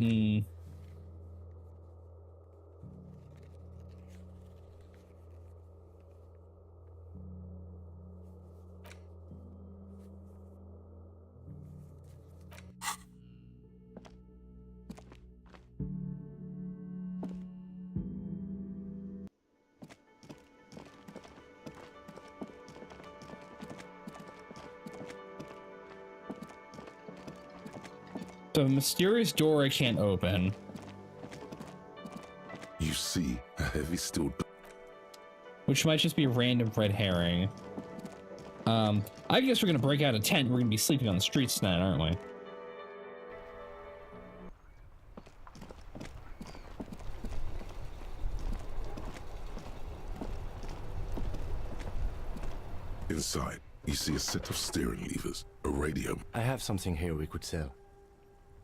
S1: So, mysterious door I can't open.
S3: You see a heavy steel door.
S1: Which might just be a random red herring. I guess we're gonna break out a tent. We're gonna be sleeping on the streets tonight, aren't we?
S3: Inside, you see a set of steering levers, a radio.
S5: I have something here we could sell.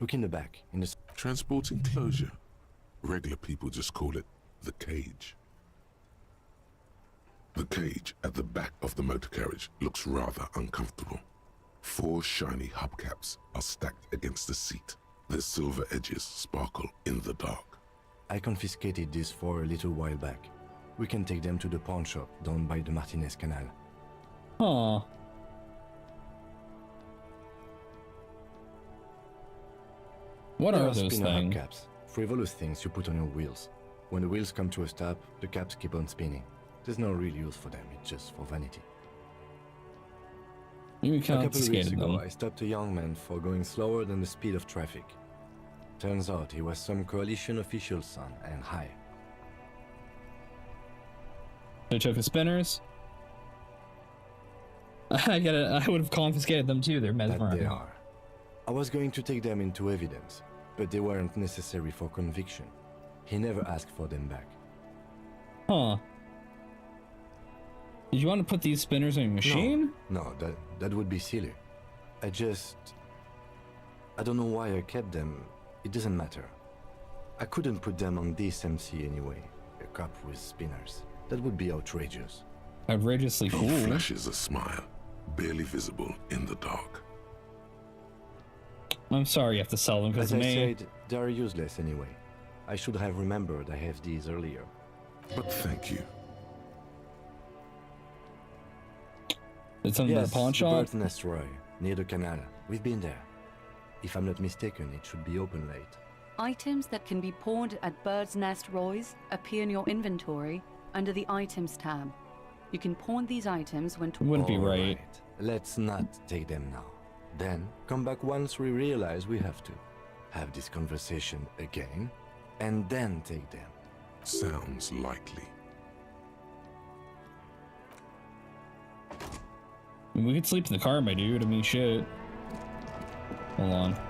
S5: Look in the back, in the...
S3: Transport enclosure. Regular people just call it the cage. The cage at the back of the motor carriage looks rather uncomfortable. 4 shiny hubcaps are stacked against the seat. Their silver edges sparkle in the dark.
S5: I confiscated these 4 a little while back. We can take them to the pawn shop down by the Martinez Canal.
S1: Huh. What are those things?
S5: Hubcaps, frivolous things you put on your wheels. When the wheels come to a stop, the caps keep on spinning. There's no real use for them, it's just for vanity.
S1: You
S5: a couple of weeks ago,
S1: them.
S5: I stopped a young man for going slower than the speed of traffic. Turns out he was some coalition official's son and high.
S1: They took the spinners. I would have confiscated them too. They're mesmerizing.
S5: They are. I was going to take them into evidence, but they weren't necessary for conviction. He never asked for them back.
S1: Huh. Did you want to put these spinners in your machine?
S5: No, that would be silly. I don't know why I kept them. It doesn't matter. I couldn't put them on this MC anyway. A cup with spinners. That would be outrageous.
S1: Outrageously cool.
S3: He flashes a smile, barely visible in the dark.
S1: I'm sorry you have to sell them because of me.
S5: As I said, they are useless anyway. I should have remembered I have these earlier.
S3: But thank you.
S1: It's something about a pawn shop?
S5: Bird's Nest Roy, near the canal. We've been there. If I'm not mistaken, it should be open late.
S4: Items that can be pawned at Bird's Nest Roy's appear in your inventory under the Items tab. You can pawn these items when...
S1: Wouldn't be right.
S5: Let's not take them now. Then, come back once we realize we have to. Have this conversation again, and then take them.
S3: Sounds likely.
S1: We could sleep in the car, my dude. I mean, shit. Hold on.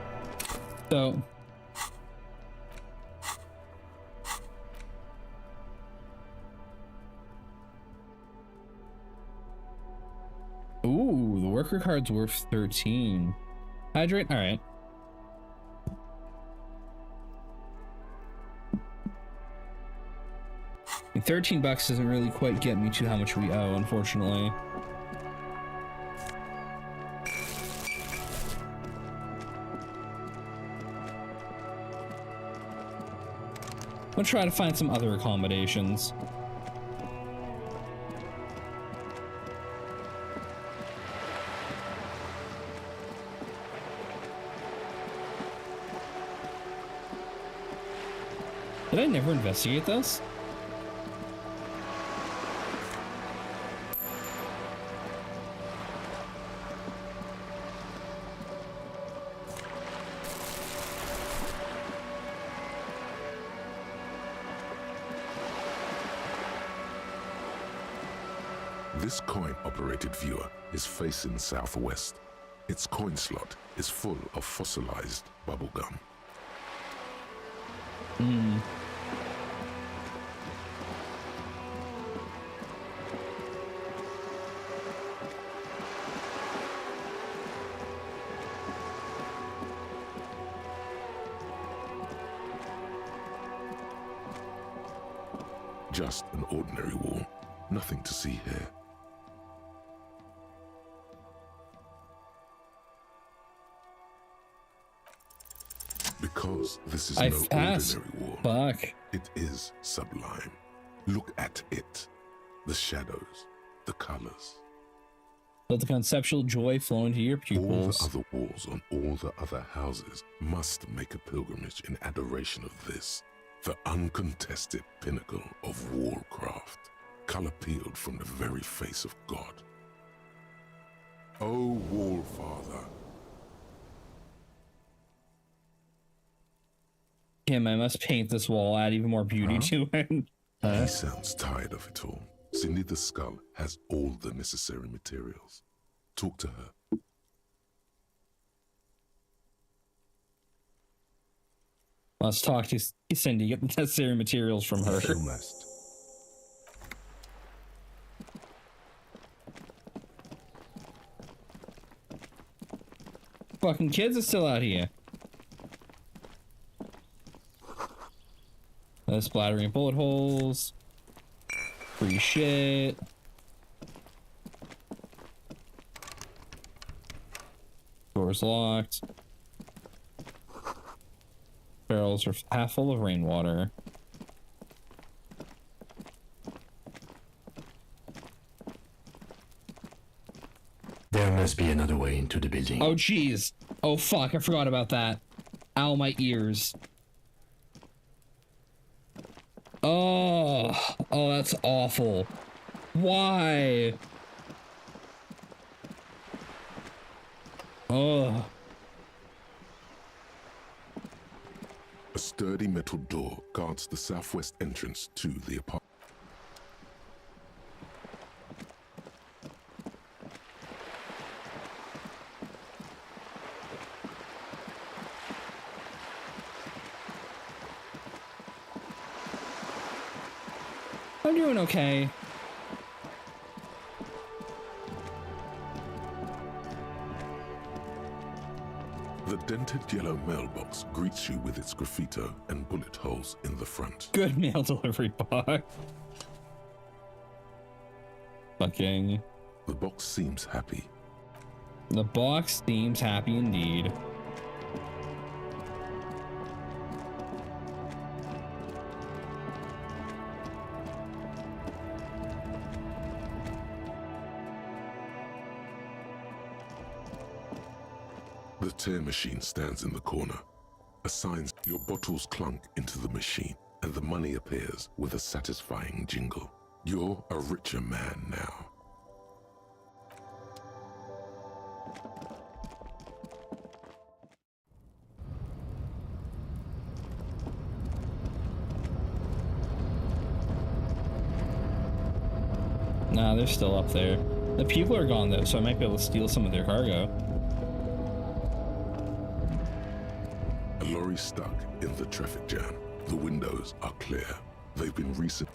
S1: So... Ooh, the worker card's worth 13. Hydrate? Alright. $13 doesn't really quite get me to how much we owe, unfortunately. I'm gonna try to find some other accommodations. Did I never investigate this?
S3: This coin-operated viewer is facing southwest. Its coin slot is full of fossilized bubblegum. Just an ordinary wall. Nothing to see here. Because this is no ordinary wall.
S1: Fuck.
S3: It is sublime. Look at it. The shadows, the colors.
S1: Let the conceptual joy flow into your pupils.
S3: All the other walls on all the other houses must make a pilgrimage in adoration of this, the uncontested pinnacle of wallcraft, color peeled from the very face of God. O Wallfather.
S1: Kim, I must paint this wall, add even more beauty to it.
S3: He sounds tired of it all. Cindy the Skull has all the necessary materials. Talk to her.
S1: Let's talk to Cindy. Get the necessary materials from her.
S3: You must.
S1: Fucking kids are still out here. Splattering bullet holes. Free shit. Doors locked. Barrels are half full of rainwater.
S5: There must be another way into the building.
S1: Oh, jeez. Oh, fuck. I forgot about that. Ow, my ears. Oh. Oh, that's awful. Why? Oh.
S3: A sturdy metal door guards the southwest entrance to the apartment.
S1: I'm doing okay.
S3: The dented yellow mailbox greets you with its graffito and bullet holes in the front.
S1: Good mail delivery box. Fucking.
S3: The box seems happy.
S1: The box seems happy indeed.
S3: The tear machine stands in the corner. Assigns your bottles clunk into the machine, and the money appears with a satisfying jingle. You're a richer man now.
S1: Nah, they're still up there. The people are gone though, so I might be able to steal some of their cargo.
S3: A lorry stuck in the traffic jam. The windows are clear. They've been recent.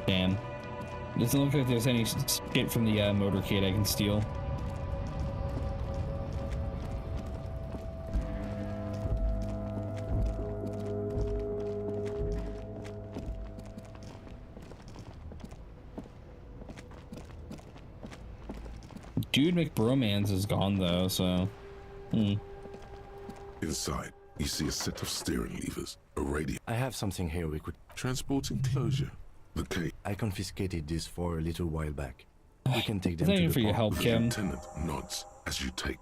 S1: Damn. Doesn't look like there's any shit from the motorcade I can steal. Dude McBromans is gone though, so.
S3: Inside, you see a set of steering levers, a radio.
S5: I have something here we could...
S3: Transport enclosure. The key.
S5: I confiscated this for a little while back. We can take them
S1: Thank
S5: to
S1: you
S5: the
S1: for your help,
S3: The
S1: Kim.
S3: lieutenant nods as you take.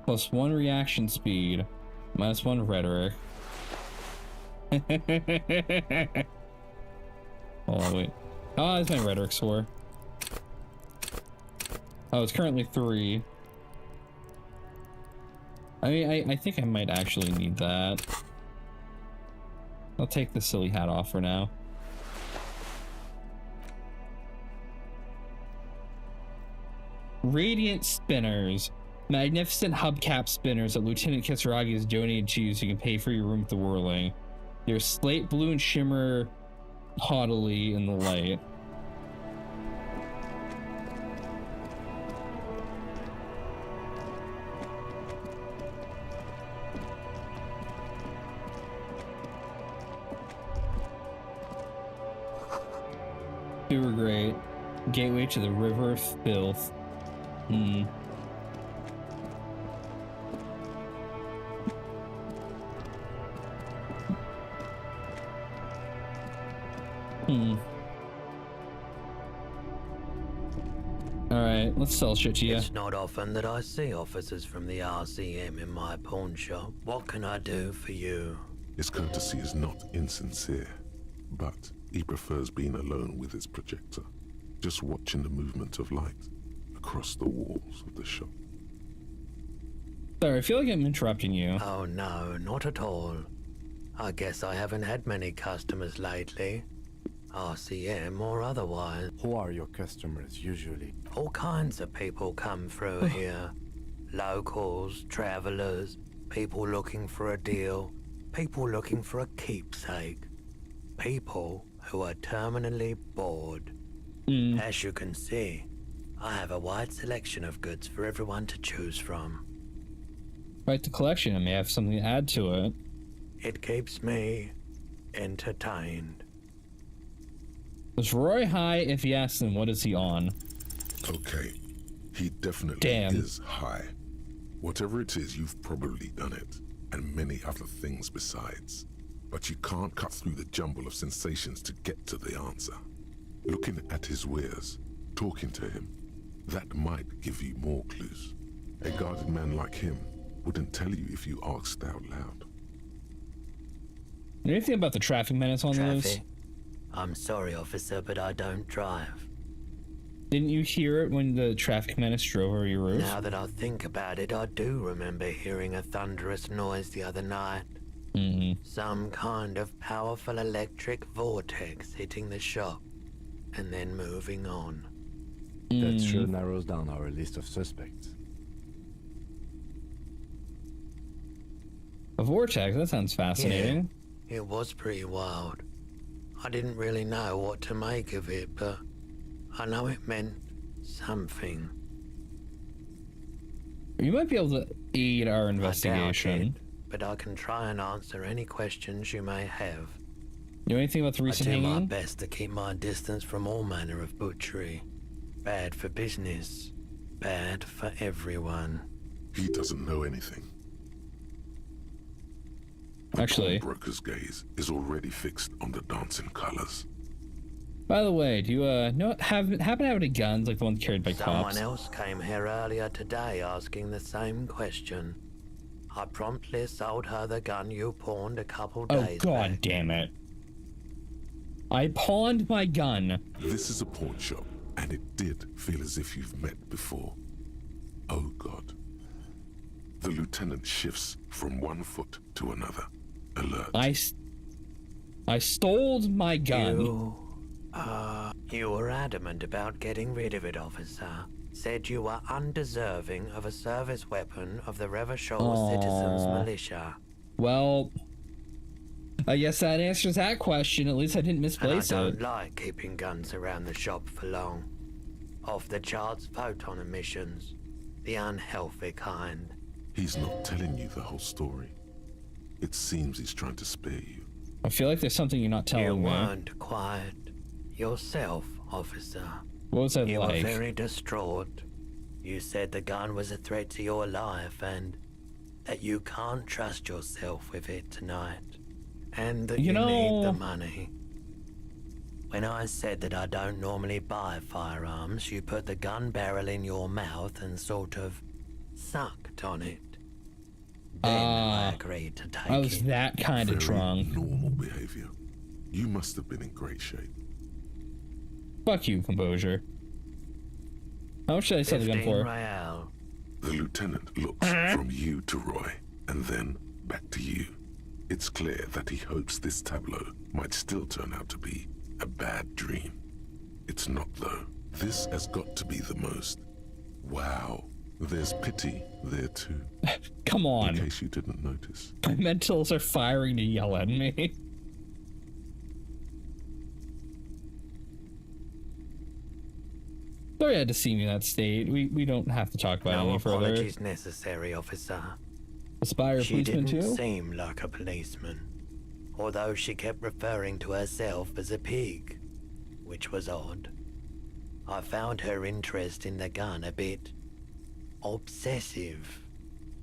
S1: +1 reaction speed, -1 rhetoric. Hold on, wait. Oh, that's my rhetoric score. Oh, it's currently 3. I mean, I think I might actually need that. I'll take the silly hat off for now. Radiant spinners. Magnificent hubcap spinners that Lieutenant Kisaragi has donated to you so you can pay for your room at the Whirling. They're slate blue and shimmer haughtily in the light. Super great. Gateway to the River of Filth. Alright. right, let's sell shit to you.
S6: It's not often that I see officers from the RCM in my pawn shop. What can I do for you?
S3: His courtesy is not insincere, but he prefers being alone with his projector, just watching the movement of light across the walls of the shop.
S1: Sorry, I feel like I'm interrupting you.
S6: Oh no, not at all. I guess I haven't had many customers lately. RCM or otherwise.
S5: Who are your customers usually?
S6: All kinds of people come through here. Locals, travelers, people looking for a deal, people looking for a keepsake. People who are terminally bored. As you can see, I have a wide selection of goods for everyone to choose from.
S1: Quite the collection. I may have something to add to it.
S6: It keeps me entertained.
S1: Was Roy high? If he asks him, what is he on?
S3: Okay, he definitely is high. Whatever it is, you've probably done it, and many other things besides. But you can't cut through the jumble of sensations to get to the answer. Looking at his wares, talking to him, that might give you more clues. A guarded man like him wouldn't tell you if you asked out loud.
S1: Anything about the traffic menace on the loose?
S6: Traffic? I'm sorry, officer, but I don't drive.
S1: Didn't you hear it when the traffic menace drove over your roof?
S6: Now that I think about it, I do remember hearing a thunderous noise the other night. Some kind of powerful electric vortex hitting the shop and then moving on.
S5: That sure narrows down our list of suspects.
S1: A vortex? That sounds fascinating.
S6: Yeah, it was pretty wild. I didn't really know what to make of it, but I know it meant something.
S1: You might be able to aid our investigation.
S6: I doubt it, but I can try and answer any questions you may have.
S1: You know anything about the recent hanging?
S6: I do my best to keep my distance from all manner of butchery. Bad for business. Bad for everyone.
S3: He doesn't know anything.
S1: Actually,
S3: the broker's gaze is already fixed on the dancing colors.
S1: By the way, do you happen to have any guns like the ones carried by cops?
S6: Someone else came here earlier today asking the same question. I promptly sold her the gun you pawned a couple days
S1: Oh god
S6: back.
S1: damn it. I pawned my gun.
S3: This is a pawn shop, and it did feel as if you've met before. Oh god. The lieutenant shifts from one foot to another. Alert.
S1: I stole my gun.
S6: You were adamant about getting rid of it, officer. Said you were undeserving of a service weapon of the Revachol Citizens Militia.
S1: Well, I guess that answers that question. At least I didn't misplace
S6: and I
S1: it.
S6: don't like keeping guns around the shop for long. Off the charts photon emissions. The unhealthy kind.
S3: He's not telling you the whole story. It seems he's trying to spare you.
S1: I feel like there's something you're not telling me.
S6: You weren't quiet yourself, officer.
S1: What was that
S6: you
S1: like?
S6: You were very distraught. You said the gun was a threat to your life and that you can't trust yourself with it tonight. And that you need the money. When I said that I don't normally buy firearms, you put the gun barrel in your mouth and sort of sucked on it. Then I agreed to take it.
S1: I was that kind of drunk.
S3: Normal behavior. You must have been in great shape.
S1: Fuck you, composure. How much did I sell the gun for?
S6: Real.
S3: The lieutenant looks from you to Roy, and then back to you. It's clear that he hopes this tableau might still turn out to be a bad dream. It's not, though. This has got to be the most. Wow. There's pity there, too.
S1: Come on.
S3: In case you didn't notice.
S1: My mentals are firing to yell at me. Sorry I had to see me in that state. We don't have to talk about it any further.
S6: No apologies necessary, officer.
S1: Aspire
S6: she
S1: policeman
S6: didn't
S1: too?
S6: seem like a policeman, although she kept referring to herself as a pig, which was odd. I found her interest in the gun a bit obsessive,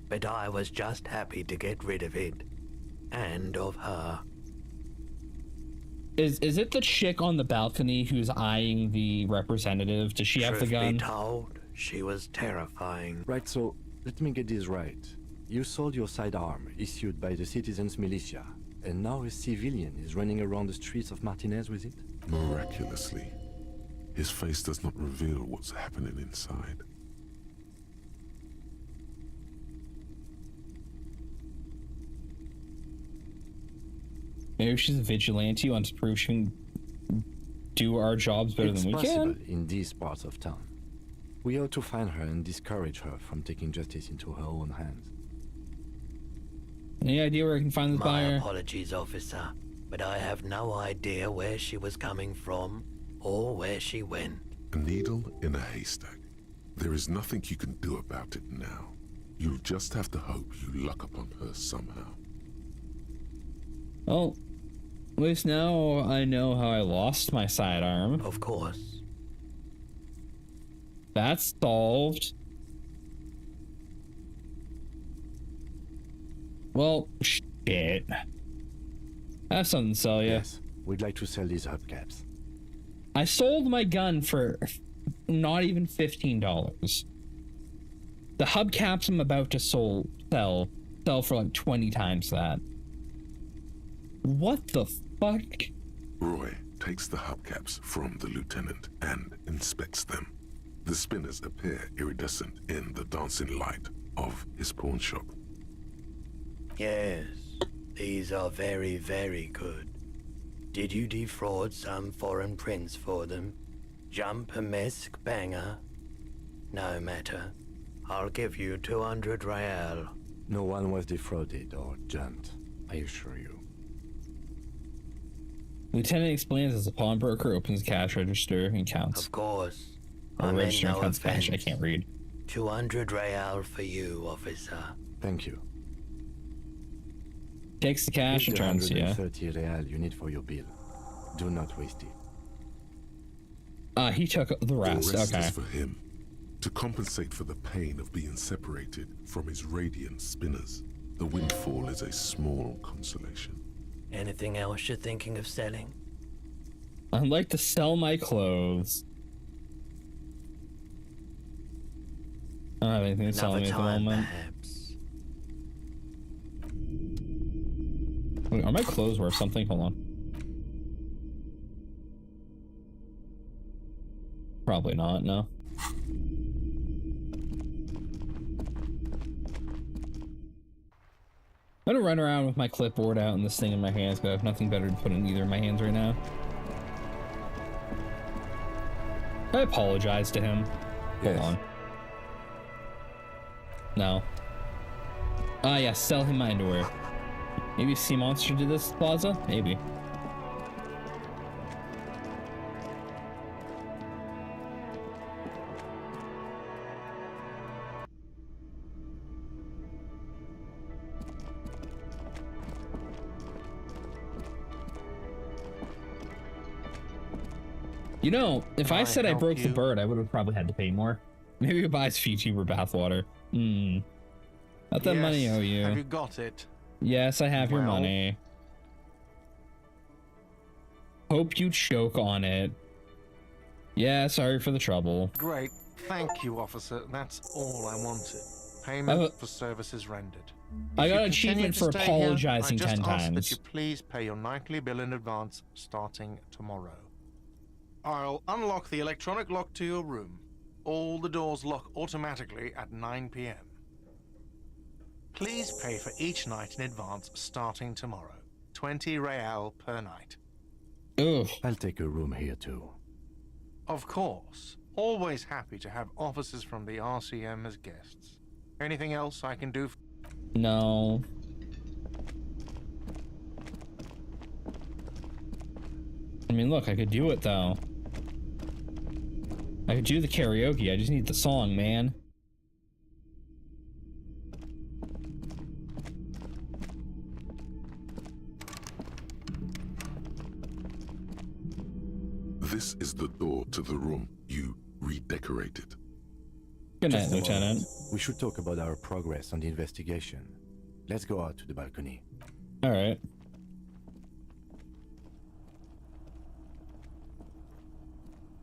S6: but I was just happy to get rid of it, and of her.
S1: Is it the chick on the balcony who's eyeing the representative? Does she have the gun?
S6: Truth be told, She was terrifying.
S5: Right, so let me get this right. You sold your sidearm, issued by the citizens' militia, and now a civilian is running around the streets of Martinez with it?
S3: Miraculously, his face does not reveal what's happening inside.
S1: Maybe she's a vigilante, wants to prove she can do our jobs better than we can.
S5: In these parts of town. We ought to find her and discourage her from taking justice into her own hands.
S1: Any idea where I can find this buyer?
S6: My apologies, officer, but I have no idea where she was coming from or where she went.
S3: A needle in a haystack. There is nothing you can do about it now. You'll just have to hope you luck upon her somehow.
S1: Well, at least now I know how I lost my sidearm.
S6: Of course.
S1: That's solved. Well, shit. I have something to sell you.
S5: Yes, we'd like to sell these hubcaps.
S1: I sold my gun for not even $15. The hubcaps I'm about to sell for like 20 times that. What the fuck?
S3: Roy takes the hubcaps from the lieutenant and inspects them. The spinners appear iridescent in the dancing light of his pawn shop.
S6: Yes, these are very, very good. Did you defraud some foreign prince for them? Jump-a-mesque banger? No matter. I'll give you 200 real.
S5: No one was defrauded or jumped, I assure you.
S1: Lieutenant explains as the pawnbroker opens the cash register and counts.
S6: Of course.
S1: Or
S6: I meant
S1: register and
S6: no
S1: counts
S6: offense.
S1: cash. I can't read.
S6: 200 real for you, officer.
S5: Thank you.
S1: Takes the cash and turns to you.
S5: 130 real you need for your bill. Do not waste it.
S1: He took the rest.
S3: The rest
S1: Okay.
S3: is for him. To compensate for the pain of being separated from his radiant spinners, the windfall is a small consolation.
S6: Anything else you're thinking of selling?
S1: I'd like to sell my clothes. I don't have anything to sell me at the moment.
S6: Perhaps.
S1: Wait, are my clothes worth something? Hold on. Probably not, no. I'm gonna run around with my clipboard out and this thing in my hands, but I have nothing better to put in either of my hands right now. I apologize to him. Hold on. No. Ah, yeah, sell him my underwear. Maybe Sea Monster did this plaza? Maybe. You know, if I said I broke the bird, I would have probably had to pay more. Maybe it buys VTuber bathwater. Let that money owe you.
S14: Have you got it?
S1: Yes, I have your money. Hope you choke on it. Yeah, sorry for the trouble.
S14: Great. Thank you, officer. That's all I wanted. Payment for services rendered.
S1: I got
S14: If you
S1: achievement for
S14: continue to stay here,
S1: apologizing 10
S14: I just ask
S1: times.
S14: that you please pay your nightly bill in advance starting tomorrow. I'll unlock the electronic lock to your room. All the doors lock automatically at 9 p.m. Please pay for each night in advance starting tomorrow. 20 real per night.
S1: Ugh.
S5: I'll take a room here too.
S14: Of course. Always happy to have officers from the RCM as guests. Anything else I can do?
S1: No. I mean, look, I could do it though. I could do the karaoke. I just need the song, man.
S3: This is the door to the room you redecorated.
S1: Good night,
S5: Just a
S1: Lieutenant.
S5: moment. We should talk about our progress on the investigation. Let's go out to the balcony.
S1: All right.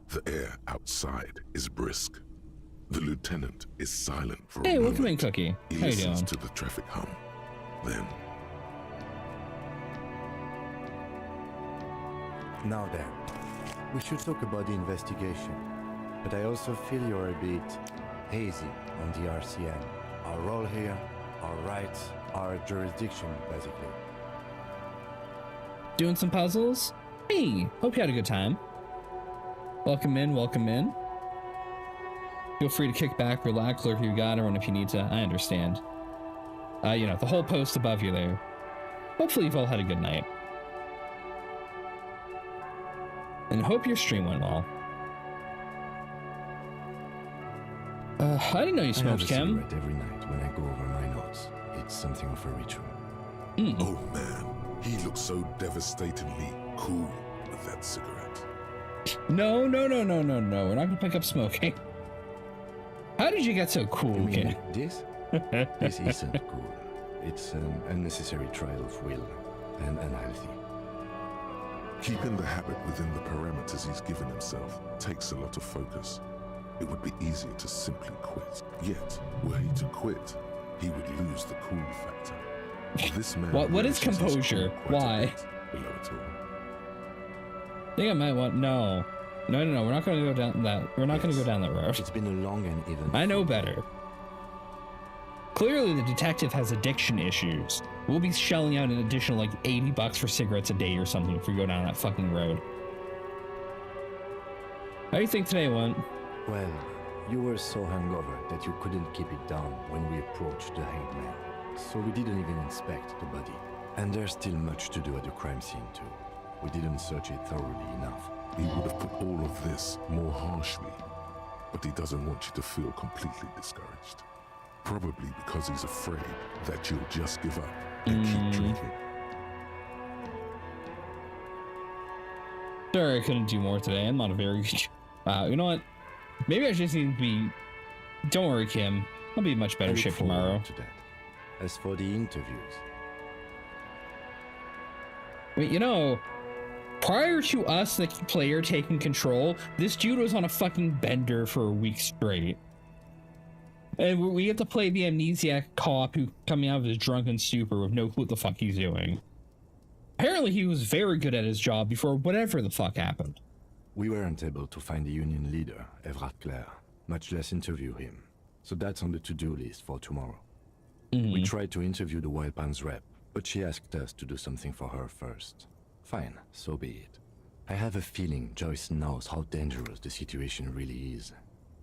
S3: The air outside is brisk. The lieutenant is silent for
S1: Hey,
S3: a
S1: welcome in,
S3: moment.
S1: Cookie.
S3: He
S1: How you
S3: listens
S1: doing?
S3: to the traffic hum. Then,
S5: Now then, we should talk about the investigation. But I also feel you're a bit hazy on the RCM. Our role here, our rights, our jurisdiction, basically.
S1: Doing some puzzles? Hey, hope you had a good time. Welcome in, welcome in. Feel free to kick back, relax, or if you got one if you need to. I understand. You know, the whole post above you there. Hopefully you've all had a good night. And hope your stream went well. I didn't know you smoked,
S5: I have a
S1: Kim.
S5: cigarette every night when I go over my notes. It's something of a ritual.
S3: oh man, he looks so devastatingly cool with that cigarette.
S1: No. We're not gonna pick up smoking. How did you get so cool,
S5: You mean
S1: Kim?
S5: like this? This isn't cool. It's an unnecessary trial of will and unhealthy.
S3: Keeping the habit within the parameters he's given himself takes a lot of focus. It would be easier to simply quit. Yet, were he to quit, he would lose the cool factor. This man
S1: What is
S3: relishes his
S1: composure?
S3: cool quite a
S1: Why?
S3: bit below it all.
S1: I think I might want no. We're not going to go down that. We're not going to go down that road.
S5: It's been a long and even.
S1: I know better. Clearly, the detective has addiction issues. We'll be shelling out an additional like $80 for cigarettes a day or something if we go down that fucking road. How do you think today went?
S5: Well, you were so hungover that you couldn't keep it down when we approached the hanged man. So we didn't even inspect the body. And there's still much to do at the crime scene too. We didn't search it thoroughly enough.
S3: He would have put all of this more harshly, but he doesn't want you to feel completely discouraged. Probably because he's afraid that you'll just give up and keep drinking.
S1: Sorry, I couldn't do more today. I'm not a very good. Wow, you know what? Maybe I just need to be. Don't worry, Kim. I'll be in much better
S5: I look
S1: shape
S5: forward
S1: tomorrow.
S5: to that. As for the interviews,
S1: Wait, you know, prior to us, the player taking control, this dude was on a fucking bender for a week straight. And we get to play the amnesiac cop who coming out of his drunken stupor with no clue what the fuck he's doing. Apparently he was very good at his job before whatever the fuck happened.
S5: we weren't able to find the union leader, Everard Clare, much less interview him. So that's on the to-do list for tomorrow. We tried to interview the Wild Pines rep, but she asked us to do something for her first. Fine, so be it. I have a feeling Joyce knows how dangerous the situation really is.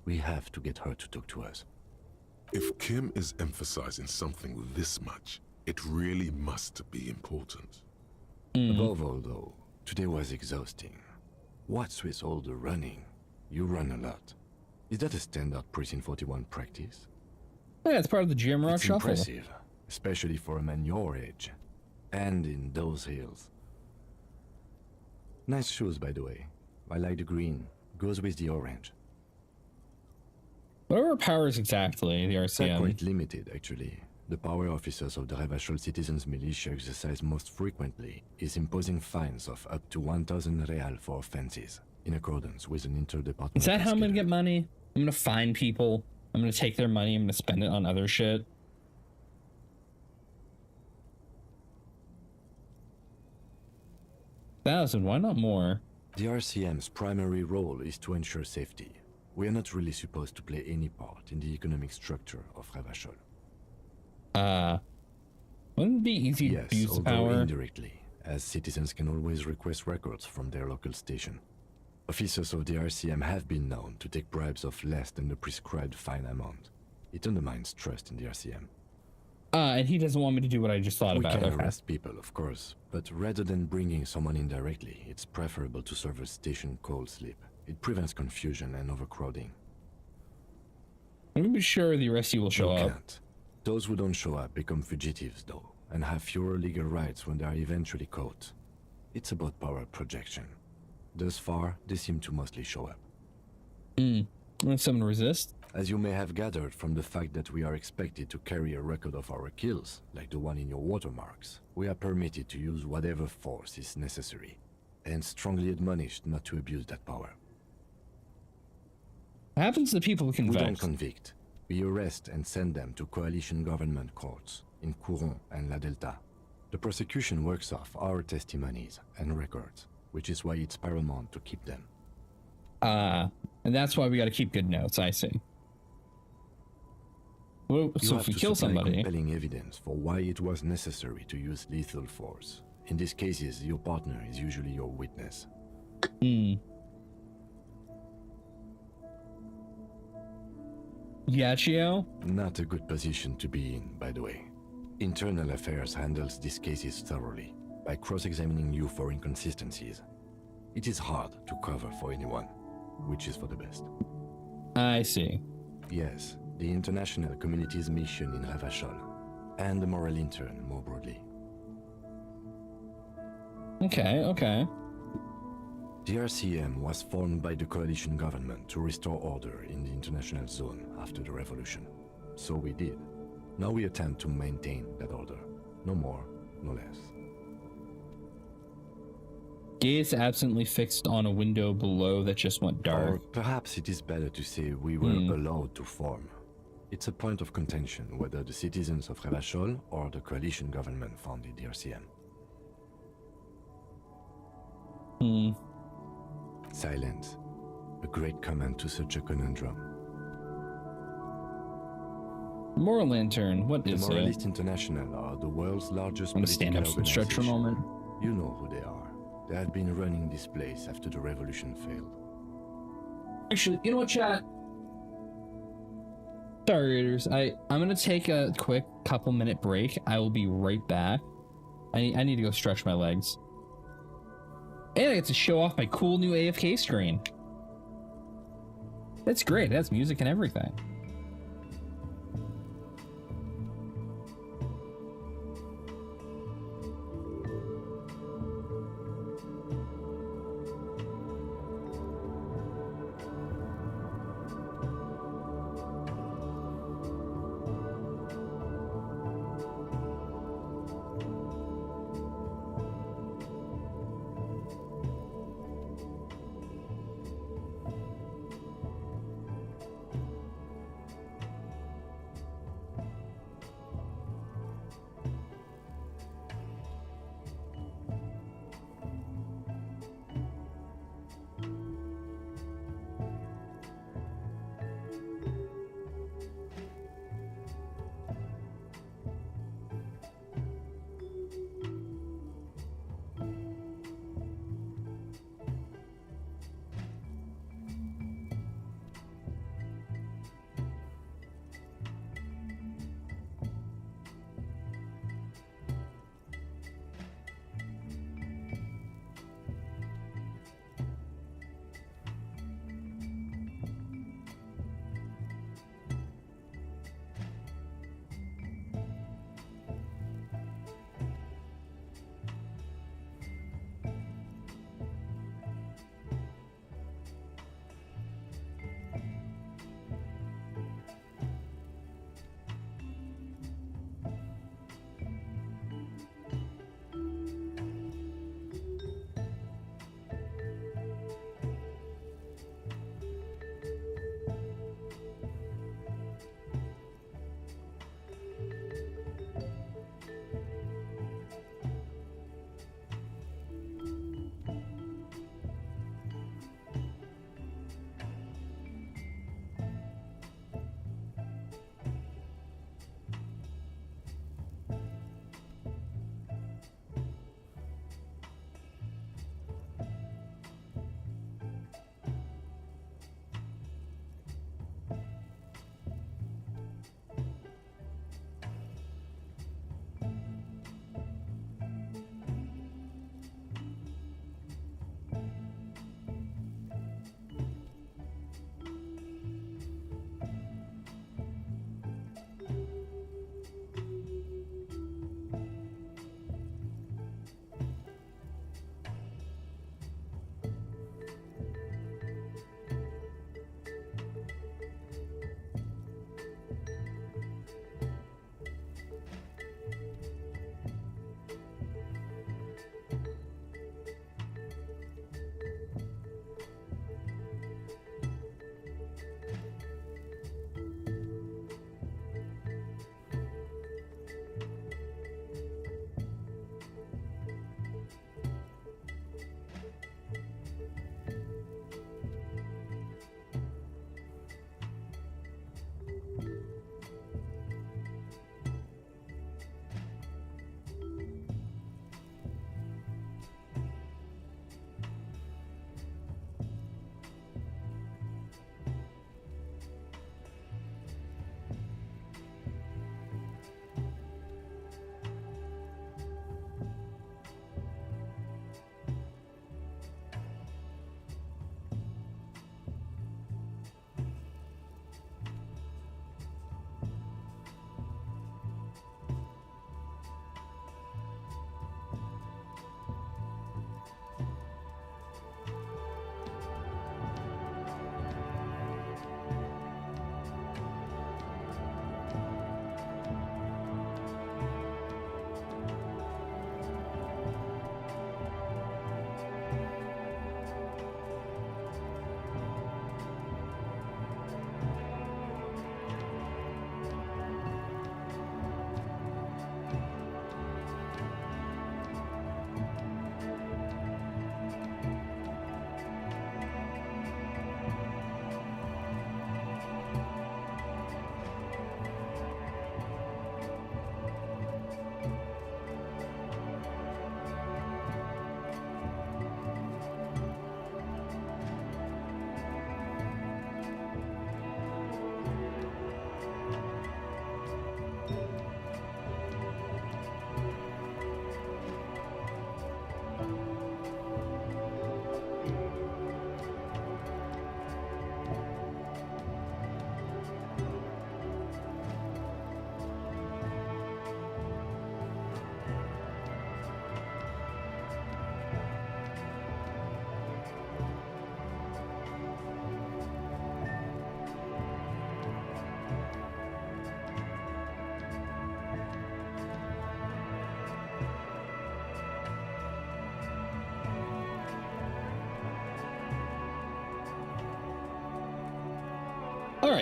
S5: We have to get her to talk to us.
S3: If Kim is emphasizing something this much, it really must be important.
S5: Above all, though, today was exhausting. What's with all the running? You run a lot. Is that a standard Precinct 41 practice?
S1: Yeah, it's part of the GM Rock
S5: It's
S1: Shuffle.
S5: impressive, especially for a man your age. And in those hills. Nice shoes, by the way. I like the green. Goes with the orange.
S1: What are our powers exactly, the
S5: They're
S1: RCM?
S5: quite limited, actually. The power officers of the Revachol Citizens Militia exercise most frequently is imposing fines of up to 1,000 real for offenses, in accordance with an interdepartmental
S1: Is that how I'm gonna
S5: schedule.
S1: get money? I'm gonna find people. I'm gonna take their money. I'm gonna spend it on other shit. $1,000, why not more?
S5: The RCM's primary role is to ensure safety. We are not really supposed to play any part in the economic structure of Revachol.
S1: Wouldn't it be easy to
S5: Yes,
S1: abuse the
S5: although
S1: power?
S5: indirectly, as citizens can always request records from their local station. Officers of the RCM have been known to take bribes of less than the prescribed fine amount. It undermines trust in the RCM.
S1: And he doesn't want me to do what I just thought
S5: We
S1: about.
S5: can
S1: Okay.
S5: arrest people, of course, but rather than bringing someone in directly, it's preferable to serve a station call slip. It prevents confusion and overcrowding.
S1: I'm gonna be sure the arrestee will show
S5: You
S1: up.
S5: can't. Those who don't show up become fugitives, though, and have fewer legal rights when they are eventually caught. It's about power projection. Thus far, they seem to mostly show up.
S1: Want someone to resist?
S5: As you may have gathered from the fact that we are expected to carry a record of our kills, like the one in your watermarks, we are permitted to use whatever force is necessary, and strongly admonished not to abuse that power.
S1: What happens to the people who
S5: We don't
S1: convict?
S5: convict. We arrest and send them to coalition government courts in Couron and La Delta. The prosecution works off our testimonies and records, which is why it's paramount to keep them.
S1: And that's why we got to keep good notes. I see. Well,
S5: You
S1: so
S5: have
S1: if we
S5: to
S1: kill
S5: supply
S1: somebody,
S5: compelling evidence for why it was necessary to use lethal force. In these cases, your partner is usually your witness.
S1: Yachio?
S5: Not a good position to be in, by the way. Internal Affairs handles these cases thoroughly, by cross-examining you for inconsistencies. It is hard to cover for anyone, which is for the best.
S1: I see.
S5: Yes, the international community's mission in Ravachol, and the moral intern more broadly.
S1: Okay, okay.
S5: The RCM was formed by the coalition government to restore order in the international zone after the revolution. So we did. Now we attempt to maintain that order. No more, no less.
S1: Gaze absently fixed on a window below that just went dark.
S5: Or perhaps it is better to say we were allowed to form. It's a point of contention whether the citizens of Ravachol or the coalition government founded the RCM. Silence. A great comment to such a conundrum.
S1: Moral Lantern, what
S5: The
S1: is it?
S5: Moralist International are the world's largest
S1: I'm gonna stand up
S5: political
S1: and stretch for a
S5: organization.
S1: moment.
S5: You know who they are. They have been running this place after the revolution failed.
S1: Actually, you know what, chat? Sorry, Raiders. I'm gonna take a quick couple-minute break. I will be right back. I need to go stretch my legs. And I get to show off my cool new AFK screen. That's great. It has music and everything.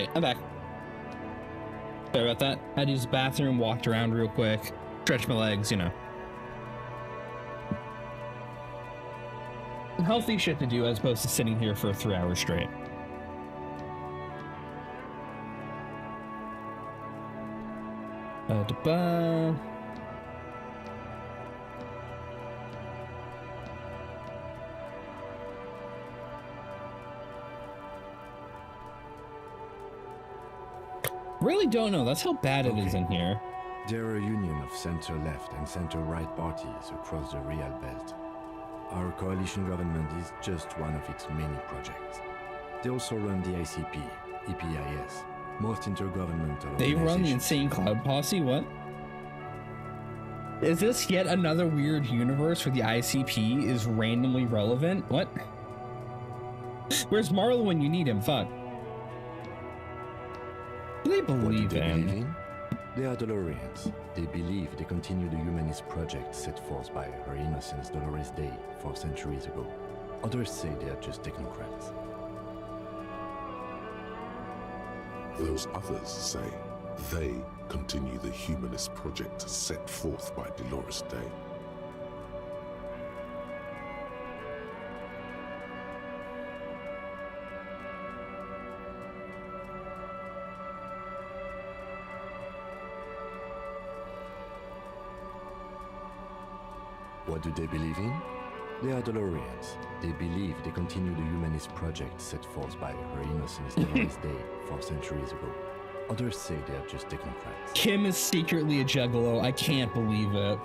S1: Alright, I'm back. Sorry about that. I had to use the bathroom, walked around real quick, stretched my legs, you know. Healthy shit to do as opposed to sitting here for 3 hours straight. Really don't know. That's how bad it is in here.
S5: There are a union of center-left and center-right parties across the Real Belt. Our coalition government is just one of its many projects. They also run the ICP, EPIS, most intergovernmental
S1: They run the Insane Cloud Posse? What? Is this yet another weird universe where the ICP is randomly relevant? What? Where's Marlowe when you need him? Fuck. Do they believe in?
S5: They are Dolorians. They believe they continue the humanist project set forth by Her Innocence Dolores Day 4 centuries ago. Others say they are just technocrats.
S3: Those others say they continue the humanist project set forth by Dolores Day.
S5: What do they believe in? They are Dolorians. They believe they continue the humanist project set forth by Her Innocence Dolores Day 4 centuries ago. Others say they are just technocrats.
S1: Kim is secretly a juggalo. I can't believe it.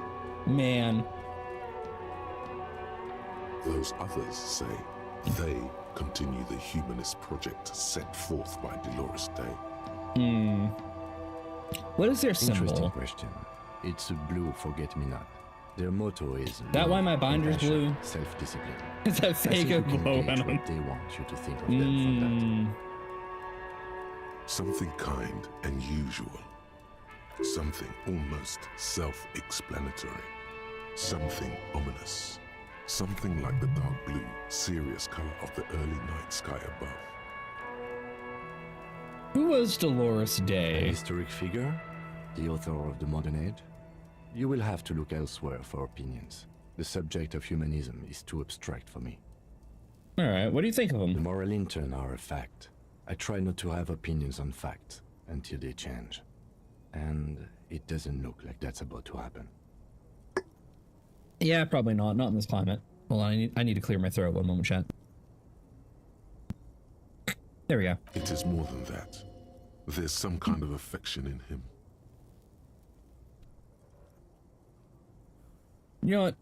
S1: Man.
S3: Those others say they continue the humanist project set forth by Dolores Day.
S1: What is their symbol?
S5: Interesting question. It's a blue forget-me-not. Their motto is
S1: that why my binder's blue?
S5: Self-discipline.
S1: Is that fake
S5: a
S1: glow on them?
S5: They want you to think of them from
S3: Something kind and usual. Something almost self-explanatory. Something ominous. Something like the dark blue, serious color of the early night sky above.
S1: Who was Dolores Day?
S5: A historic figure? The author of the modern age? You will have to look elsewhere for opinions. The subject of humanism is too abstract for me.
S1: Alright, what do you think of them?
S5: The moral intern are a fact. I try not to have opinions on facts until they change. And it doesn't look like that's about to happen.
S1: Yeah, probably not. Not in this climate. Hold on, I need to clear my throat. One moment, chat. There we go.
S3: It is more than that. There's some kind of affection in him.
S1: You know what?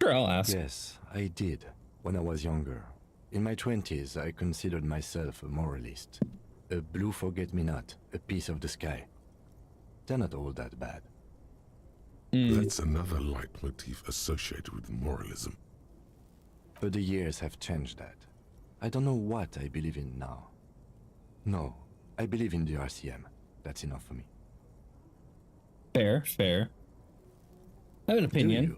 S1: Sure, I'll ask.
S5: Yes, I did. When I was younger. In my 20s, I considered myself a moralist. A blue forget-me-not, a piece of the sky. They're not all that bad.
S3: That's another leitmotif associated with moralism.
S5: But the years have changed that. I don't know what I believe in now. No, I believe in the RCM. That's enough for me.
S1: Fair, fair. I have an opinion.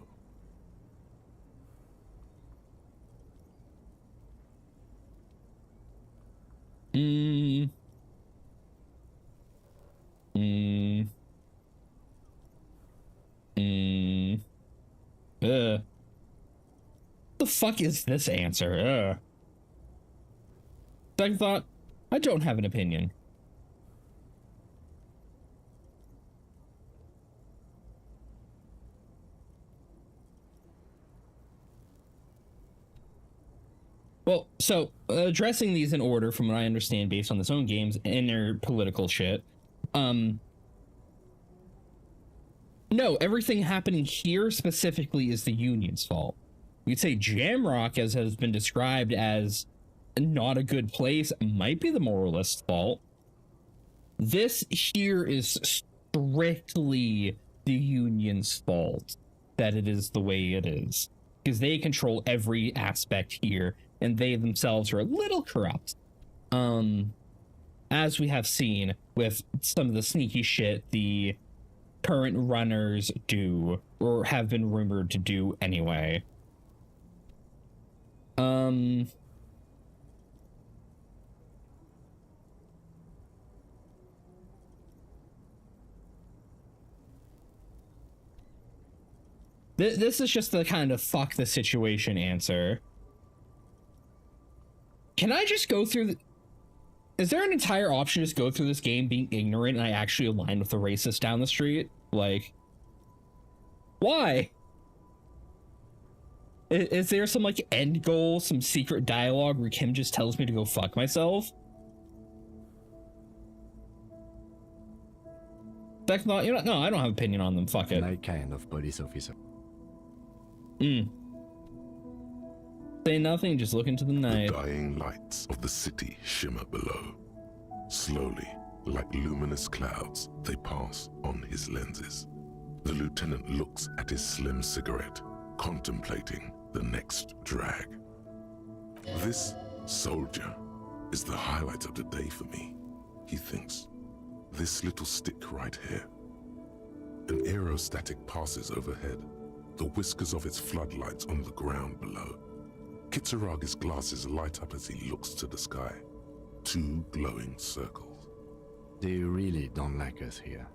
S1: The fuck is this answer? Second thought, I don't have an opinion. Well, so addressing these in order from what I understand based on this own games and their political shit. No, everything happening here specifically is the Union's fault. You'd say Jamrock, as has been described as not a good place, might be the moralist's fault. This here is strictly the Union's fault that it is the way it is. Because they control every aspect here, and they themselves are a little corrupt. As we have seen with some of the sneaky shit the current runners do, or have been rumored to do anyway. This is just the kind of fuck the situation answer. Can I just go through is there an entire option to just go through this game being ignorant and I actually align with the racist down the street? Like, why? Is there some like end goal, some secret dialogue where Kim just tells me to go fuck myself? Second thought, you know, no, I don't have an opinion on them. Fuck it.
S5: My kind of police officer.
S1: Say nothing, just look into the night.
S3: The dying lights of the city shimmer below. Slowly, like luminous clouds, they pass on his lenses. The lieutenant looks at his slim cigarette, contemplating the next drag. This soldier is the highlight of the day for me, he thinks. This little stick right here. An aerostatic passes overhead, the whiskers of its floodlights on the ground below. Kitsuragi's glasses light up as he looks to the sky. 2 glowing circles.
S5: They really don't like us here.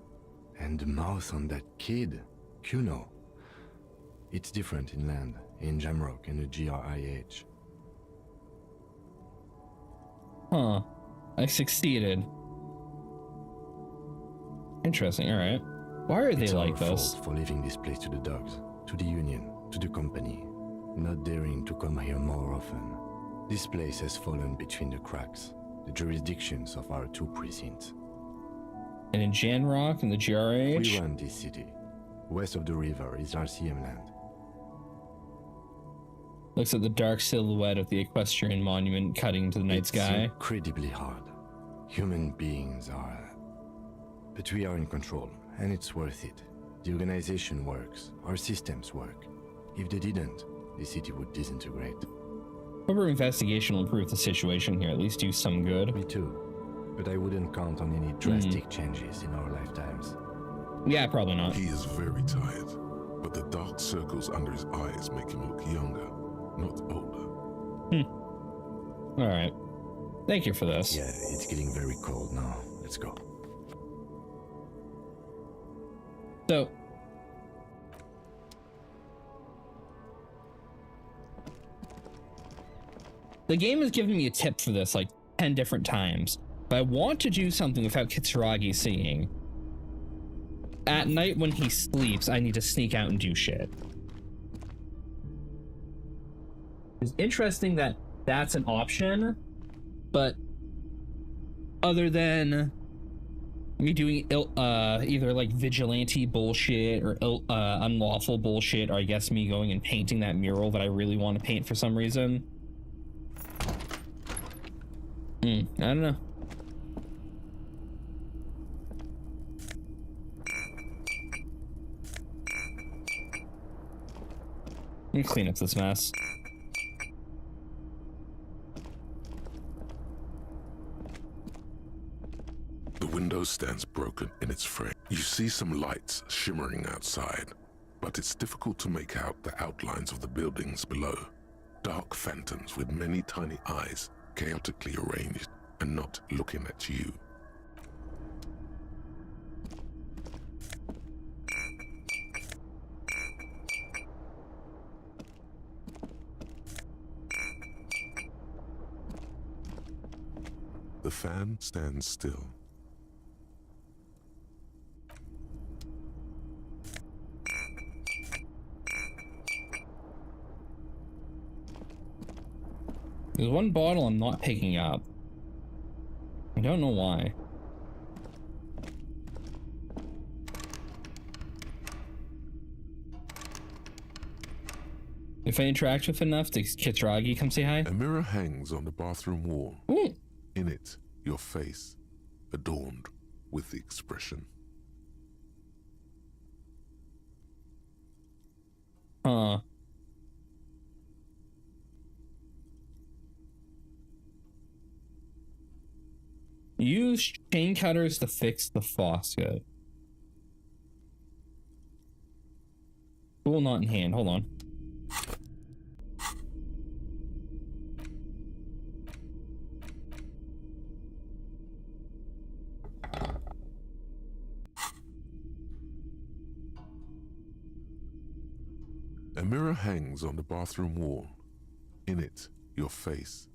S5: And the mouth on that kid, Kuno. It's different inland, in Jamrock and the GRIH.
S1: Huh. I succeeded. Interesting, alright. Why are they like this?
S5: It's our fault for leaving this place to the dogs, to the union, to the company, not daring to come here more often. This place has fallen between the cracks, the jurisdictions of our 2 precincts.
S1: And in Jamrock and the GRH?
S5: We run this city. West of the river is RCM land.
S1: Looks at the dark silhouette of the equestrian monument cutting to the night sky.
S5: It's incredibly hard. Human beings are... But we are in control, and it's worth it. The organization works, our systems work. If they didn't, the city would disintegrate.
S1: However, investigation will improve the situation here, at least do some good.
S5: Me too. But I wouldn't count on any drastic changes in our lifetimes.
S1: Yeah, probably not.
S3: He is very tired, but the dark circles under his eyes make him look younger, not older.
S1: Alright. Thank you for this.
S5: Yeah, it's getting very cold now. Let's go.
S1: So, the game has given me a tip for this like 10 different times, but I want to do something without Kitsuragi seeing. At night when he sleeps, I need to sneak out and do shit. It's interesting that that's an option, but other than me doing either like vigilante bullshit or unlawful bullshit, or I guess me going and painting that mural that I really want to paint for some reason. I don't know. Let me clean up this mess.
S3: The window stands broken in its frame. You see some lights shimmering outside, but it's difficult to make out the outlines of the buildings below. Dark phantoms with many tiny eyes, chaotically arranged and not looking at you. The fan stands still.
S1: There's one bottle I'm not picking up. I don't know why. If I interact with enough, does Kitsuragi come say hi?
S3: A mirror hangs on the bathroom wall.
S1: Ooh.
S3: In it, your face, adorned with the expression.
S1: Huh. Use chain cutters to fix the faucet. Tool not in hand. Hold on.
S3: A mirror hangs on the bathroom wall. In it, your face,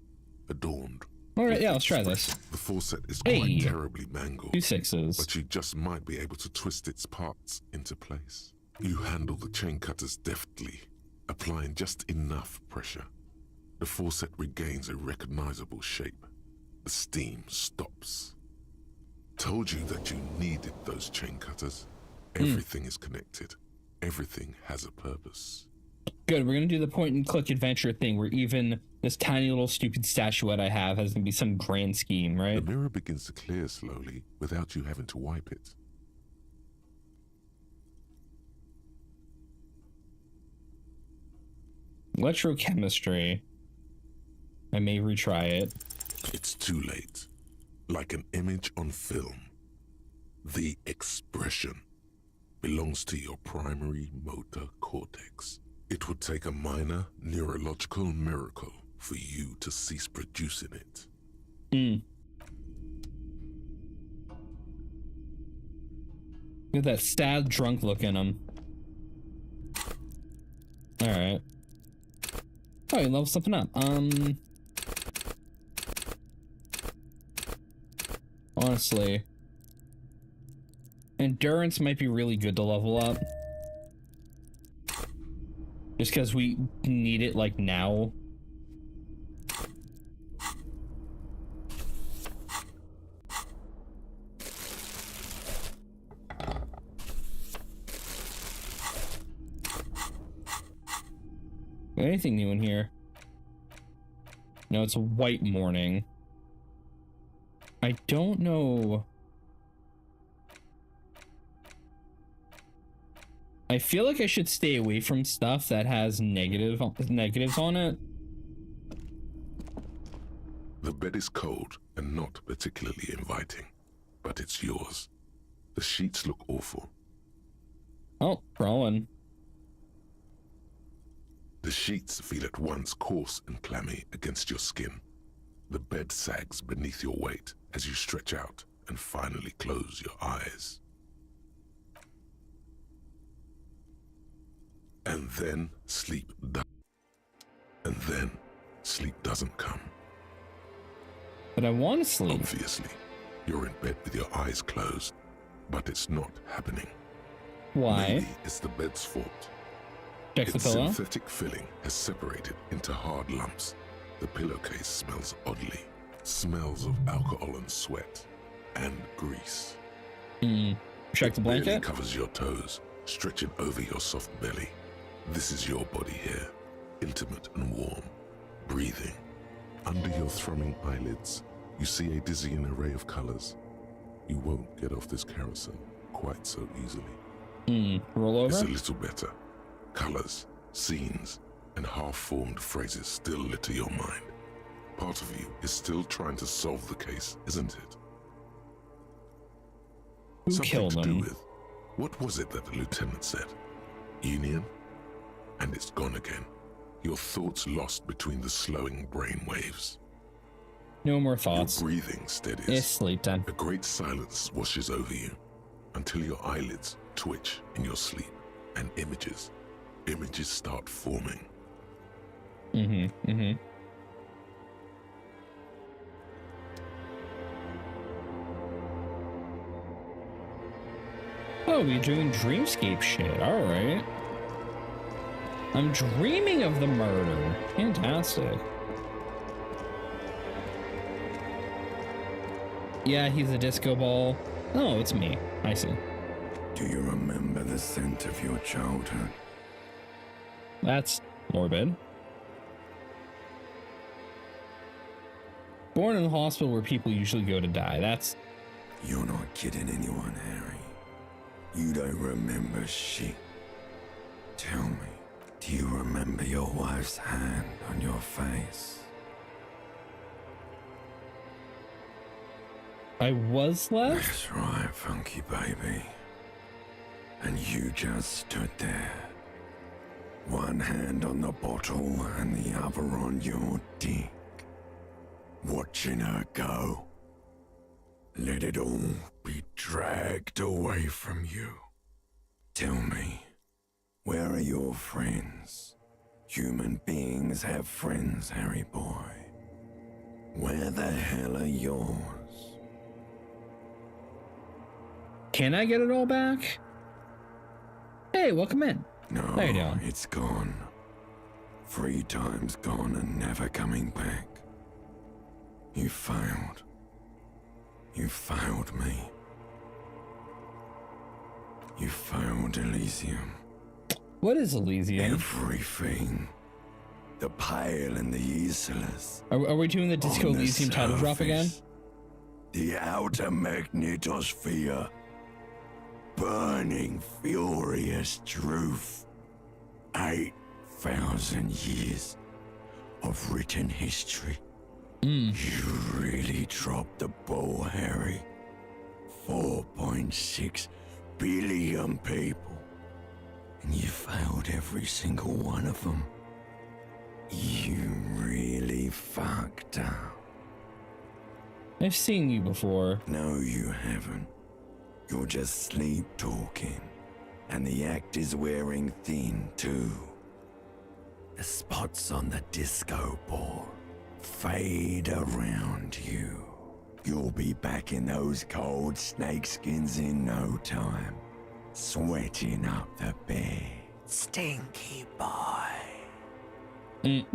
S3: adorned.
S1: Alright, yeah, let's try this.
S3: The faucet is quite terribly mangled.
S1: 2 6s.
S3: But you just might be able to twist its parts into place. You handle the chain cutters deftly, applying just enough pressure. The faucet regains a recognizable shape. The steam stops. Told you that you needed those chain cutters. Everything is connected. Everything has a purpose.
S1: Good, we're gonna do the point and click adventure thing where even this tiny little stupid statuette I have has gonna be some grand scheme, right?
S3: The mirror begins to clear slowly without you having to wipe it.
S1: Electrochemistry. I may retry it.
S3: It's too late. Like an image on film. The expression belongs to your primary motor cortex. It would take a minor neurological miracle for you to cease producing it.
S1: Look at that sad drunk look in him. Alright. Oh, you level something up. Honestly, endurance might be really good to level up. Just because we need it, like, now. Anything new in here? No, it's a white morning. I don't know. I feel like I should stay away from stuff that has negatives on it.
S3: The bed is cold and not particularly inviting, but it's yours. The sheets look awful.
S1: Oh, crawling.
S3: The sheets feel at once coarse and clammy against your skin. The bed sags beneath your weight as you stretch out and finally close your eyes. And then sleep doesn't come.
S1: But I want to sleep.
S3: Obviously, you're in bed with your eyes closed, but it's not happening.
S1: Why?
S3: Maybe it's the bed's fault.
S1: Check the
S3: Its
S1: pillow.
S3: synthetic filling has separated into hard lumps. The pillowcase smells oddly. Smells of alcohol and sweat and grease.
S1: Check the blanket.
S3: It covers your toes, stretching over your soft belly. This is your body here, intimate and warm, breathing. Under your thrumming eyelids, you see a dizzying array of colors. You won't get off this carousel quite so easily.
S1: Roll over.
S3: It's a little better. Colors, scenes, and half-formed phrases still litter your mind. Part of you is still trying to solve the case, isn't it?
S1: Who
S3: Something
S1: killed
S3: to do
S1: him?
S3: with, what was it that the lieutenant said? Union? And it's gone again. Your thoughts lost between the slowing brain waves.
S1: No more thoughts.
S3: Your breathing steadies.
S1: It's sleep time.
S3: A great silence washes over you until your eyelids twitch in your sleep and images start forming.
S1: Oh, we're doing dreamscape shit. All right. I'm dreaming of the murder. Fantastic. Yeah, he's a disco ball. Oh, it's me. I see.
S16: Do you remember the scent of your childhood?
S1: That's morbid. Born in a hospital where people usually go to die. That's...
S16: You're not kidding anyone, Harry. You don't remember shit. Tell me, do you remember your wife's hand on your face?
S1: I was left?
S16: That's right, funky baby. And you just stood there. One hand on the bottle and the other on your dick. Watching her go. Let it all be dragged away from you. Tell me, Where are your friends? Human beings have friends, Harry boy. Where the hell are yours?
S1: Can I get it all back? Hey, welcome in.
S16: No,
S1: How you doing?
S16: it's gone. 3 times gone and never coming back. You failed. You failed me. You failed Elysium.
S1: What is Elysium?
S16: Everything. The Pale and the Isolus.
S1: Are we doing the Disco Elysium title drop again?
S16: The outer magnetosphere. Burning, furious truth. 8,000 years of written history. You really dropped the ball, Harry. 4.6 billion people. And you failed every single one of them. You really fucked up.
S1: I've seen you before.
S16: No, you haven't. You're just sleep talking. And the act is wearing thin, too. The spots on the disco ball fade around you. You'll be back in those cold snakeskins in no time, sweating up the bed. Stinky boy.
S1: I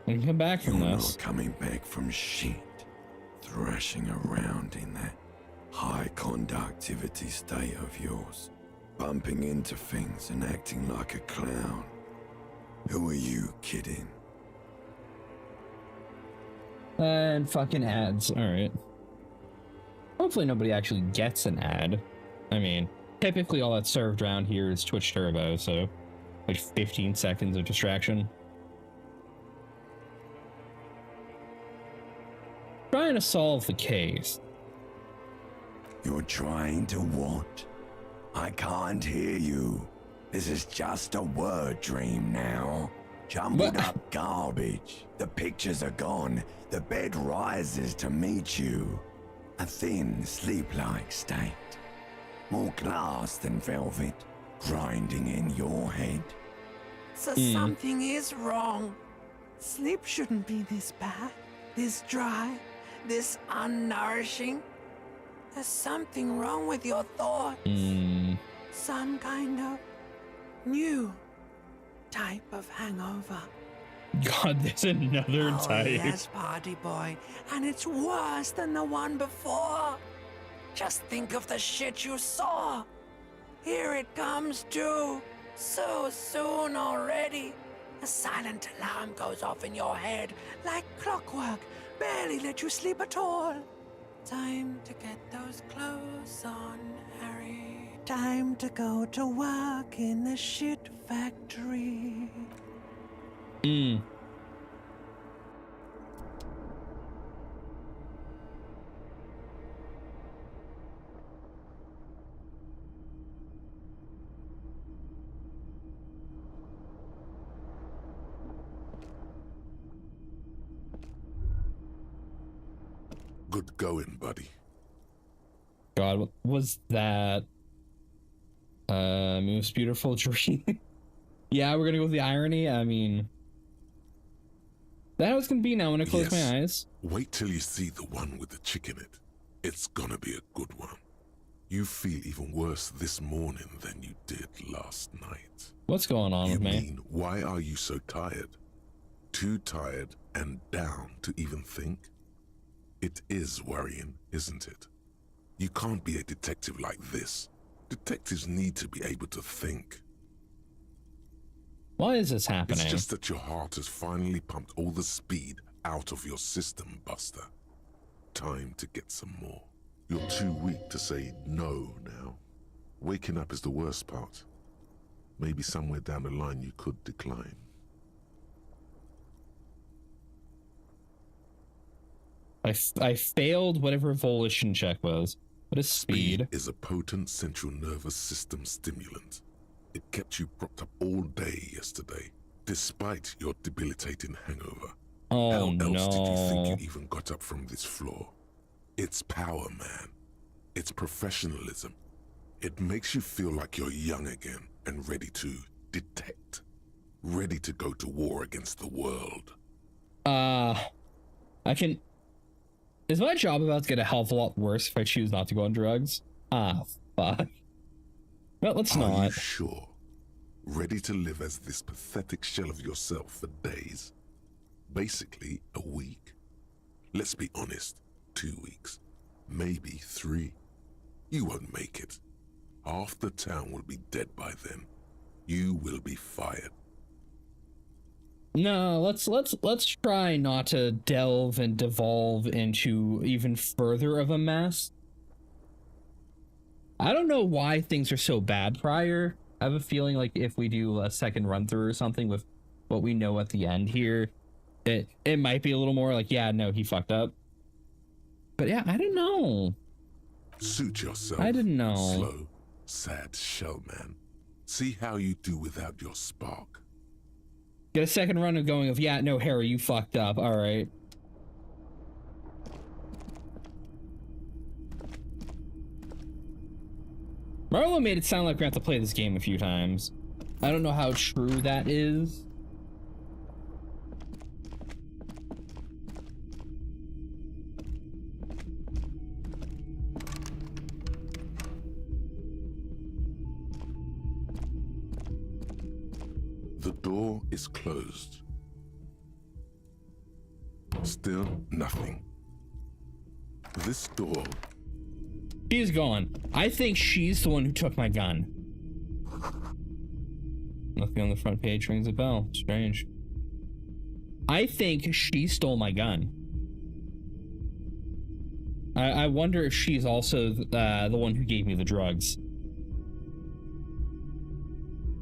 S1: can come back from
S16: You're
S1: this.
S16: not coming back from shit. Thrashing around in that high conductivity state of yours, bumping into things and acting like a clown. Who are you kidding?
S1: And fucking ads. Alright. Hopefully nobody actually gets an ad. I mean, typically all that's served around here is Twitch Turbo, so like 15 seconds of distraction. Trying to solve the case.
S16: You're trying to what? I can't hear you. This is just a word dream now. Jumbled up garbage. The pictures are gone. The bed rises to meet you. A thin, sleep-like state. More glass than velvet, grinding in your head.
S17: So something is wrong. Sleep shouldn't be this bad, this dry, this unnourishing. There's something wrong with your thoughts. Some kind of new type of hangover.
S1: God, there's another type.
S17: Yes, party boy. And it's worse than the one before. Just think of the shit you saw. Here it comes too. So soon already. A silent alarm goes off in your head like clockwork. Barely let you sleep at all. Time to get those clothes on, Harry. Time to go to work in the shit factory.
S3: Good going, buddy.
S1: God, what was that? Most beautiful dream. Yeah, we're gonna go with the irony. I mean, that's how it's gonna be now when I close my eyes.
S3: Wait till you see the one with the chick in it. It's gonna be a good one. You feel even worse this morning than you did last night.
S1: What's going on with me?
S3: You mean, why are you so tired? Too tired and down to even think? It is worrying, isn't it? You can't be a detective like this. Detectives need to be able to think.
S1: Why is this happening?
S3: It's just that your heart has finally pumped all the speed out of your system, Buster. Time to get some more. You're too weak to say no now. Waking up is the worst part. Maybe somewhere down the line you could decline.
S1: I failed whatever volition check was. What is speed?
S3: Speed is a potent central nervous system stimulant. It kept you propped up all day yesterday, despite your debilitating hangover.
S1: Oh,
S3: How else did you think
S1: no.
S3: you even got up from this floor? It's power, man. It's professionalism. It makes you feel like you're young again and ready to detect. Ready to go to war against the world.
S1: Is my job about to get a hell of a lot worse if I choose not to go on drugs? Fuck. But let's not.
S3: Are you sure? Ready to live as this pathetic shell of yourself for days? Basically, a week. Let's be honest, 2 weeks. Maybe 3. You won't make it. Half the town will be dead by then. You will be fired.
S1: No, let's try not to delve and devolve into even further of a mess. I don't know why things are so bad prior. I have a feeling like if we do a second run through or something with what we know at the end here, it might be a little more like, yeah, no, he fucked up. But yeah, I don't know.
S3: Suit yourself.
S1: I didn't know.
S3: Slow, sad shell man. See how you do without your spark.
S1: Get a second run of going of, yeah, no, Harry, you fucked up. All right. Marlo made it sound like we have to play this game a few times. I don't know how true that is.
S3: The door is closed. Still nothing. This door.
S1: She's gone. I think she's the one who took my gun. Nothing on the front page rings a bell. Strange. I think she stole my gun. I wonder if she's also the one who gave me the drugs.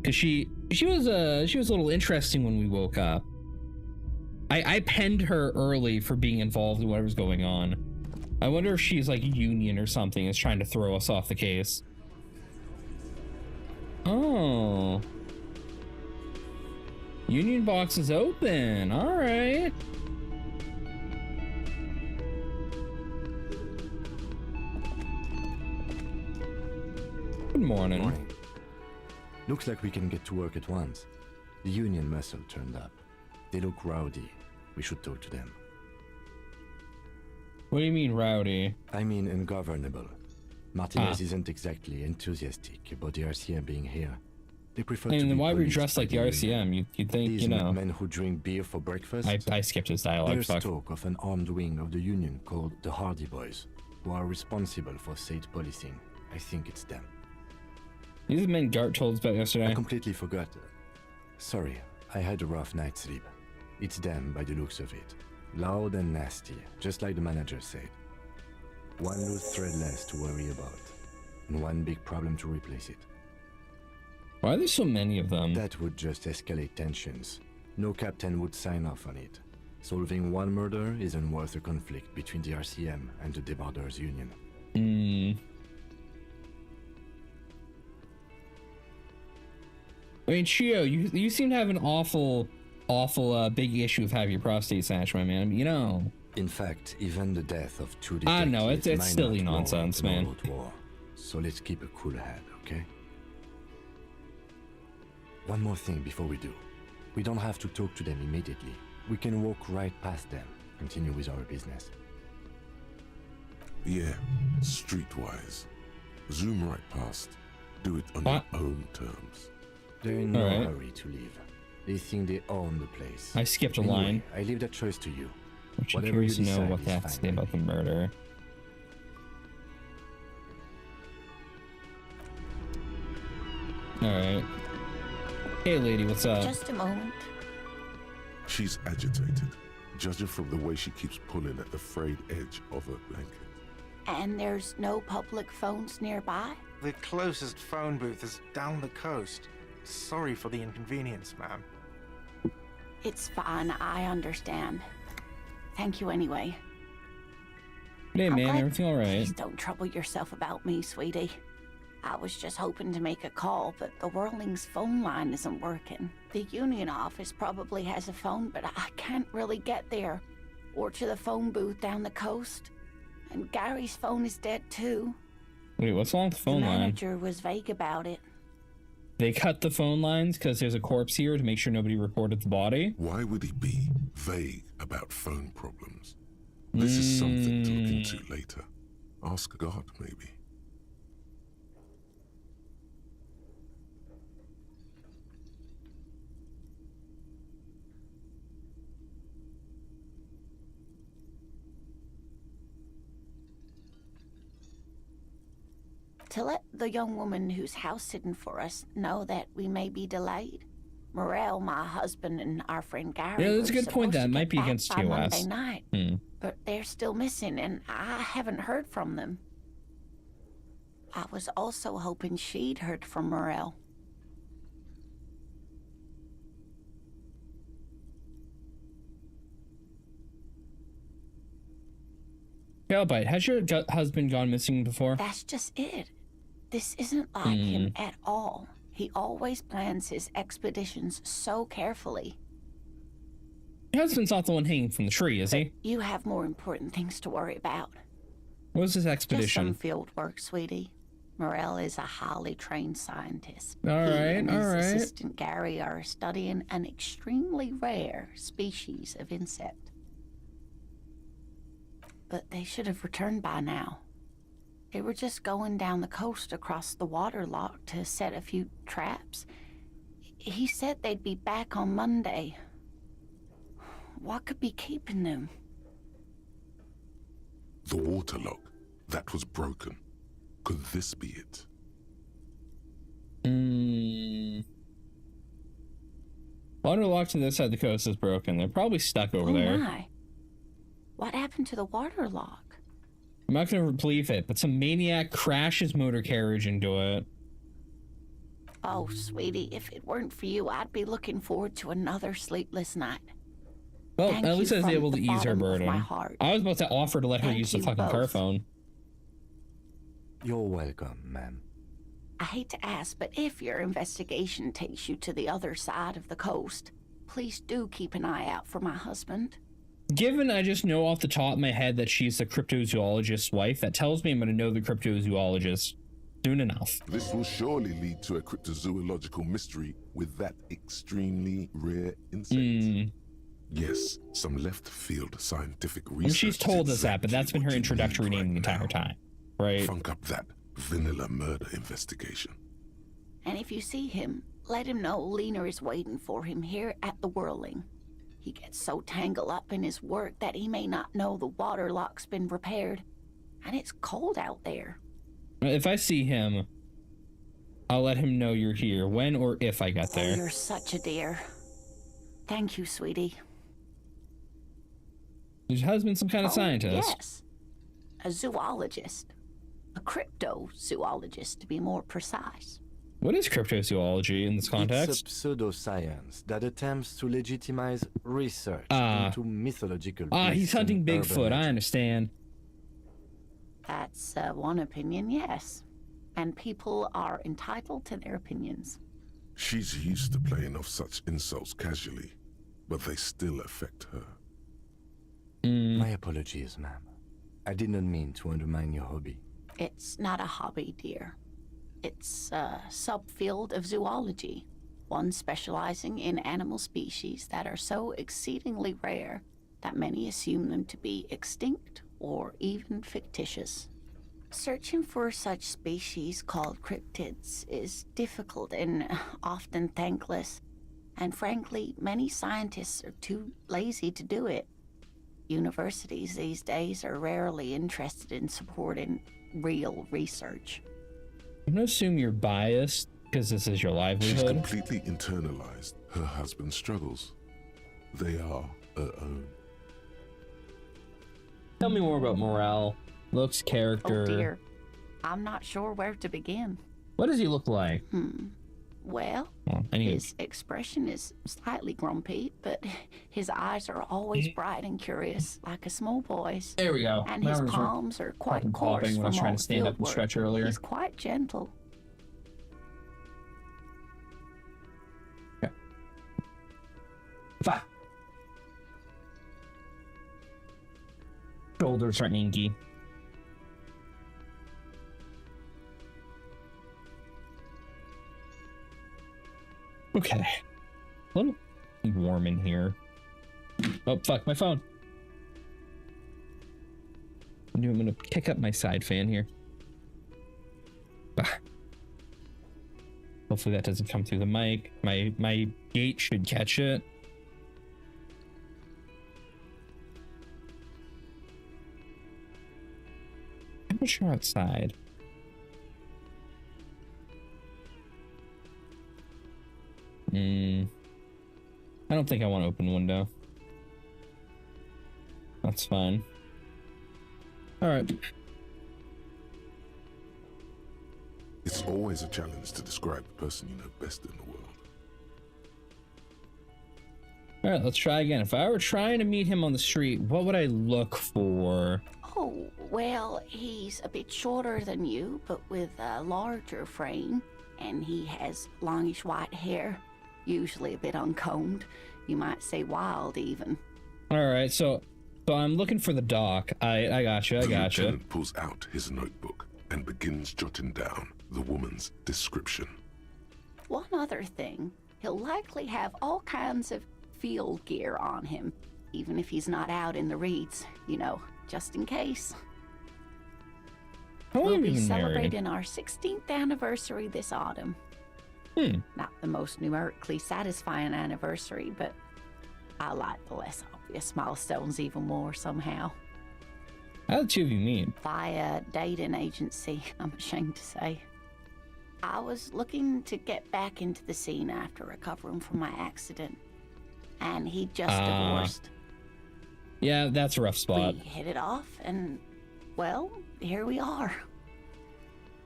S1: Cause she was a little interesting when we woke up. I penned her early for being involved in whatever's going on. I wonder if she's like Union or something is trying to throw us off the case. Oh. Union box is open. All right. Good morning.
S5: Looks like we can get to work at once. The Union muscle turned up. They look rowdy. We should talk to them.
S1: What do you mean rowdy?
S5: I mean ungovernable. Martinez isn't exactly enthusiastic about the RCM being here. They prefer to be
S1: why were you dressed like the RCM? You'd think,
S5: these
S1: you know.
S5: men who drink beer for breakfast.
S1: I skipped his dialogue.
S5: There's talk of an armed wing of the Union called the Hardy Boys, who are responsible for state policing. I think it's them.
S1: These are the men Gart told us about yesterday.
S5: I completely forgot. Sorry, I had a rough night's sleep. It's them by the looks of it. Loud and nasty, just like the manager said. One loose thread less to worry about, and one big problem to replace it.
S1: Why are there so many of them?
S5: That would just escalate tensions. No captain would sign off on it. Solving one murder isn't worth a conflict between the RCM and the Debarders Union.
S1: I mean, Chio, you seem to have an awful big issue with having your prostate snatched, my man. You know.
S5: In fact, even the death of 2 detectives.
S1: I know it's silly nonsense, man.
S5: War. So let's keep a cool head, okay? One more thing before we do. We don't have to talk to them immediately. We can walk right past them, continue with our business.
S3: Yeah, streetwise. Zoom right past. Do it on your own terms.
S5: They're in no hurry to leave. They think they own the place.
S1: I skipped a line.
S5: I leave that choice to you.
S1: I'm curious to know what they have to say about the murder. Alright. Hey lady, what's up?
S15: Just a moment.
S3: She's agitated, judging from the way she keeps pulling at the frayed edge of her blanket.
S15: And there's no public phones nearby?
S14: The closest phone booth is down the coast. Sorry for the inconvenience, ma'am.
S15: It's fine, I understand. Thank you anyway.
S1: Hey man, everything alright?
S15: Please don't trouble yourself about me, sweetie. I was just hoping to make a call, but the Whirling's phone line isn't working. The Union office probably has a phone, but I can't really get there. Or to the phone booth down the coast. And Gary's phone is dead too.
S1: Wait, what's wrong with the phone
S15: the
S1: line?
S15: manager was vague about it.
S1: They cut the phone lines because there's a corpse here to make sure nobody reported the body?
S3: Why would he be vague about phone problems? This is something to look into later. Ask God, maybe.
S15: To let the young woman who's house sitting for us know that we may be delayed. Morel, my husband, and our friend Gary.
S1: Yeah, that's a good point. That might be
S15: back
S1: against
S15: by
S1: TOS.
S15: Monday night, but they're still missing, and I haven't heard from them. I was also hoping she'd heard from Morel.
S1: Galbite, has your husband gone missing before?
S15: That's just it. This isn't like him at all. He always plans his expeditions so carefully.
S1: Your husband's not the one hanging from the tree, is he?
S15: You have more important things to worry about.
S1: What was his
S15: Just
S1: expedition?
S15: some field work, sweetie. Morel is a highly trained scientist.
S1: All
S15: He
S1: right,
S15: and
S1: all
S15: his
S1: right.
S15: assistant Gary are studying an extremely rare species of insect. But they should have returned by now. They were just going down the coast across the water lock to set a few traps. He said they'd be back on Monday. What could be keeping them?
S3: The water lock. That was broken. Could this be it?
S1: Water lock to this side of the coast is broken. They're probably stuck over there.
S15: My. What happened to the water lock?
S1: I'm not going to believe it, but some maniac crashed his motor carriage into it.
S15: Oh, sweetie, if it weren't for you, I'd be looking forward to another sleepless night.
S1: Well,
S15: Thank
S1: at least
S15: you
S1: I was
S15: from
S1: able to
S15: the
S1: ease her
S15: bottom of
S1: burden.
S15: my heart.
S1: I was about to offer to let her
S15: Thank
S1: use the
S15: you
S1: fucking car
S15: both.
S1: phone.
S5: You're welcome, ma'am.
S15: I hate to ask, but if your investigation takes you to the other side of the coast, please do keep an eye out for my husband.
S1: Given I just know off the top of my head that she's the cryptozoologist's wife, that tells me I'm going to know the cryptozoologist soon enough.
S3: This will surely lead to a cryptozoological mystery with that extremely rare insect. Yes, some left-field scientific research.
S1: And she's told us that, but that's been her introductory name the entire time, right?
S3: Funk up that vanilla murder investigation.
S15: And if you see him, let him know Lena is waiting for him here at the Whirling. He gets so tangled up in his work that he may not know the water lock's been repaired. And it's cold out there.
S1: If I see him, I'll let him know you're here when or if I get there.
S15: You're such a dear. Thank you, sweetie.
S1: Your husband's some kind of scientist.
S15: Yes. A zoologist. A cryptozoologist, to be more precise.
S1: What is cryptozoology in this context?
S5: It's a pseudoscience that attempts to legitimize research into mythological
S1: he's
S5: beasts
S1: hunting
S5: and
S1: Bigfoot,
S5: urban
S1: I understand.
S15: That's one opinion, yes. And people are entitled to their opinions.
S3: She's used to playing off such insults casually, but they still affect her.
S5: My apologies, ma'am. I did not mean to undermine your hobby.
S15: It's not a hobby, dear. It's a subfield of zoology, one specializing in animal species that are so exceedingly rare that many assume them to be extinct or even fictitious. Searching for such species called cryptids is difficult and often thankless, and frankly, many scientists are too lazy to do it. Universities these days are rarely interested in supporting real research.
S1: I'm gonna assume you're biased because this is your
S3: She's
S1: livelihood.
S3: completely internalized her husband's struggles. They are her own.
S1: Tell me more about Morel. Looks, character.
S15: Oh dear, I'm not sure where to begin.
S1: What does he look like?
S15: Well,
S1: I need
S15: his expression is slightly grumpy, but his eyes are always bright and curious, like a small boy's.
S1: There we go.
S15: And
S1: My
S15: his
S1: arms were
S15: palms are quite
S1: fucking
S15: coarse
S1: popping when I was
S15: from
S1: trying
S15: all
S1: to stand up
S15: field
S1: and
S15: work.
S1: stretch earlier.
S15: He's quite gentle.
S1: Fuck. Shoulders are inky. Okay. A little warm in here. Oh, fuck, my phone. I'm gonna kick up my side fan here. Ah. Hopefully that doesn't come through the mic. My gate should catch it. Temperature outside. I don't think I want to open the window. That's fine. All right.
S3: It's always a challenge to describe the person you know best in the world.
S1: All right, let's try again. If I were trying to meet him on the street, what would I look for?
S15: Oh, well, he's a bit shorter than you, but with a larger frame, and he has longish white hair, usually a bit uncombed. You might say wild, even.
S1: All right, so I'm looking for the doc. I gotcha.
S3: The lieutenant pulls out his notebook and begins jotting down the woman's description.
S15: One other thing, he'll likely have all kinds of field gear on him, even if he's not out in the reeds, you know, just in case. We'll be celebrating our 16th anniversary this autumn. Not the most numerically satisfying anniversary, but I like the less obvious milestones even more somehow.
S1: How did the two of you meet?
S15: Via dating agency, I'm ashamed to say. I was looking to get back into the scene after recovering from my accident, and he just divorced.
S1: Yeah, that's a rough spot.
S15: We hit it off, and, well, here we are.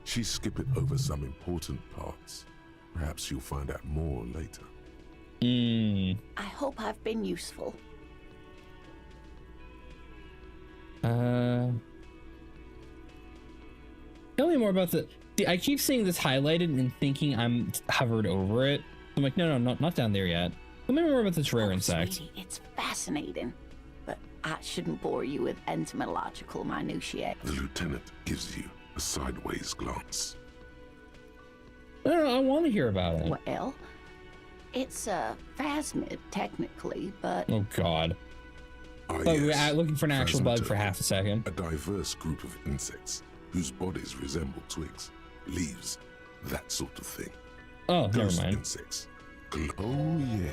S3: She's skipping over some important parts. Perhaps you'll find out more later.
S15: I hope I've been useful.
S1: Tell me more about the... I keep seeing this highlighted and thinking I'm hovered over it. I'm like, no, not down there yet. Tell me more about this rare insect.
S15: Sweetie, it's fascinating, but I shouldn't bore you with entomological minutiae.
S3: The lieutenant gives you a sideways glance.
S1: No, I want to hear about it.
S15: Well, it's a phasmid, technically, but...
S1: Oh, God. But we're looking for an actual bug for half a second.
S3: A diverse group of insects whose bodies resemble twigs, leaves, that sort of thing.
S1: Oh,
S3: Ghost
S1: never mind.
S3: Insects. Oh, yeah.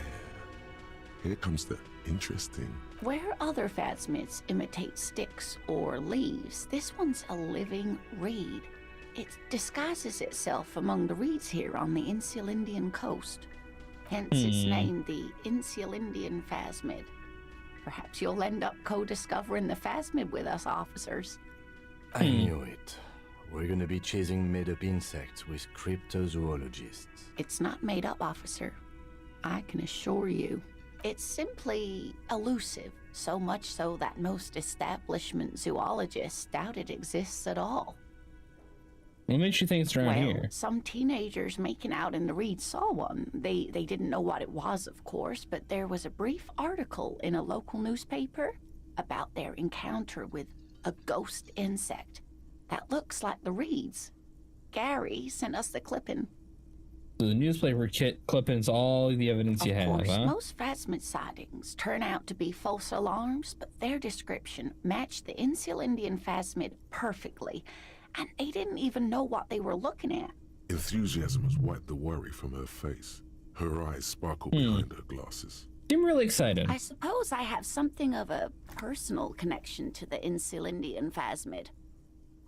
S3: Here comes the interesting.
S15: Where other phasmids imitate sticks or leaves, this one's a living reed. It disguises itself among the reeds here on the Insulindian coast. Hence its name, the Insulindian phasmid. Perhaps you'll end up co-discovering the phasmid with us, officers.
S5: I knew it. We're gonna be chasing made-up insects with cryptozoologists.
S15: It's not made up, officer. I can assure you. It's simply elusive, so much so that most establishment zoologists doubt it exists at all.
S1: What makes you think it's around here?
S15: Some teenagers making out in the reeds saw one. They didn't know what it was, of course, but there was a brief article in a local newspaper about their encounter with a ghost insect that looks like the reeds. Gary sent us the clipping.
S1: So the newspaper clippings all the evidence you have,
S15: Of course,
S1: huh?
S15: most phasmid sightings turn out to be false alarms, but their description matched the Insulindian phasmid perfectly, and they didn't even know what they were looking at.
S3: Enthusiasm has wiped the worry from her face. Her eyes sparkle behind her glasses.
S1: I'm really excited.
S15: I suppose I have something of a personal connection to the Insulindian phasmid.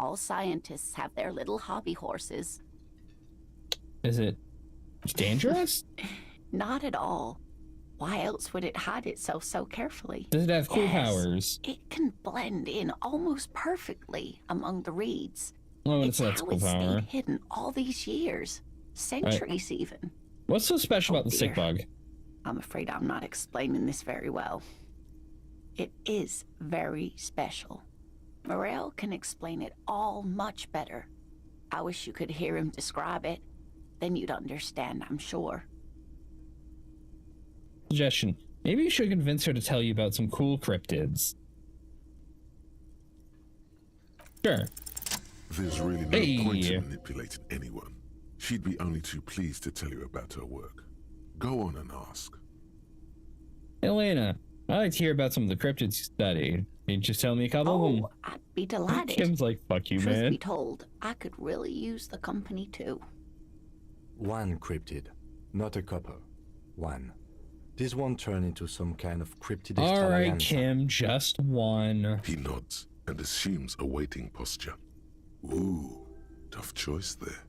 S15: All scientists have their little hobby horses.
S1: Is it dangerous?
S15: Not at all. Why else would it hide itself so carefully?
S1: Does it have cool
S15: Yes,
S1: powers?
S15: It can blend in almost perfectly among the reeds.
S1: Oh,
S15: It's
S1: that's
S15: how
S1: cool
S15: it
S1: power.
S15: stayed hidden all these years. Centuries even.
S1: What's so special about the sick
S15: dear.
S1: bug?
S15: I'm afraid I'm not explaining this very well. It is very special. Morel can explain it all much better. I wish you could hear him describe it. Then you'd understand, I'm sure.
S1: Suggestion. Maybe you should convince her to tell you about some cool cryptids. Sure.
S3: There's really no point in manipulating anyone. She'd be only too pleased to tell you about her work. Go on and ask.
S1: Elena, I'd like to hear about some of the cryptids you studied. Can you just tell me a couple of them?
S15: I'd be delighted.
S1: Kim's like, fuck you,
S15: Truth
S1: man.
S15: be told, I could really use the company too.
S5: One cryptid, not a couple. One. This one turned into some kind of cryptid.
S1: All right, Kim, just one.
S3: He nods and assumes a waiting posture. Ooh, tough choice there.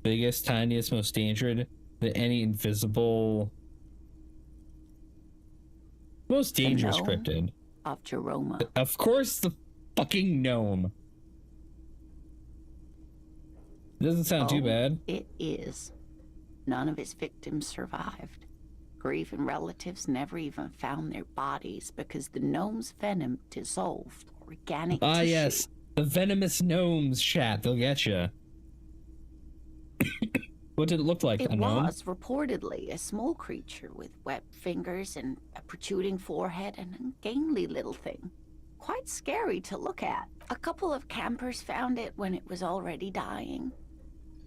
S1: Biggest, tiniest, most dangerous than any invisible. Most dangerous
S15: gnome
S1: cryptid.
S15: Of Jeroma.
S1: Of course, the fucking gnome. Doesn't sound too bad.
S15: It is. None of his victims survived. Grieving relatives never even found their bodies because the gnome's venom dissolved organic tissue.
S1: Yes. The venomous gnomes, chat. They'll get you. What did it look like?
S15: It
S1: A gnome?
S15: was reportedly a small creature with webbed fingers and a protruding forehead and an ungainly little thing. Quite scary to look at. A couple of campers found it when it was already dying.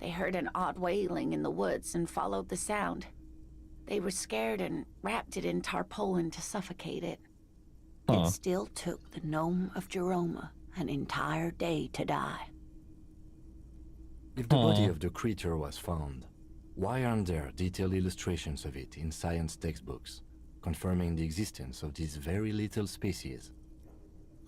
S15: They heard an odd wailing in the woods and followed the sound. They were scared and wrapped it in tarpaulin to suffocate it. It still took the gnome of Jeroma an entire day to die.
S5: If the body of the creature was found, why aren't there detailed illustrations of it in science textbooks, confirming the existence of this very little species?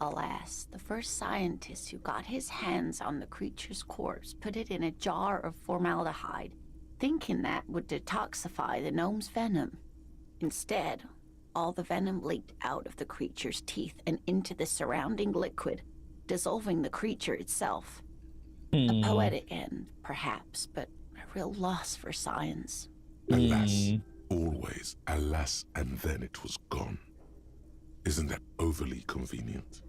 S15: Alas, the first scientist who got his hands on the creature's corpse put it in a jar of formaldehyde, thinking that would detoxify the gnome's venom. Instead, all the venom leaked out of the creature's teeth and into the surrounding liquid, dissolving the creature itself. A poetic end, perhaps, but a real loss for science.
S3: Alas, always alas, and then it was gone. Isn't that overly convenient?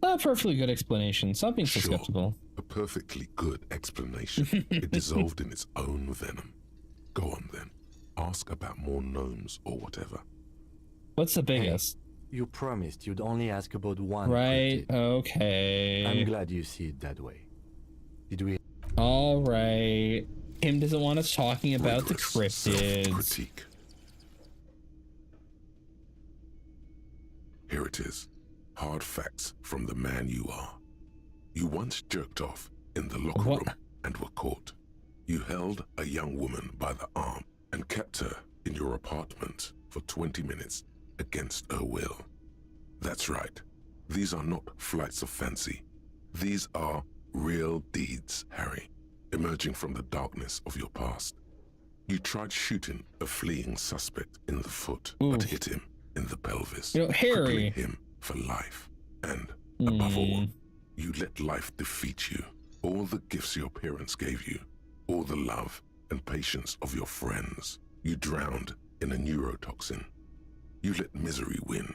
S1: A perfectly good explanation. Something so skeptical.
S3: A perfectly good explanation. It dissolved in its own venom. Go on then. Ask about more gnomes or whatever.
S1: What's the biggest?
S5: You promised you'd only ask about one.
S1: Right,
S5: cryptid.
S1: okay.
S5: I'm glad you see it that way. Did we?
S1: All right. Kim doesn't want us talking about the cryptids.
S3: Critique. Here it is. Hard facts from the man you are. You once jerked off in the locker room and were caught. You held a young woman by the arm and kept her in your apartment for 20 minutes against her will. That's right. These are not flights of fancy. These are real deeds, Harry, emerging from the darkness of your past. You tried shooting a fleeing suspect in the foot, but hit him in the pelvis.
S1: You know, Harry.
S3: Crippling him for life. And, above all, you let life defeat you. All the gifts your parents gave you, all the love and patience of your friends, you drowned in a neurotoxin. You let misery win,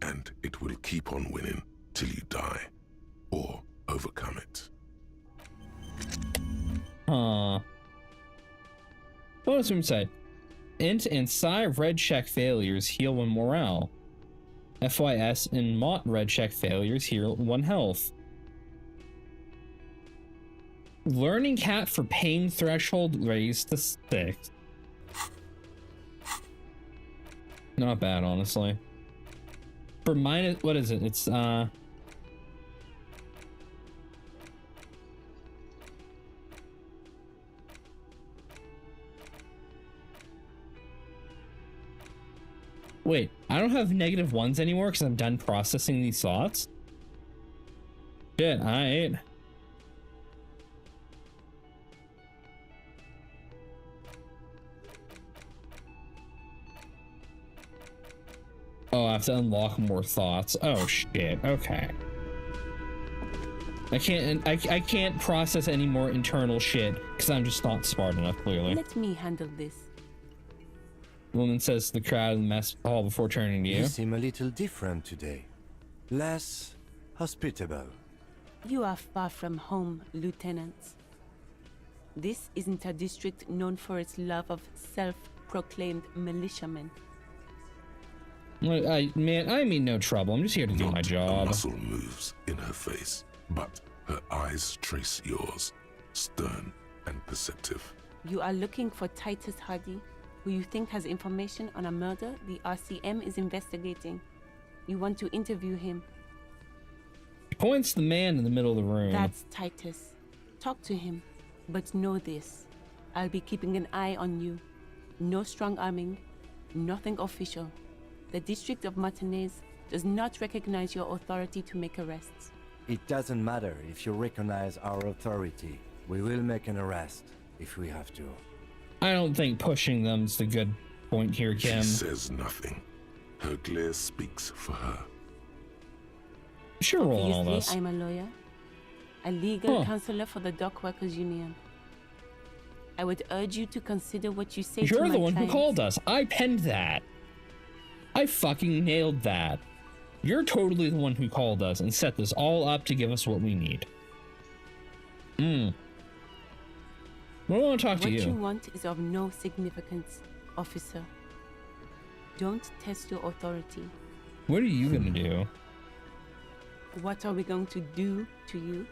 S3: and it will keep on winning till you die, or overcome it.
S1: Bonus room side. Int and Psi red check failures heal 1 morale. FYS and Mott red check failures heal 1 health. Learning cat for pain threshold raised to 6. Not bad, honestly. For minus, what is it? It's wait, I don't have -1s anymore because I'm done processing these thoughts? Shit, alright. Oh, I have to unlock more thoughts. Oh shit, okay. I can't process any more internal shit because I'm just not smart enough, clearly.
S18: Let me handle this.
S1: Woman says to the crowd in the mess hall before turning to you.
S5: You seem a little different today. Less hospitable.
S18: You are far from home, Lieutenant. This isn't a district known for its love of self-proclaimed militiamen.
S1: Man, I mean no trouble. I'm just here to do my job.
S3: A muscle moves in her face, but her eyes trace yours, stern and perceptive.
S18: You are looking for Titus Hardy, who you think has information on a murder the RCM is investigating. You want to interview him.
S1: He points the man in the middle of the room.
S18: That's Titus. Talk to him. But know this. I'll be keeping an eye on you. No strong arming. Nothing official. The District of Martinez does not recognize your authority to make arrests.
S5: It doesn't matter if you recognize our authority. We will make an arrest if we have to.
S1: I don't think pushing them's the good point here, Kim.
S3: She says nothing. Her glare speaks for her.
S1: Sure, roll all this.
S18: I'm a lawyer, a legal counselor for the Dock Workers Union. I would urge you to consider what you say to my
S1: You're the one
S18: clients.
S1: who called us. I penned that. I fucking nailed that. You're totally the one who called us and set this all up to give us what we need. Well, I want to talk to you.
S18: What you want is of no significance, officer. Don't test your authority.
S1: What are you gonna do?
S18: What are we going to do to you?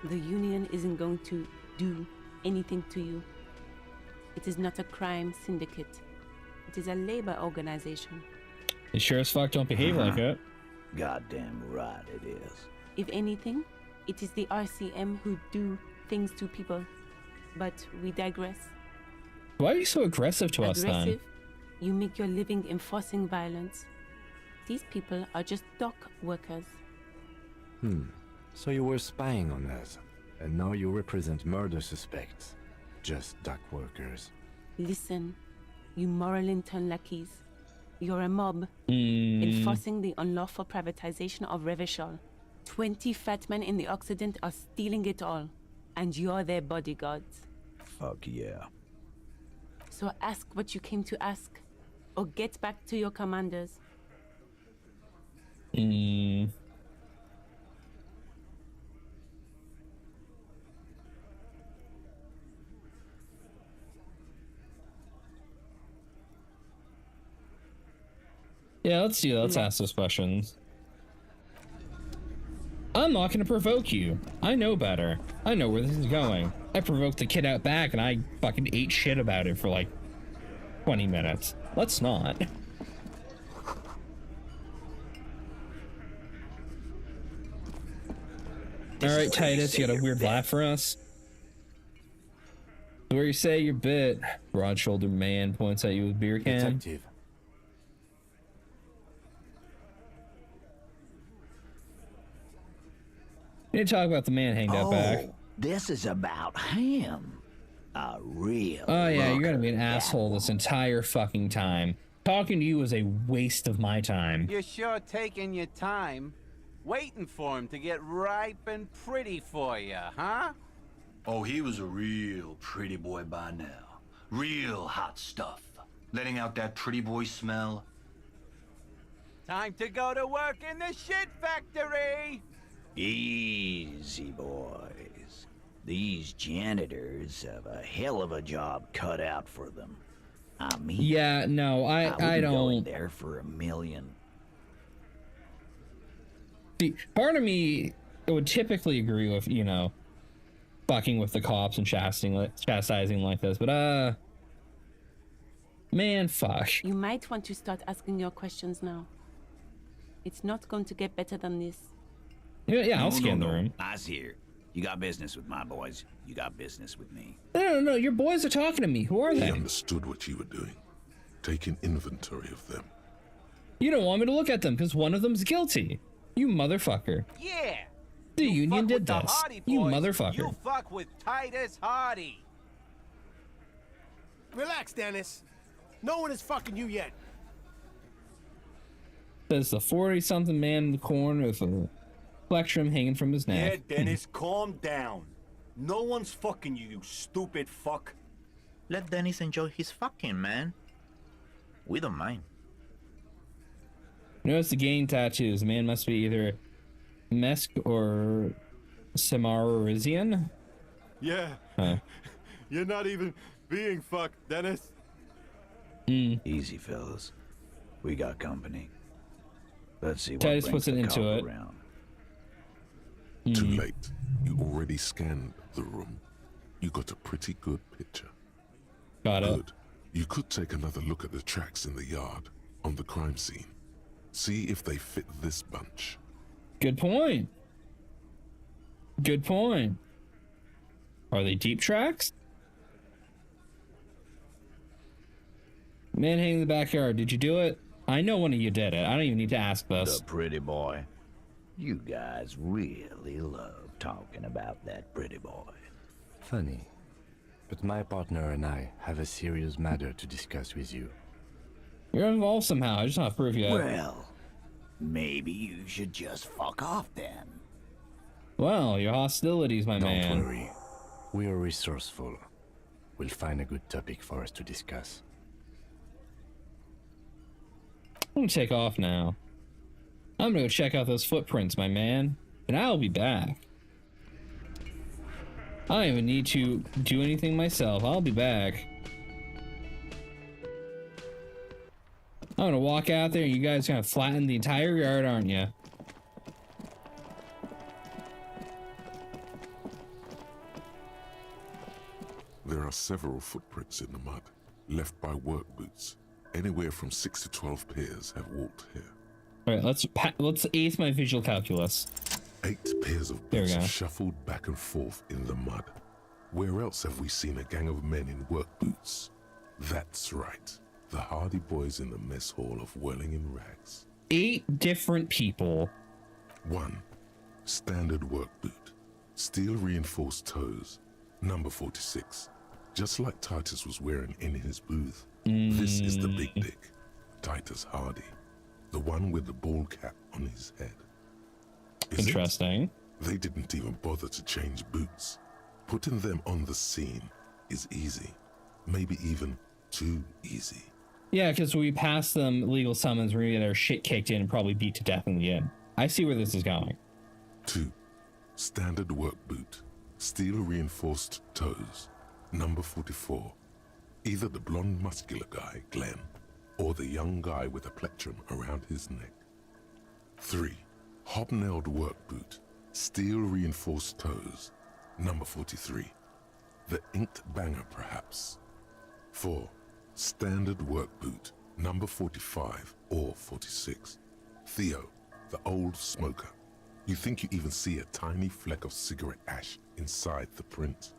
S18: The union isn't going to do anything to you. It is not a crime syndicate. It is a labor organization.
S1: You sure as fuck don't behave like it.
S19: Goddamn right it is.
S18: If anything, it is the RCM who do things to people. But we digress.
S1: Why are you so aggressive to us then?
S18: Aggressive? You make your living enforcing violence. These people are just dock workers.
S5: So you were spying on us, and now you represent murder suspects. Just dock workers.
S18: Listen, you moral intern lackeys. You're a mob, enforcing the unlawful privatization of Revachol. 20 fat men in the Occident are stealing it all, and you're their bodyguards.
S19: Fuck yeah.
S18: So ask what you came to ask, or get back to your commanders.
S1: Yeah, let's do that. Let's ask those questions. I'm not gonna provoke you. I know better. I know where this is going. I provoked the kid out back and I fucking ate shit about it for like 20 minutes. Let's not. Alright, Titus, you got a weird laugh for us? Where you say your bit, broad-shouldered man points at you with beer can.
S5: Detective.
S1: You need to talk about the man hanged out back.
S19: This is about him. A real
S1: Oh yeah, you're gonna
S19: looker,
S1: be an
S19: that
S1: asshole this entire fucking time. Talking to you was a waste of my time.
S20: You're sure taking your time, waiting for him to get ripe and pretty for you, huh?
S21: Oh, he was a real pretty boy by now. Real hot stuff. Letting out that pretty boy smell.
S20: Time to go to work in the shit factory!
S19: Easy, boys. These janitors have a hell of a job cut out for them. I mean,
S1: Yeah, no, I
S19: wouldn't go in
S1: don't.
S19: there for $1 million.
S1: See, part of me would typically agree with, you know, fucking with the cops and chastising like this, but man, fuck.
S18: You might want to start asking your questions now. It's not going to get better than this.
S1: Yeah, I'll scan the room.
S19: I see here. You got business with my boys. You got business with me.
S1: No, your boys are talking to me. Who are
S3: He
S1: they?
S3: understood what you were doing, taking inventory of them.
S1: You don't want me to look at them because one of them's guilty. You motherfucker.
S20: Yeah!
S1: The union
S20: fuck
S1: did
S20: with the
S1: this.
S20: Hardy
S1: You
S20: boys,
S1: motherfucker.
S20: You fuck with Titus Hardy.
S9: Relax, Dennis. No one is fucking you yet.
S1: There's the 40-something man in the corner with a plectrum hanging from his neck.
S22: Yeah, Dennis, calm down. No one's fucking you, you stupid fuck.
S23: Let Dennis enjoy his fucking, man. We don't mind.
S1: Notice the gang tattoos. The man must be either Mesk or Samarizian.
S24: Yeah.
S1: Huh.
S24: You're not even being fucked, Dennis.
S19: Easy, fellas. We got company. Let's see what
S1: Titus
S19: brings
S1: puts it
S19: the
S1: into
S19: cop
S1: it.
S19: around.
S3: Too late. You already scanned the room. you got a pretty good picture.
S1: Got it.
S3: Good. You could take another look at the tracks in the yard on the crime scene. See if they fit this bunch.
S1: Good point. Good point. Are they deep tracks? Man hanging in the backyard. Did you do it? I know one of you did it. I don't even need to ask this.
S19: The pretty boy. You guys really love talking about that pretty boy.
S5: Funny. But my partner and I have a serious matter to discuss with you.
S1: You're involved somehow. I just want to prove you.
S19: Well, maybe you should just fuck off then.
S1: Well, your hostilities, my man.
S5: Don't worry. We are resourceful. We'll find a good topic for us to discuss.
S1: I'm gonna take off now. I'm gonna go check out those footprints, my man. And I'll be back. I don't even need to do anything myself. I'll be back. I'm gonna walk out there and you guys are gonna flatten the entire yard, aren't you?
S3: There are several footprints in the mud, left by work boots. Anywhere from 6 to 12 pairs have walked here.
S1: All right, let's ace my visual calculus.
S3: 8 pairs of boots have shuffled back and forth in the mud. Where else have we seen a gang of men in work boots? That's right, the Hardy Boys in the mess hall of Whirling in Rags.
S1: 8 different people.
S3: 1. Standard work boot. Steel reinforced toes. Number 46. Just like Titus was wearing in his booth. This is the big dick. Titus Hardy. The one with the bald cap on his head. Is
S1: Interesting.
S3: They didn't even bother to change boots. Putting them on the scene is easy. Maybe even too easy.
S1: Yeah, because we pass them legal summons, we're gonna get our shit kicked in and probably beat to death in the end. I see where this is going.
S3: 2. Standard work boot. Steel reinforced toes. Number 44. Either the blonde muscular guy, Glenn, or the young guy with a plectrum around his neck. 3. Hobnailed work boot. Steel reinforced toes. Number 43. The inked banger, perhaps. 4. Standard work boot. Number 45 or 46. Theo, the old smoker. You think you even see a tiny fleck of cigarette ash inside the print.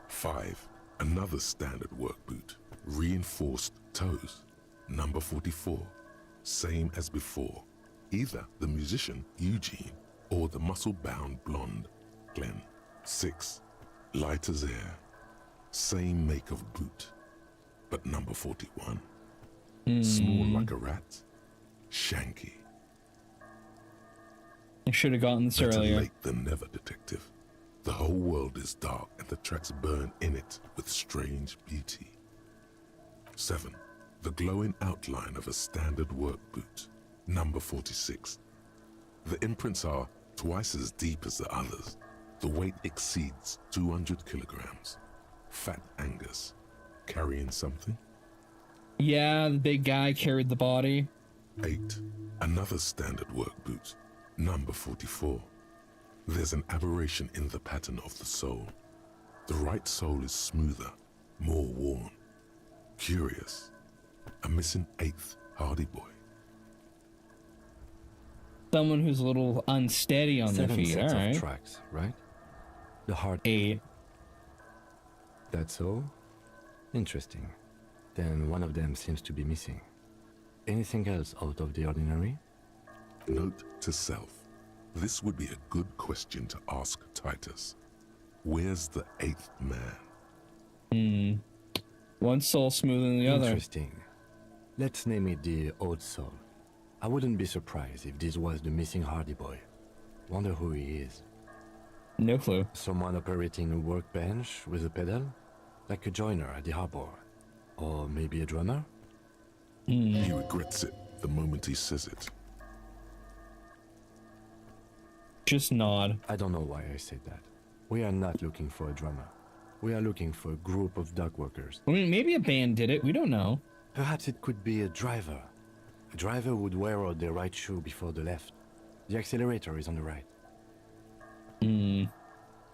S3: 5. Another standard work boot. Reinforced toes. Number 44. Same as before. Either the musician, Eugene, or the muscle-bound blonde, Glenn. 6. Light as air. Same make of boot. But number 41. Small like a rat. Shanky.
S1: I should have gotten this
S3: Better
S1: earlier.
S3: late than never, detective. The whole world is dark and the tracks burn in it with strange beauty. 7. The glowing outline of a standard work boot. Number 46. The imprints are twice as deep as the others. The weight exceeds 200 kilograms. Fat Angus. Carrying something?
S1: Yeah, the big guy carried the body.
S3: 8. Another standard work boot. Number 44. There's an aberration in the pattern of the sole. The right sole is smoother, more worn. Curious. A missing 8th Hardy Boy.
S1: Someone who's a little unsteady on their
S5: 7
S1: feet.
S5: sets
S1: All
S5: of
S1: right.
S5: tracks, right? The hard
S1: 8.
S5: That's all? Interesting. Then one of them seems to be missing. Anything else out of the ordinary?
S3: Note to self. This would be a good question to ask Titus. Where's the 8th man?
S1: One soul smoother than the other.
S5: Interesting. Let's name it the Old Soul. I wouldn't be surprised if this was the missing Hardy Boy. Wonder who he is.
S1: No clue.
S5: Someone operating a workbench with a pedal? Like a joiner at the harbor. Or maybe a drummer?
S3: He regrets it the moment he says it.
S1: Just nod.
S5: I don't know why I said that. We are not looking for a drummer. We are looking for a group of dock workers.
S1: I mean, maybe a band did it. We don't know.
S5: Perhaps it could be a driver. A driver would wear out their right shoe before the left. The accelerator is on the right.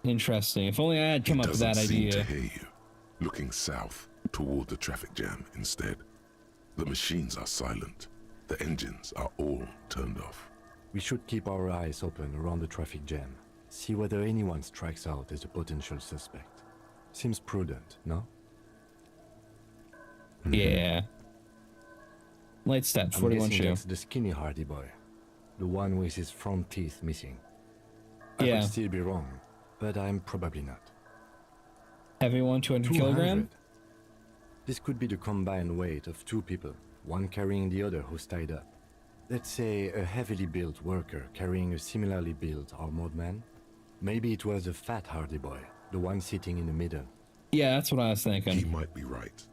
S1: Interesting. If only I had come up with that
S3: Doesn't seem
S1: idea.
S3: to hear you, looking south toward the traffic jam instead. The machines are silent. The engines are all turned off.
S5: We should keep our eyes open around the traffic jam. See whether anyone strikes out as a potential suspect. Seems prudent, no?
S1: Yeah. Light step,
S5: I'm
S1: 41
S5: guessing
S1: shoe.
S5: that's the skinny Hardy boy. The one with his front teeth missing. I
S1: Yeah.
S5: could still be wrong, but I'm probably not.
S1: Heavy one, 200 kilogram?
S5: This could be the combined weight of two people, one carrying the other who's tied up. Let's say a heavily built worker carrying a similarly built armored man. Maybe it was a fat Hardy boy, the one sitting in the middle.
S1: Yeah, that's what I was thinking.
S3: He might be right.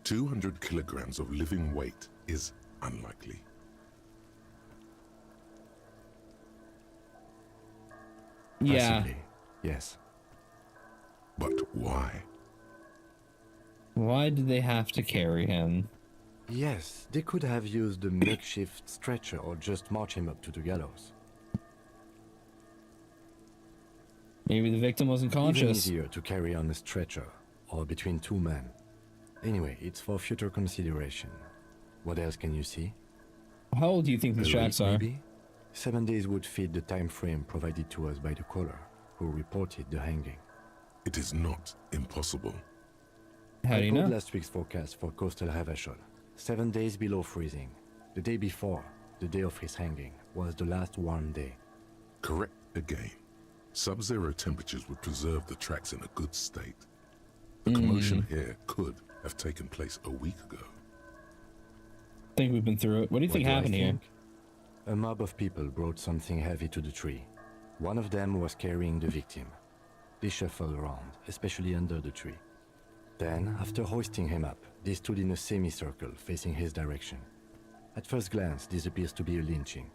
S3: 200 kilograms of living weight is unlikely.
S1: Yeah.
S5: Possibly, yes.
S3: But why?
S1: Why did they have to carry him?
S5: Yes, they could have used a makeshift stretcher or just march him up to the gallows.
S1: Maybe the victim wasn't
S5: Even
S1: conscious.
S5: easier to carry on a stretcher, or between two men. Anyway, it's for future consideration. What else can you see?
S1: How old do you think the
S5: A
S1: tracks
S5: week,
S1: are?
S5: maybe? 7 days would fit the time frame provided to us by the caller, who reported the hanging.
S3: It is not impossible.
S1: How do you
S5: I pulled
S1: know?
S5: last week's forecast for coastal Havashol. 7 days below freezing. The day before, the day of his hanging, was the last warm day.
S3: Correct again. Sub-zero temperatures would preserve the tracks in a good state. The commotion here could have taken place a week ago.
S1: I think we've been through it. What do you think
S5: What do I
S1: happened here?
S5: think? A mob of people brought something heavy to the tree. One of them was carrying the victim. They shuffled around, especially under the tree. Then, after hoisting him up, they stood in a semicircle facing his direction. At first glance, this appears to be a lynching.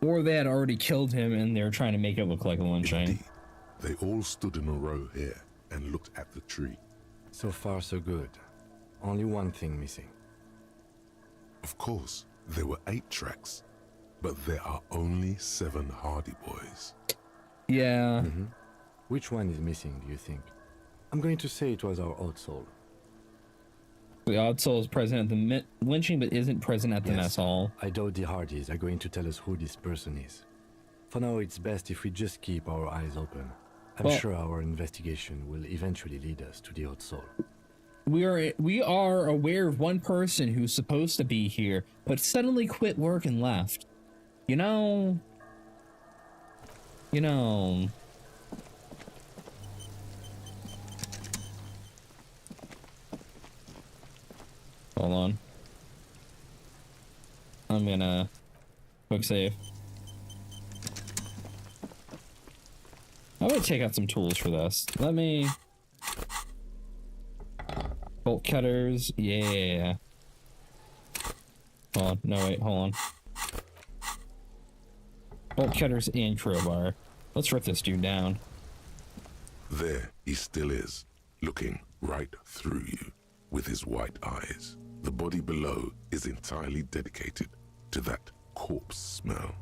S1: Or they had already killed him and they're trying to make it look like a lynching.
S3: Indeed. They all stood in a row here and looked at the tree.
S5: So far, so good. Only one thing missing.
S3: Of course, there were 8 tracks, but there are only 7 Hardy boys.
S1: Yeah.
S5: Which one is missing, do you think? I'm going to say it was our odd soul.
S1: The odd soul is present at the lynching, but isn't present at the mess hall.
S5: I doubt the Hardys are going to tell us who this person is. For now, it's best if we just keep our eyes open. I'm
S1: Well-
S5: sure our investigation will eventually lead us to the odd soul.
S1: We are aware of one person who's supposed to be here, but suddenly quit work and left. You know. Hold on. I'm gonna quick save. I would take out some tools for this. Let me. Bolt cutters, yeah. Hold on, no wait, hold on. Bolt cutters and crowbar. Let's rip this dude down.
S3: There he still is, looking right through you with his white eyes. The body below is entirely dedicated to that corpse smell.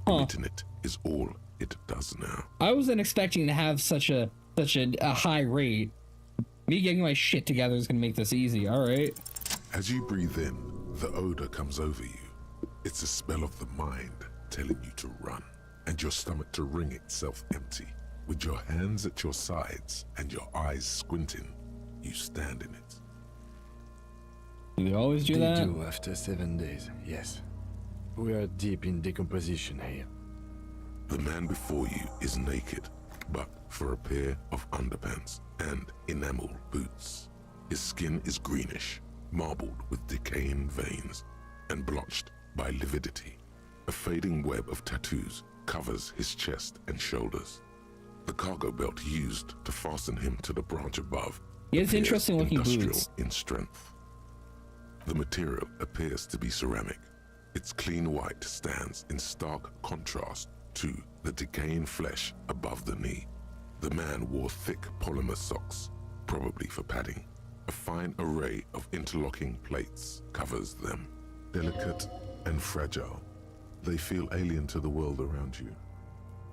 S3: Emitting it is all it does now.
S1: I wasn't expecting to have such a high rate. Me getting my shit together is gonna make this easy, alright?
S3: As you breathe in, the odor comes over you. It's a smell of the mind telling you to run, and your stomach to wring itself empty. With your hands at your sides and your eyes squinting, you stand in it.
S1: Do they always do
S5: They
S1: that?
S5: do after 7 days, yes. We are deep in decomposition here.
S3: The man before you is naked, but for a pair of underpants and enamel boots. His skin is greenish, marbled with decaying veins, and blotched by lividity. A fading web of tattoos covers his chest and shoulders. The cargo belt used to fasten him to the branch above.
S1: He has
S3: appears
S1: interesting looking
S3: industrial
S1: boots.
S3: in strength. The material appears to be ceramic. Its clean white stands in stark contrast to the decaying flesh above the knee. The man wore thick polymer socks, probably for padding. A fine array of interlocking plates covers them. Delicate and fragile, they feel alien to the world around you.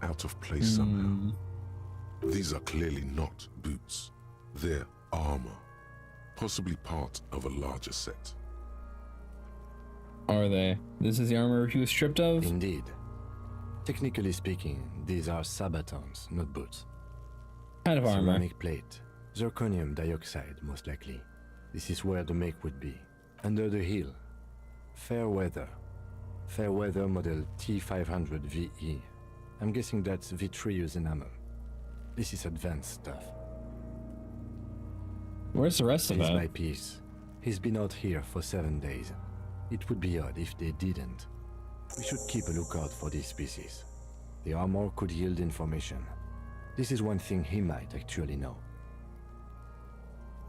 S3: Out of place somehow. These are clearly not boots. They're armor, possibly part of a larger set.
S1: Are they? This is the armor he was stripped of?
S5: Indeed. Technically speaking, these are sabatons, not boots.
S1: Kind of armor.
S5: Ceramic plate. Zirconium dioxide, most likely. This is where the make would be. Under the heel. Fairweather. Fairweather model T500 VE. I'm guessing that's vitreous enamel. This is advanced stuff.
S1: Where's the rest of
S5: Piece
S1: it?
S5: by piece. He's been out here for 7 days. It would be odd if they didn't. We should keep a lookout for these species. The armor could yield information. This is one thing he might actually know.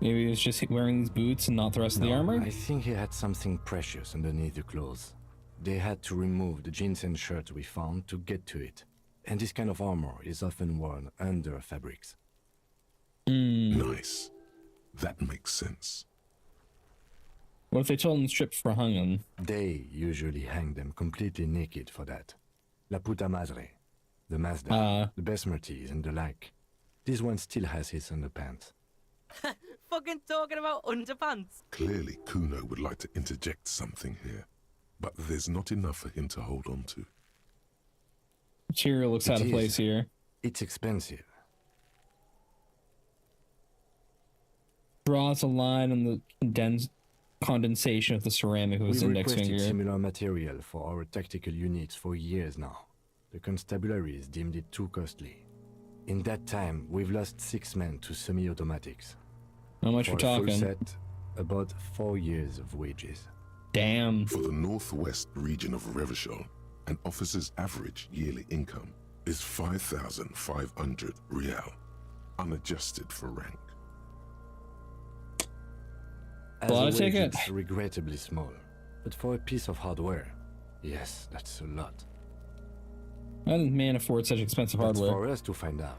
S1: Maybe he was just wearing these boots and not the rest of the armor?
S5: I think he had something precious underneath the clothes. They had to remove the jeans and shirts we found to get to it. And this kind of armor is often worn under fabrics.
S3: Nice. That makes sense.
S1: What if they told him to strip for hung him?
S5: They usually hang them completely naked for that. La puta madre. The Mazda, the Besmerties, and the like. This one still has his underpants.
S2: Fucking talking about underpants.
S3: Clearly, Kuno would like to interject something here, but there's not enough for him to hold on to.
S1: Material looks out of place here.
S5: It's expensive.
S1: Draws a line on the condensation of the ceramic with his
S5: We've
S1: index
S5: requested
S1: finger.
S5: similar material for our tactical units for years now. The constabularies deemed it too costly. In that time, we've lost 6 men to semi-automatics.
S1: How much
S5: for
S1: we're
S5: a full
S1: talking?
S5: set, about 4 years of wages.
S1: Damn.
S3: For the northwest region of Revachol, an officer's average yearly income is 5,500 real, unadjusted for rank.
S5: As
S1: A lot
S5: a
S1: of
S5: wage,
S1: ticket.
S5: it's regrettably small. But for a piece of hardware, yes, that's a lot.
S1: How does man afford such expensive
S5: That's
S1: hardware?
S5: for us to find out.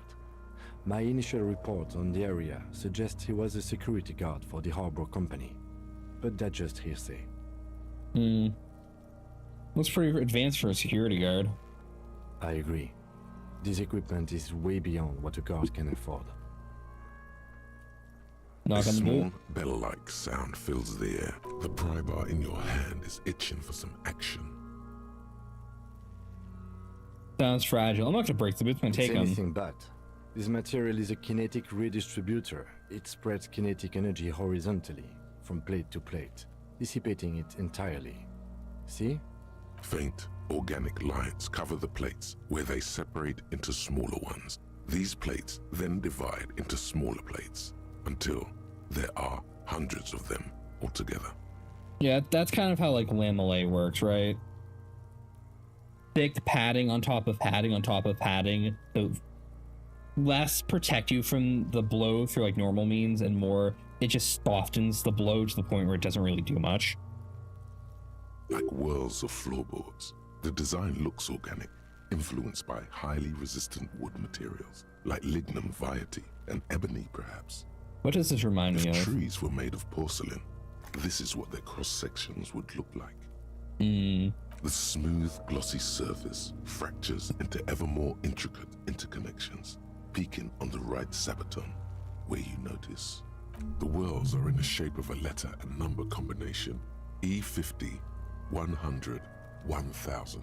S5: My initial report on the area suggests he was a security guard for the harbor company. But that's just hearsay.
S1: Looks pretty advanced for a security guard.
S5: I agree. This equipment is way beyond what a guard can afford.
S1: Knock
S3: a
S1: on the
S3: small
S1: door.
S3: bell-like sound fills the air. The pry bar in your hand is itching for some action.
S1: Sounds fragile. I'm not gonna break the boots. I'm gonna
S5: It's
S1: take them.
S5: anything but. This material is a kinetic redistributor. It spreads kinetic energy horizontally, from plate to plate, dissipating it entirely. See?
S3: Faint, organic lines cover the plates where they separate into smaller ones. These plates then divide into smaller plates until there are hundreds of them altogether.
S1: Yeah, that's kind of how like lamellar works, right? Thick padding on top of padding on top of padding. So less protect you from the blow through like normal means, and more it just softens the blow to the point where it doesn't really do much.
S3: Like whirls of floorboards, the design looks organic, influenced by highly resistant wood materials, like lignum vitae and ebony perhaps.
S1: What does this remind me
S3: If
S1: of?
S3: trees were made of porcelain, this is what their cross-sections would look like. The smooth, glossy surface fractures into ever more intricate interconnections, peaking on the right sabaton, where you notice. The whirls are in the shape of a letter and number combination, E50, 100, 1000.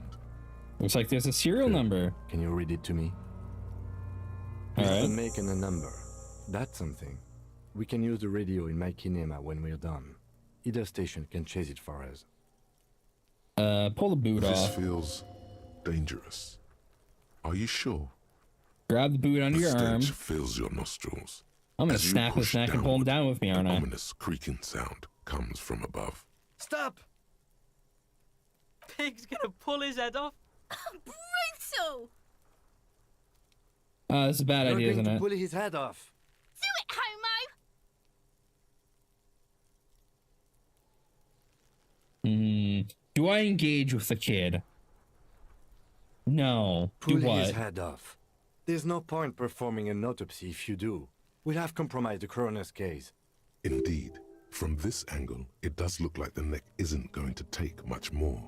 S1: Looks like there's a serial number.
S5: Can you read it to me?
S1: All
S5: It's
S1: right.
S5: a make and a number. That's something. We can use the radio in my kinema when we're done. Either station can chase it for us.
S1: Pull the boot
S3: This
S1: off.
S3: feels dangerous. Are you sure?
S1: Grab the boot under
S3: The
S1: your arm.
S3: stench fills your nostrils.
S1: I'm gonna
S3: As you
S1: snap his
S3: push
S1: neck and pull him down with me, aren't
S3: an
S1: I?
S3: ominous creaking sound comes from above.
S2: Stop! Pig's gonna pull his head off.
S7: Brutal!
S1: This is a bad
S5: You're
S1: idea,
S5: going
S1: isn't
S5: to
S1: it?
S5: pull his head off.
S7: Do it, homo!
S1: Do I engage with the kid? No.
S5: Pull
S1: Do what?
S5: his head off. There's no point performing an autopsy if you do. We'll have compromised the coroner's case.
S3: Indeed, from this angle, it does look like the neck isn't going to take much more.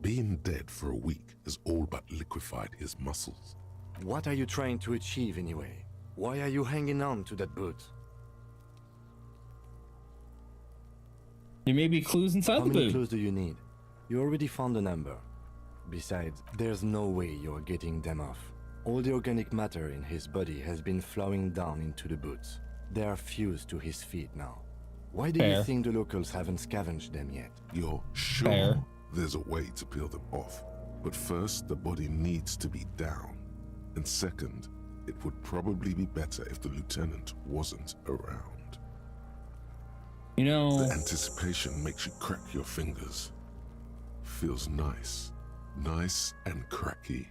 S3: Being dead for a week has all but liquefied his muscles.
S5: What are you trying to achieve anyway? Why are you hanging on to that boot?
S1: There may be clues inside
S5: How
S1: the
S5: many
S1: boot.
S5: clues do you need? You already found a number. Besides, there's no way you're getting them off. All the organic matter in his body has been flowing down into the boots. They are fused to his feet now. Why do you think the locals haven't scavenged them yet?
S3: You're sure there's a way to peel them off, but first the body needs to be down. And second, it would probably be better if the lieutenant wasn't around.
S1: You know...
S3: The anticipation makes you crack your fingers. Feels nice. Nice and cracky.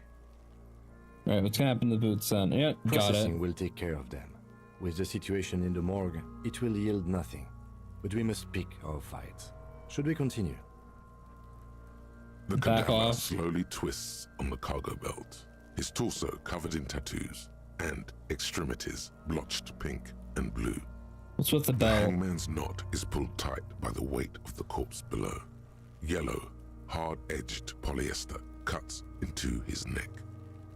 S1: Alright, what's gonna happen to the boots then? Yep, got it.
S5: Processing will take care of them. With the situation in the morgue, it will yield nothing. But we must pick our fights. Should we continue?
S3: The cadaver slowly twists on the cargo belt, his torso covered in tattoos, and extremities blotched pink and blue.
S1: What's with the belt?
S3: The hangman's knot is pulled tight by the weight of the corpse below. Yellow, hard-edged polyester cuts into his neck.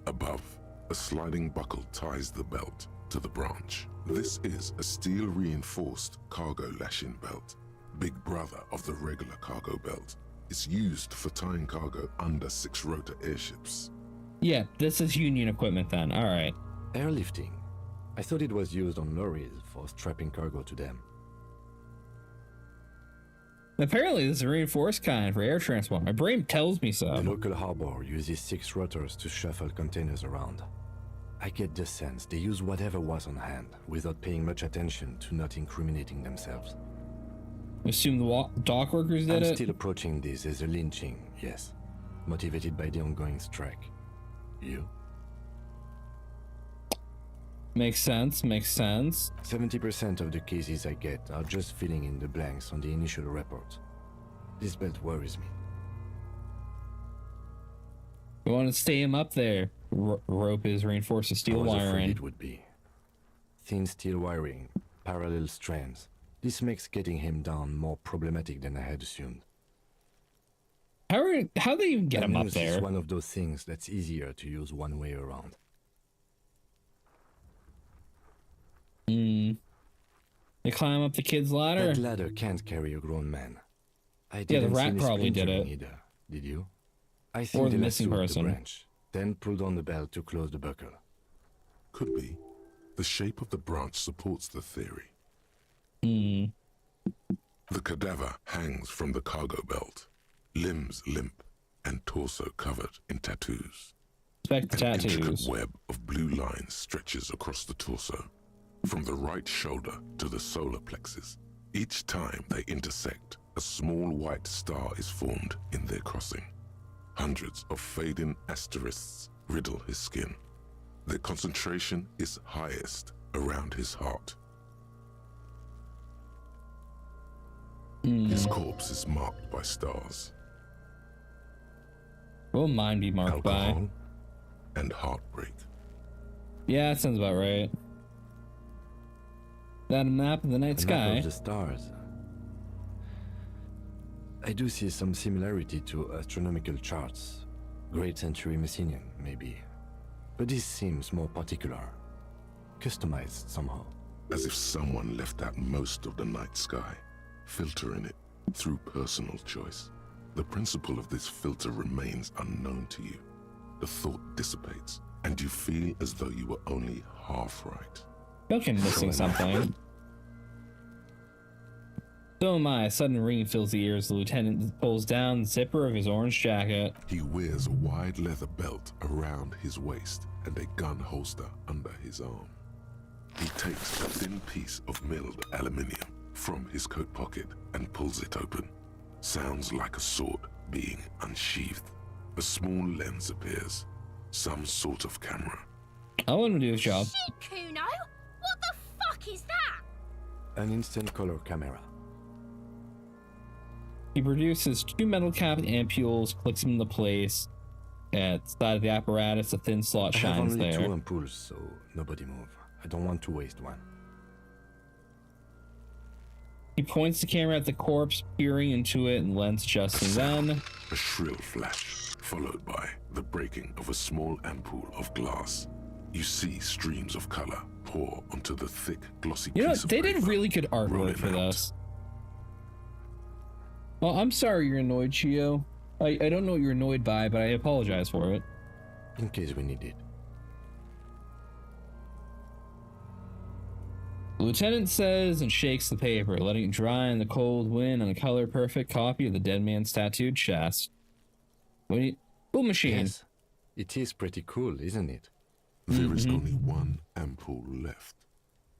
S3: Above, a sliding buckle ties the belt to the branch. This is a steel-reinforced cargo lashing belt, big brother of the regular cargo belt. It's used for tying cargo under 6-rotor airships.
S1: Yeah, this is Union equipment then, alright.
S5: Airlifting. I thought it was used on lorries for strapping cargo to them.
S1: Apparently this is a reinforced kind for air transport. My brain tells me so.
S5: The local harbor uses 6 rotors to shuffle containers around. I get the sense they use whatever was on hand, without paying much attention to not incriminating themselves.
S1: Assume the dock workers did it?
S5: I'm still approaching this as a lynching, yes. Motivated by the ongoing strike. You?
S1: Makes sense, makes sense.
S5: 70% of the cases I get are just filling in the blanks on the initial report. This belt worries me.
S1: We want to stay him up there. Rope is reinforced with steel
S5: I was afraid
S1: wiring.
S5: it would be. Thin steel wiring, parallel strands. This makes getting him down more problematic than I had assumed.
S1: How do they even get him up
S5: This
S1: there?
S5: is one of those things that's easier to use one way around.
S1: They climb up the kid's ladder?
S5: That ladder can't carry a grown man. I
S1: Yeah,
S5: didn't
S1: the
S5: see
S1: rat
S5: any
S1: probably did
S5: splintering
S1: it.
S5: Either. Did you? I
S1: Or
S5: think
S1: the
S5: they
S1: missing
S5: lassoed
S1: person.
S5: the branch, then pulled on the belt to close the buckle.
S3: Could be. The shape of the branch supports the theory. The cadaver hangs from the cargo belt, limbs limp and torso covered in tattoos.
S1: Expect the
S3: An intricate
S1: tattoos.
S3: web of blue lines stretches across the torso, from the right shoulder to the solar plexus. Each time they intersect, a small white star is formed in their crossing. Hundreds of fading asterisks riddle his skin. Their concentration is highest around his heart. His corpse is marked by stars.
S1: Will mine be marked
S3: Alcohol and heartbreak.
S1: Yeah, that sounds about right. That map of the night
S5: A map
S1: sky.
S5: of the stars. I do see some similarity to astronomical charts. Great Century Messinian, maybe. But this seems more particular. Customized somehow.
S3: As if someone left out most of the night sky, filtering it through personal choice. The principle of this filter remains unknown to you. The thought dissipates, and you feel as though you were only half right.
S1: I feel like I'm missing something. So am I. A sudden ringing fills the ears. The lieutenant pulls down the zipper of his orange jacket.
S3: He wears a wide leather belt around his waist and a gun holster under his arm. He takes a thin piece of milled aluminium from his coat pocket and pulls it open. Sounds like a sword being unsheathed. A small lens appears. Some sort of camera.
S1: I want him to do his job.
S7: Shit, Kuno! What the fuck is that?
S5: An instant color camera.
S1: He produces 2 metal capped ampules, clicks them into place. At the side of the apparatus, a thin slot
S5: I have
S1: shines
S5: only
S1: there.
S5: 2 ampoules, so nobody move. I don't want to waste one.
S1: He points the camera at the corpse, peering into it and lens adjusting. Then
S3: A shrill flash, followed by the breaking of a small ampoule of glass. You see streams of color pour onto the thick, glossy
S1: You know,
S3: piece of
S1: they
S3: paper,
S1: did really good artwork
S3: rolling
S1: for
S3: out.
S1: this. Well, I'm sorry you're annoyed, Chio. I don't know what you're annoyed by, but I apologize for it.
S5: In case we need it.
S1: The lieutenant says and shakes the paper, letting it dry in the cold wind on a color-perfect copy of the dead man's tattooed chest. Boom machine.
S5: Yes. It is pretty cool, isn't it?
S3: There is only one ampoule left.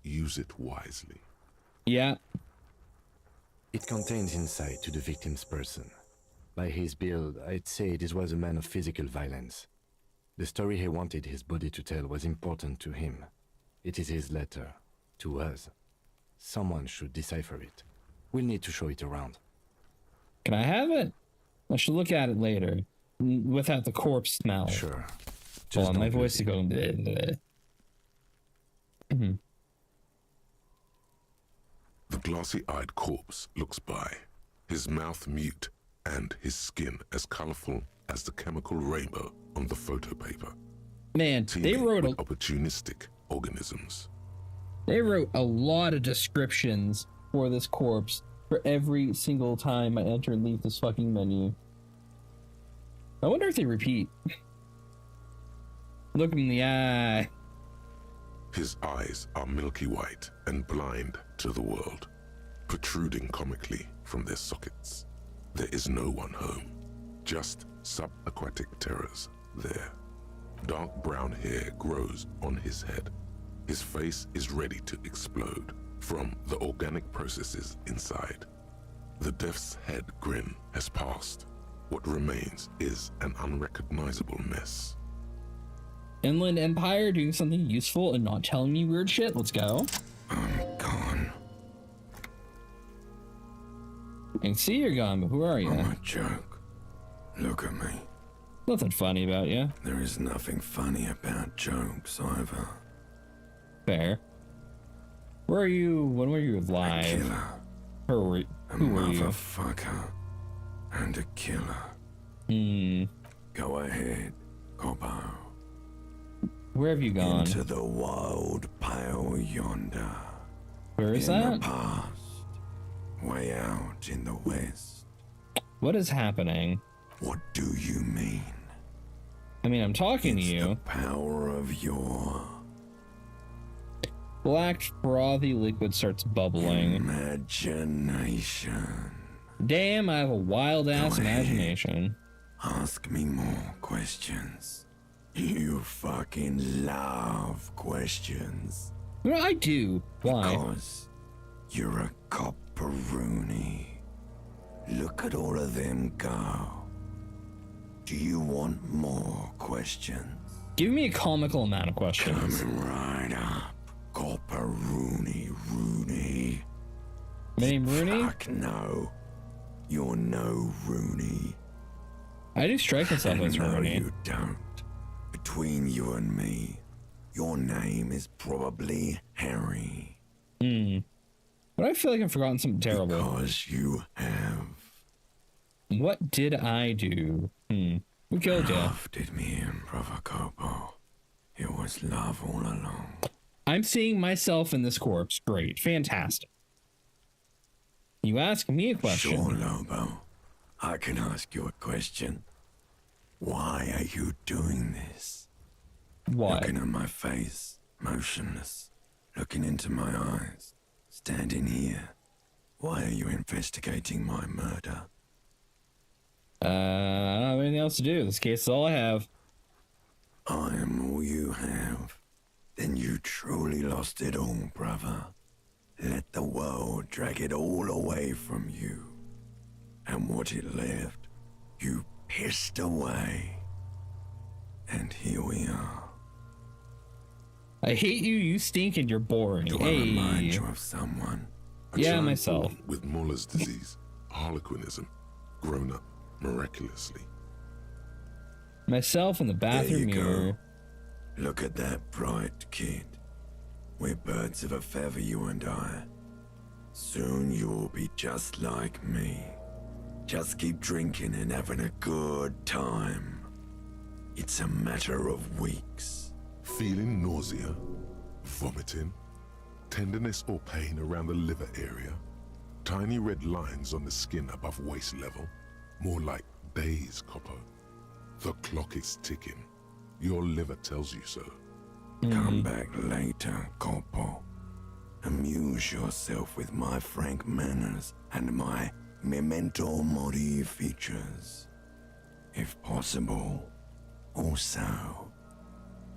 S3: Use it wisely.
S1: Yeah.
S5: It contains insight to the victim's person. By his build, I'd say this was a man of physical violence. The story he wanted his body to tell was important to him. It is his letter. To us. Someone should decipher it. We'll need to show it around.
S1: Can I have it? I should look at it later. Without the corpse smell.
S5: Sure.
S1: Hold on, my voice is going... bleh, bleh.
S3: The glassy-eyed corpse looks by, his mouth mute and his skin as colorful as the chemical rainbow on the photo paper.
S1: Man, they wrote
S3: with opportunistic organisms.
S1: They wrote a lot of descriptions for this corpse for every single time I enter and leave this fucking menu. I wonder if they repeat. Look him in the eye.
S3: His eyes are milky white and blind to the world, protruding comically from their sockets. There is no one home, just subaquatic terrors there. Dark brown hair grows on his head. His face is ready to explode from the organic processes inside. The death's head grin has passed. What remains is an unrecognizable mess.
S1: Inland Empire doing something useful and not telling me weird shit. Let's go.
S3: I'm gone.
S1: I can see you're gone, but who are you?
S8: I'm a joke. Look at me.
S1: Nothing funny about you.
S8: There is nothing funny about jokes either.
S1: Fair. Where are you? When were you live?
S8: A killer.
S1: Who were you?
S8: Motherfucker. And a killer. Go ahead, Cobbo.
S1: Where have you gone?
S8: Into the wild pale yonder.
S1: Where is
S8: in
S1: that?
S8: The past. Way out in the west.
S1: What is happening?
S8: What do you mean?
S1: I mean, I'm talking to you.
S8: The power of your...
S1: Black frothy liquid starts bubbling.
S8: Imagination.
S1: Damn, I have a wild ass imagination.
S8: Ask me more questions. You fucking love questions.
S1: Well, I do. Why?
S8: Because you're a copperoonie. Look at all of them go. Do you want more questions?
S1: Give me a comical amount of questions.
S8: Coming right up. Copperoonie, Rooney.
S1: My name Rooney?
S8: Fuck no. You're no Rooney.
S1: I do strike myself as Rooney.
S8: No, you don't. Between you and me, your name is probably Harry.
S1: But I feel like I've forgotten something terrible.
S8: Because you have.
S1: What did I do? Who killed you?
S8: Love did me in, Brother Copo. It was love all along.
S1: I'm seeing myself in this corpse. Great. Fantastic. You ask me a question.
S8: Sure, Lobo. I can ask you a question. Why are you doing this?
S1: What?
S8: Looking at my face, motionless. Looking into my eyes. Standing here. Why are you investigating my murder?
S1: I don't have anything else to do. This case is all I have.
S8: I am all you have. Then you truly lost it all, brother. Let the world drag it all away from you. And what it left, you pissed away. And here we are.
S1: I hate you, you stink, and you're boring.
S8: Do I remind you of someone?
S1: Yeah, myself.
S3: With Muller's disease, harlequinism, grown up miraculously.
S1: Myself in the bathroom mirror.
S8: Look at that bright kid. We're birds of a feather, you and I. Soon you'll be just like me. Just keep drinking and having a good time. It's a matter of weeks.
S3: Feeling nausea? Vomiting? Tenderness or pain around the liver area? Tiny red lines on the skin above waist level? More like days, Coppo. The clock is ticking. Your liver tells you so.
S8: Come back later, Coppo. Amuse yourself with my frank manners and my memento mori features. If possible, also,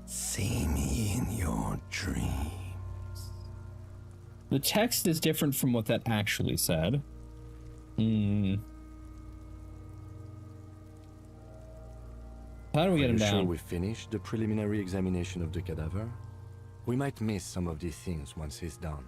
S8: see me in your dreams.
S1: The text is different from what that actually said. How do we get him down?
S5: Are you sure we finished the preliminary examination of the cadaver? We might miss some of these things once he's done.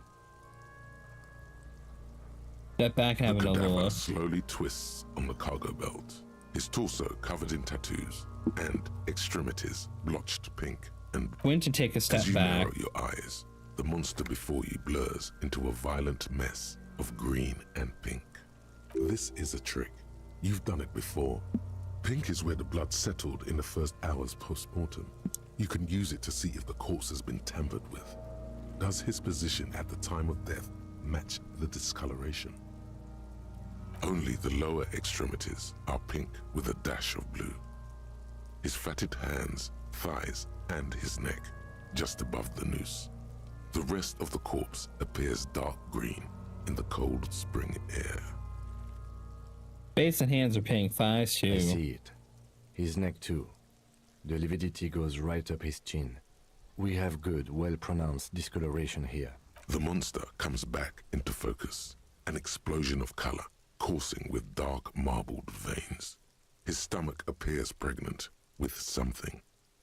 S1: Step back and have another
S3: cadaver
S1: look.
S3: slowly twists on the cargo belt. His torso covered in tattoos and extremities blotched pink and
S1: Went to take a step
S3: as you
S1: back.
S3: narrow your eyes, the monster before you blurs into a violent mess of green and pink. This is a trick. You've done it before. Pink is where the blood settled in the first hours post-mortem. You can use it to see if the corpse has been tampered with. Does his position at the time of death match the discoloration? Only the lower extremities are pink with a dash of blue. His fatted hands, thighs, and his neck, just above the noose. The rest of the corpse appears dark green in the cold spring air.
S1: Face and hands are pink, thighs too.
S5: I see it. His neck too. The lividity goes right up his chin. We have good, well-pronounced discoloration here.
S3: The monster comes back into focus, an explosion of color, coursing with dark marbled veins. His stomach appears pregnant with something.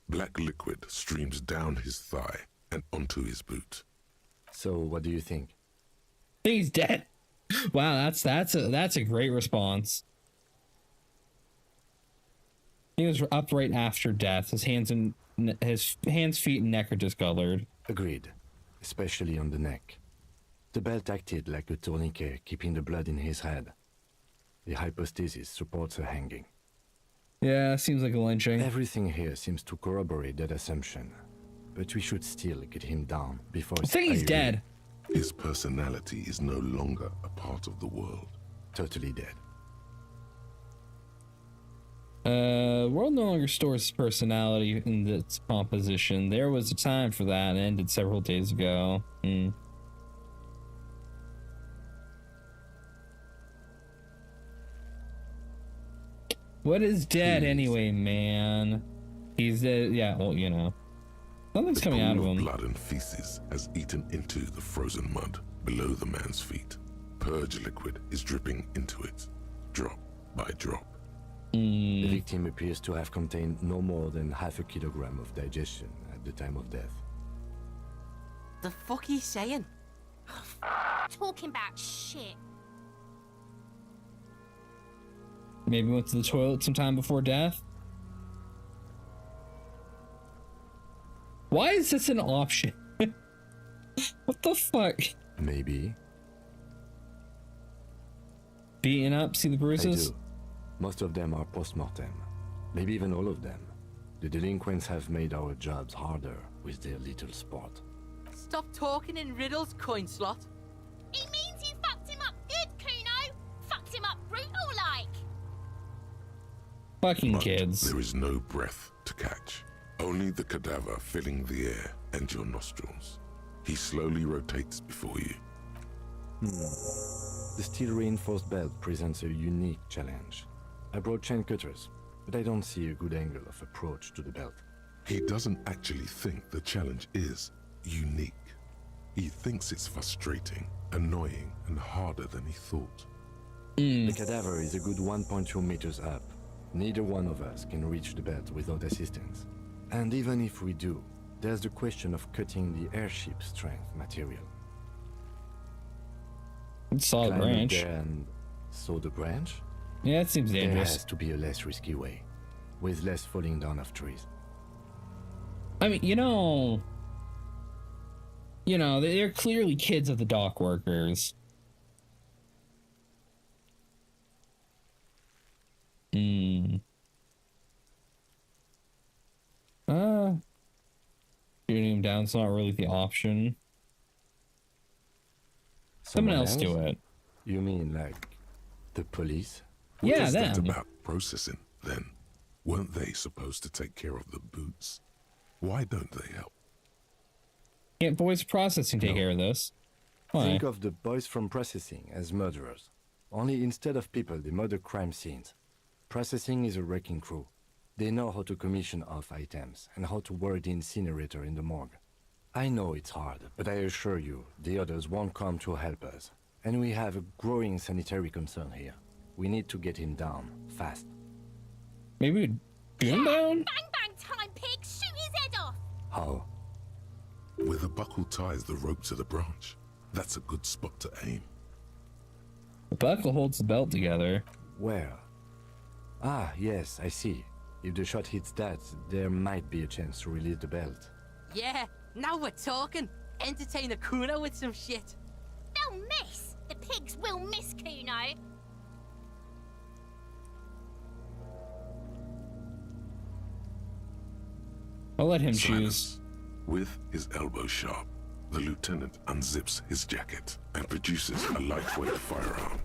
S3: Black liquid streams down his thigh and onto his boot.
S5: So, what do you think?
S1: He's dead. Wow, that's a great response. He was up right after death. His hands, feet, and neck are discolored.
S5: Agreed, especially on the neck. The belt acted like a tourniquet, keeping the blood in his head. The hypostasis supports a hanging.
S1: Yeah, seems like a lynching.
S5: Everything here seems to corroborate that assumption, but we should still get him down before.
S1: I think he's dead.
S3: His personality is no longer a part of the world.
S5: Totally dead.
S1: World no longer stores his personality in its composition. There was a time for that and ended several days ago. What is dead anyway, man? He's dead. Yeah, well, you know. Something's coming out of him.
S3: Blood and feces has eaten into the frozen mud below the man's feet. Purge liquid is dripping into it, drop by drop.
S5: The victim appears to have contained no more than half a kilogram of digestion at the time of death.
S2: The fuck he's saying?
S7: Talking about shit.
S1: Maybe went to the toilet sometime before death. Why is this an option? What the fuck?
S5: Maybe.
S1: Beaten up, see the bruises?
S5: I do. Most of them are post-mortem. Maybe even all of them. The delinquents have made our jobs harder with their little sport.
S2: Stop talking in riddles, coin slot.
S7: It means you fucked him up good, Kuno. Fucked him up brutal like.
S1: Fucking
S3: But
S1: kids.
S3: there is no breath to catch. Only the cadaver filling the air and your nostrils. He slowly rotates before you.
S5: The steel-reinforced belt presents a unique challenge. I brought chain cutters, but I don't see a good angle of approach to the belt.
S3: He doesn't actually think the challenge is unique. He thinks it's frustrating, annoying, and harder than he thought.
S5: The cadaver is a good 1.2 meters up. Neither one of us can reach the belt without assistance. And even if we do, there's the question of cutting the airship strength material.
S1: Solid
S5: Climb up
S1: branch.
S5: there and saw the branch?
S1: Yeah, it seems
S5: There
S1: dangerous.
S5: has to be a less risky way, with less falling down of trees.
S1: I mean, they're clearly kids of the dock workers. Shooting him down's not really the option. Someone else do it.
S5: You mean like the police?
S1: Yeah,
S3: what is that
S1: them.
S3: about processing then? Weren't they supposed to take care of the boots? Why don't they help?
S1: Can't boys processing take care of this? Why?
S5: Think of the boys from processing as murderers. Only instead of people, they murder crime scenes. Processing is a wrecking crew. They know how to commission off items and how to work the incinerator in the morgue. I know it's hard, but I assure you, the others won't come to help us. And we have a growing sanitary concern here. We need to get him down, fast.
S1: Maybe gun him down?
S7: Bang bang time, pig! Shoot his head off!
S5: How?
S3: Where the buckle ties the rope to the branch. That's a good spot to aim.
S1: The buckle holds the belt together.
S5: Where? Ah, yes, I see. If the shot hits that, there might be a chance to release the belt.
S2: Yeah, now we're talking. Entertain a Kuno with some shit.
S7: They'll miss! The pigs will miss Kuno!
S1: I'll let him
S3: Silence.
S1: choose.
S3: With his elbow sharp, the lieutenant unzips his jacket and produces a lightweight firearm.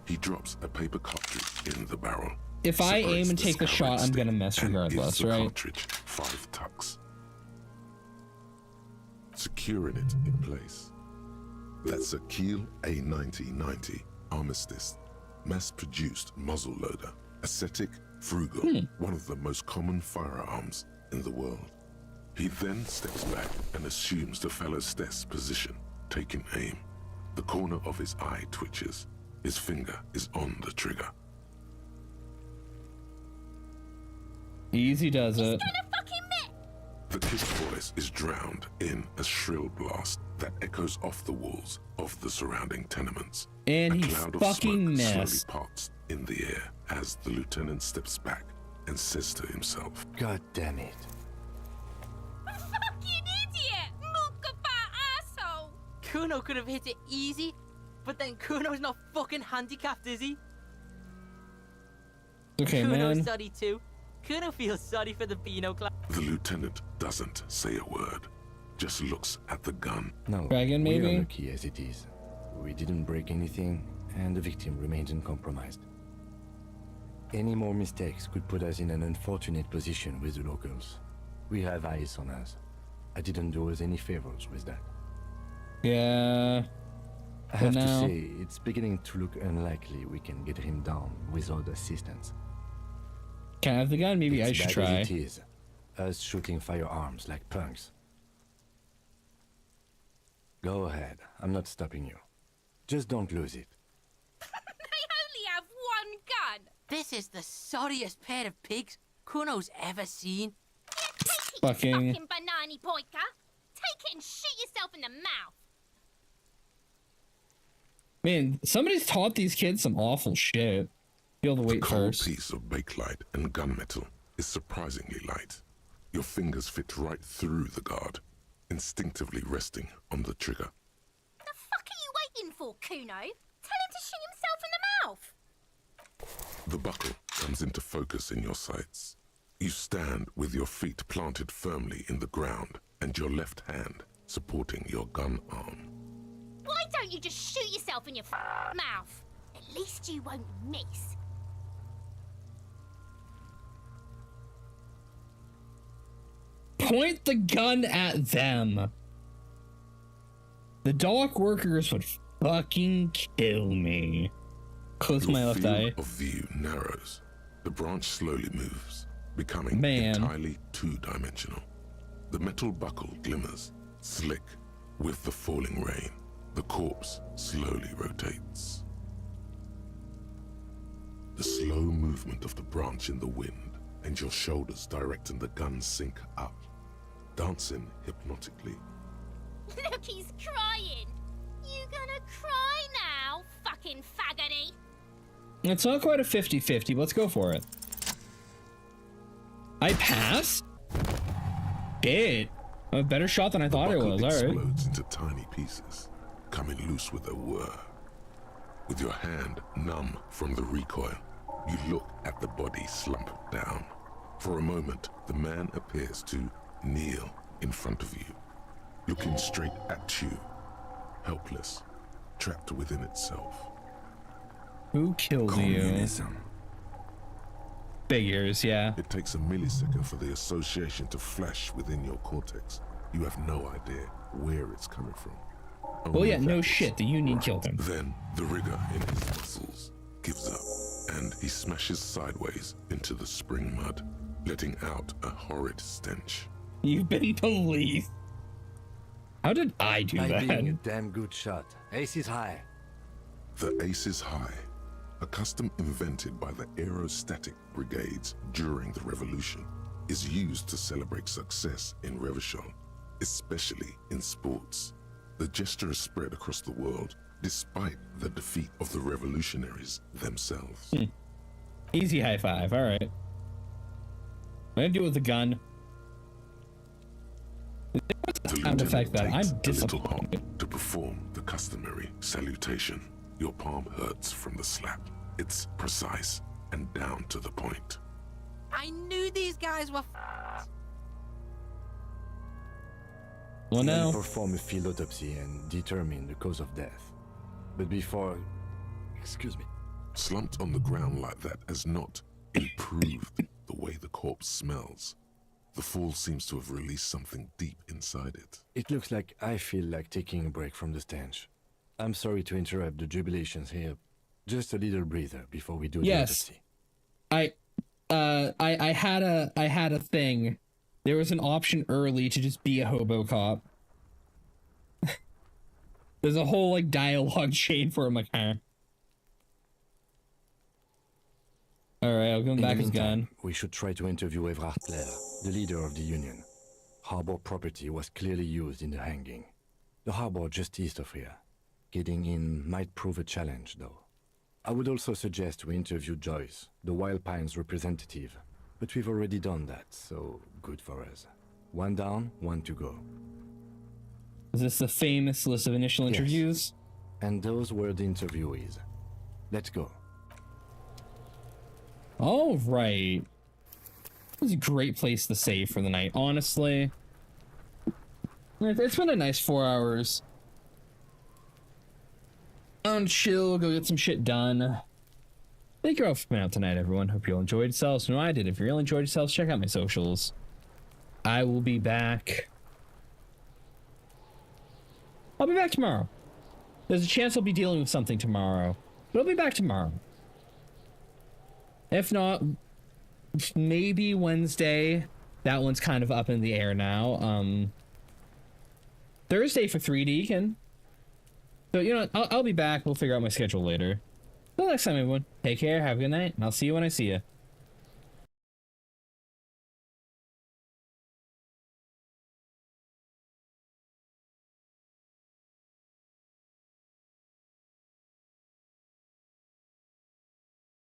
S3: He drops a paper cartridge in the barrel.
S1: If I aim
S3: separates
S1: and
S3: the
S1: take the shot, I'm gonna miss
S3: and gives
S1: regardless,
S3: the
S1: right?
S3: Cartridge 5 tucks, securing it in place. That's a Kiel A9090 Armistice, mass-produced muzzleloader, ascetic, frugal, one of the most common firearms in the world. He then steps back and assumes the fellow's desk position, taking aim. The corner of his eye twitches. His finger is on the trigger.
S1: Easy does it.
S3: The kid's voice is drowned in a shrill blast that echoes off the walls of the surrounding tenements.
S1: And
S3: a
S1: he
S3: cloud of
S1: fucking
S3: smoke
S1: missed.
S3: slowly parts in the air as the lieutenant steps back and says to himself,
S5: God damn it.
S7: Fucking idiot! Mukabat asshole!
S2: Kuno could have hit it easy, but then Kuno's not fucking handicapped, is he?
S1: Okay,
S2: Kuno's
S1: man.
S2: sorry too. Kuno feels sorry for the Beano class.
S3: The lieutenant doesn't say a word, just looks at the gun.
S5: No,
S1: Dragon,
S5: we
S1: maybe?
S5: are lucky as it is. We didn't break anything, and the victim remains uncompromised. Any more mistakes could put us in an unfortunate position with the locals. We have eyes on us. I didn't do us any favors with that.
S1: Yeah.
S5: I have
S1: now-
S5: to say, it's beginning to look unlikely we can get him down without assistance.
S1: Can I have the gun? Maybe
S5: It's
S1: I should
S5: bad
S1: try.
S5: as it is. Us shooting firearms like punks. Go ahead. I'm not stopping you. Just don't lose it.
S7: They only have one gun!
S2: This is the sorriest pair of pigs Kuno's ever seen.
S1: Fucking.
S7: Fucking banana poika! Take it and shoot yourself in the mouth!
S1: Man, somebody's taught these kids some awful shit. Feel the
S3: The
S1: weight
S3: cold
S1: first.
S3: piece of bakelite and gunmetal is surprisingly light. Your fingers fit right through the guard, instinctively resting on the trigger.
S7: The fuck are you waiting for, Kuno? Tell him to shoot himself in the mouth!
S3: The buckle comes into focus in your sights. You stand with your feet planted firmly in the ground and your left hand supporting your gun arm.
S7: Why don't you just shoot yourself in your mouth? At least you won't miss.
S1: Point the gun at them. The dock workers would fucking kill me. Close my
S3: Your
S1: left
S3: field
S1: eye.
S3: of view narrows. The branch slowly moves, becoming
S1: Man.
S3: entirely two-dimensional. The metal buckle glimmers, slick with the falling rain. The corpse slowly rotates. The slow movement of the branch in the wind and your shoulders directing the gun sink up, dancing hypnotically.
S7: Look, he's crying. You gonna cry now, fucking faggoty?
S1: It's not quite a 50-50. Let's go for it. I passed? Shit. A better shot than I thought it
S3: buckle
S1: was. Alright.
S3: explodes into tiny pieces, coming loose with a whir. With your hand numb from the recoil, you look at the body slump down. For a moment, the man appears to kneel in front of you, looking straight at you, helpless, trapped within itself.
S1: Who killed
S3: Communism.
S1: you? Figures, yeah.
S3: It takes a millisecond for the association to flash within your cortex. You have no idea where it's coming from.
S1: Well, yeah, no shit. The Union killed him.
S3: Then the rigor in his muscles gives up, and he smashes sideways into the spring mud, letting out a horrid stench.
S1: You've been police. How did I do that?
S5: Being a damn good shot. Ace is high.
S3: The Ace is High, a custom invented by the aerostatic brigades during the revolution, is used to celebrate success in Revachol, especially in sports. The gesture is spread across the world despite the defeat of the revolutionaries themselves.
S1: Easy high five, all right. I'm gonna do it with a gun.
S3: The
S1: The fact that I'm
S3: takes a little
S1: disappointed.
S3: hop to perform the customary salutation. Your palm hurts from the slap. It's precise and down to the point.
S2: I knew these guys were
S1: Well, now
S5: We'll perform a field autopsy and determine the cause of death. But before... Excuse me.
S3: Slumped on the ground like that has not improved the way the corpse smells. The fall seems to have released something deep inside it.
S5: It looks like I feel like taking a break from the stench. I'm sorry to interrupt the jubilations here. Just a little breather before we do the
S1: yes,
S5: autopsy.
S1: I had a thing. There was an option early to just be a hobo cop. There's a whole like dialogue chain for him. Like, huh. All right, I'll go back his gun.
S5: We should try to interview Evrard Claire, the leader of the Union. Harbor property was clearly used in the hanging. The harbor just east of here. Getting in might prove a challenge, though. I would also suggest we interview Joyce, the Wild Pines representative. But we've already done that, so good for us. One down, one to go.
S1: Is this the famous list of initial interviews?
S5: And those were the interviewees. Let's go.
S1: All right. This is a great place to save for the night, honestly. It's been a nice 4 hours. Chill, go get some shit done. Thank you all for coming out tonight, everyone. Hope you all enjoyed yourselves. No, I did. If you really enjoyed yourselves, check out my socials. I will be back. I'll be back tomorrow. There's a chance I'll be dealing with something tomorrow, but I'll be back tomorrow. If not, maybe Wednesday. That one's kind of up in the air now. Thursday for 3D can. So, you know, I'll be back. We'll figure out my schedule later. Till next time, everyone. Take care. Have a good night. And I'll see you when I see you.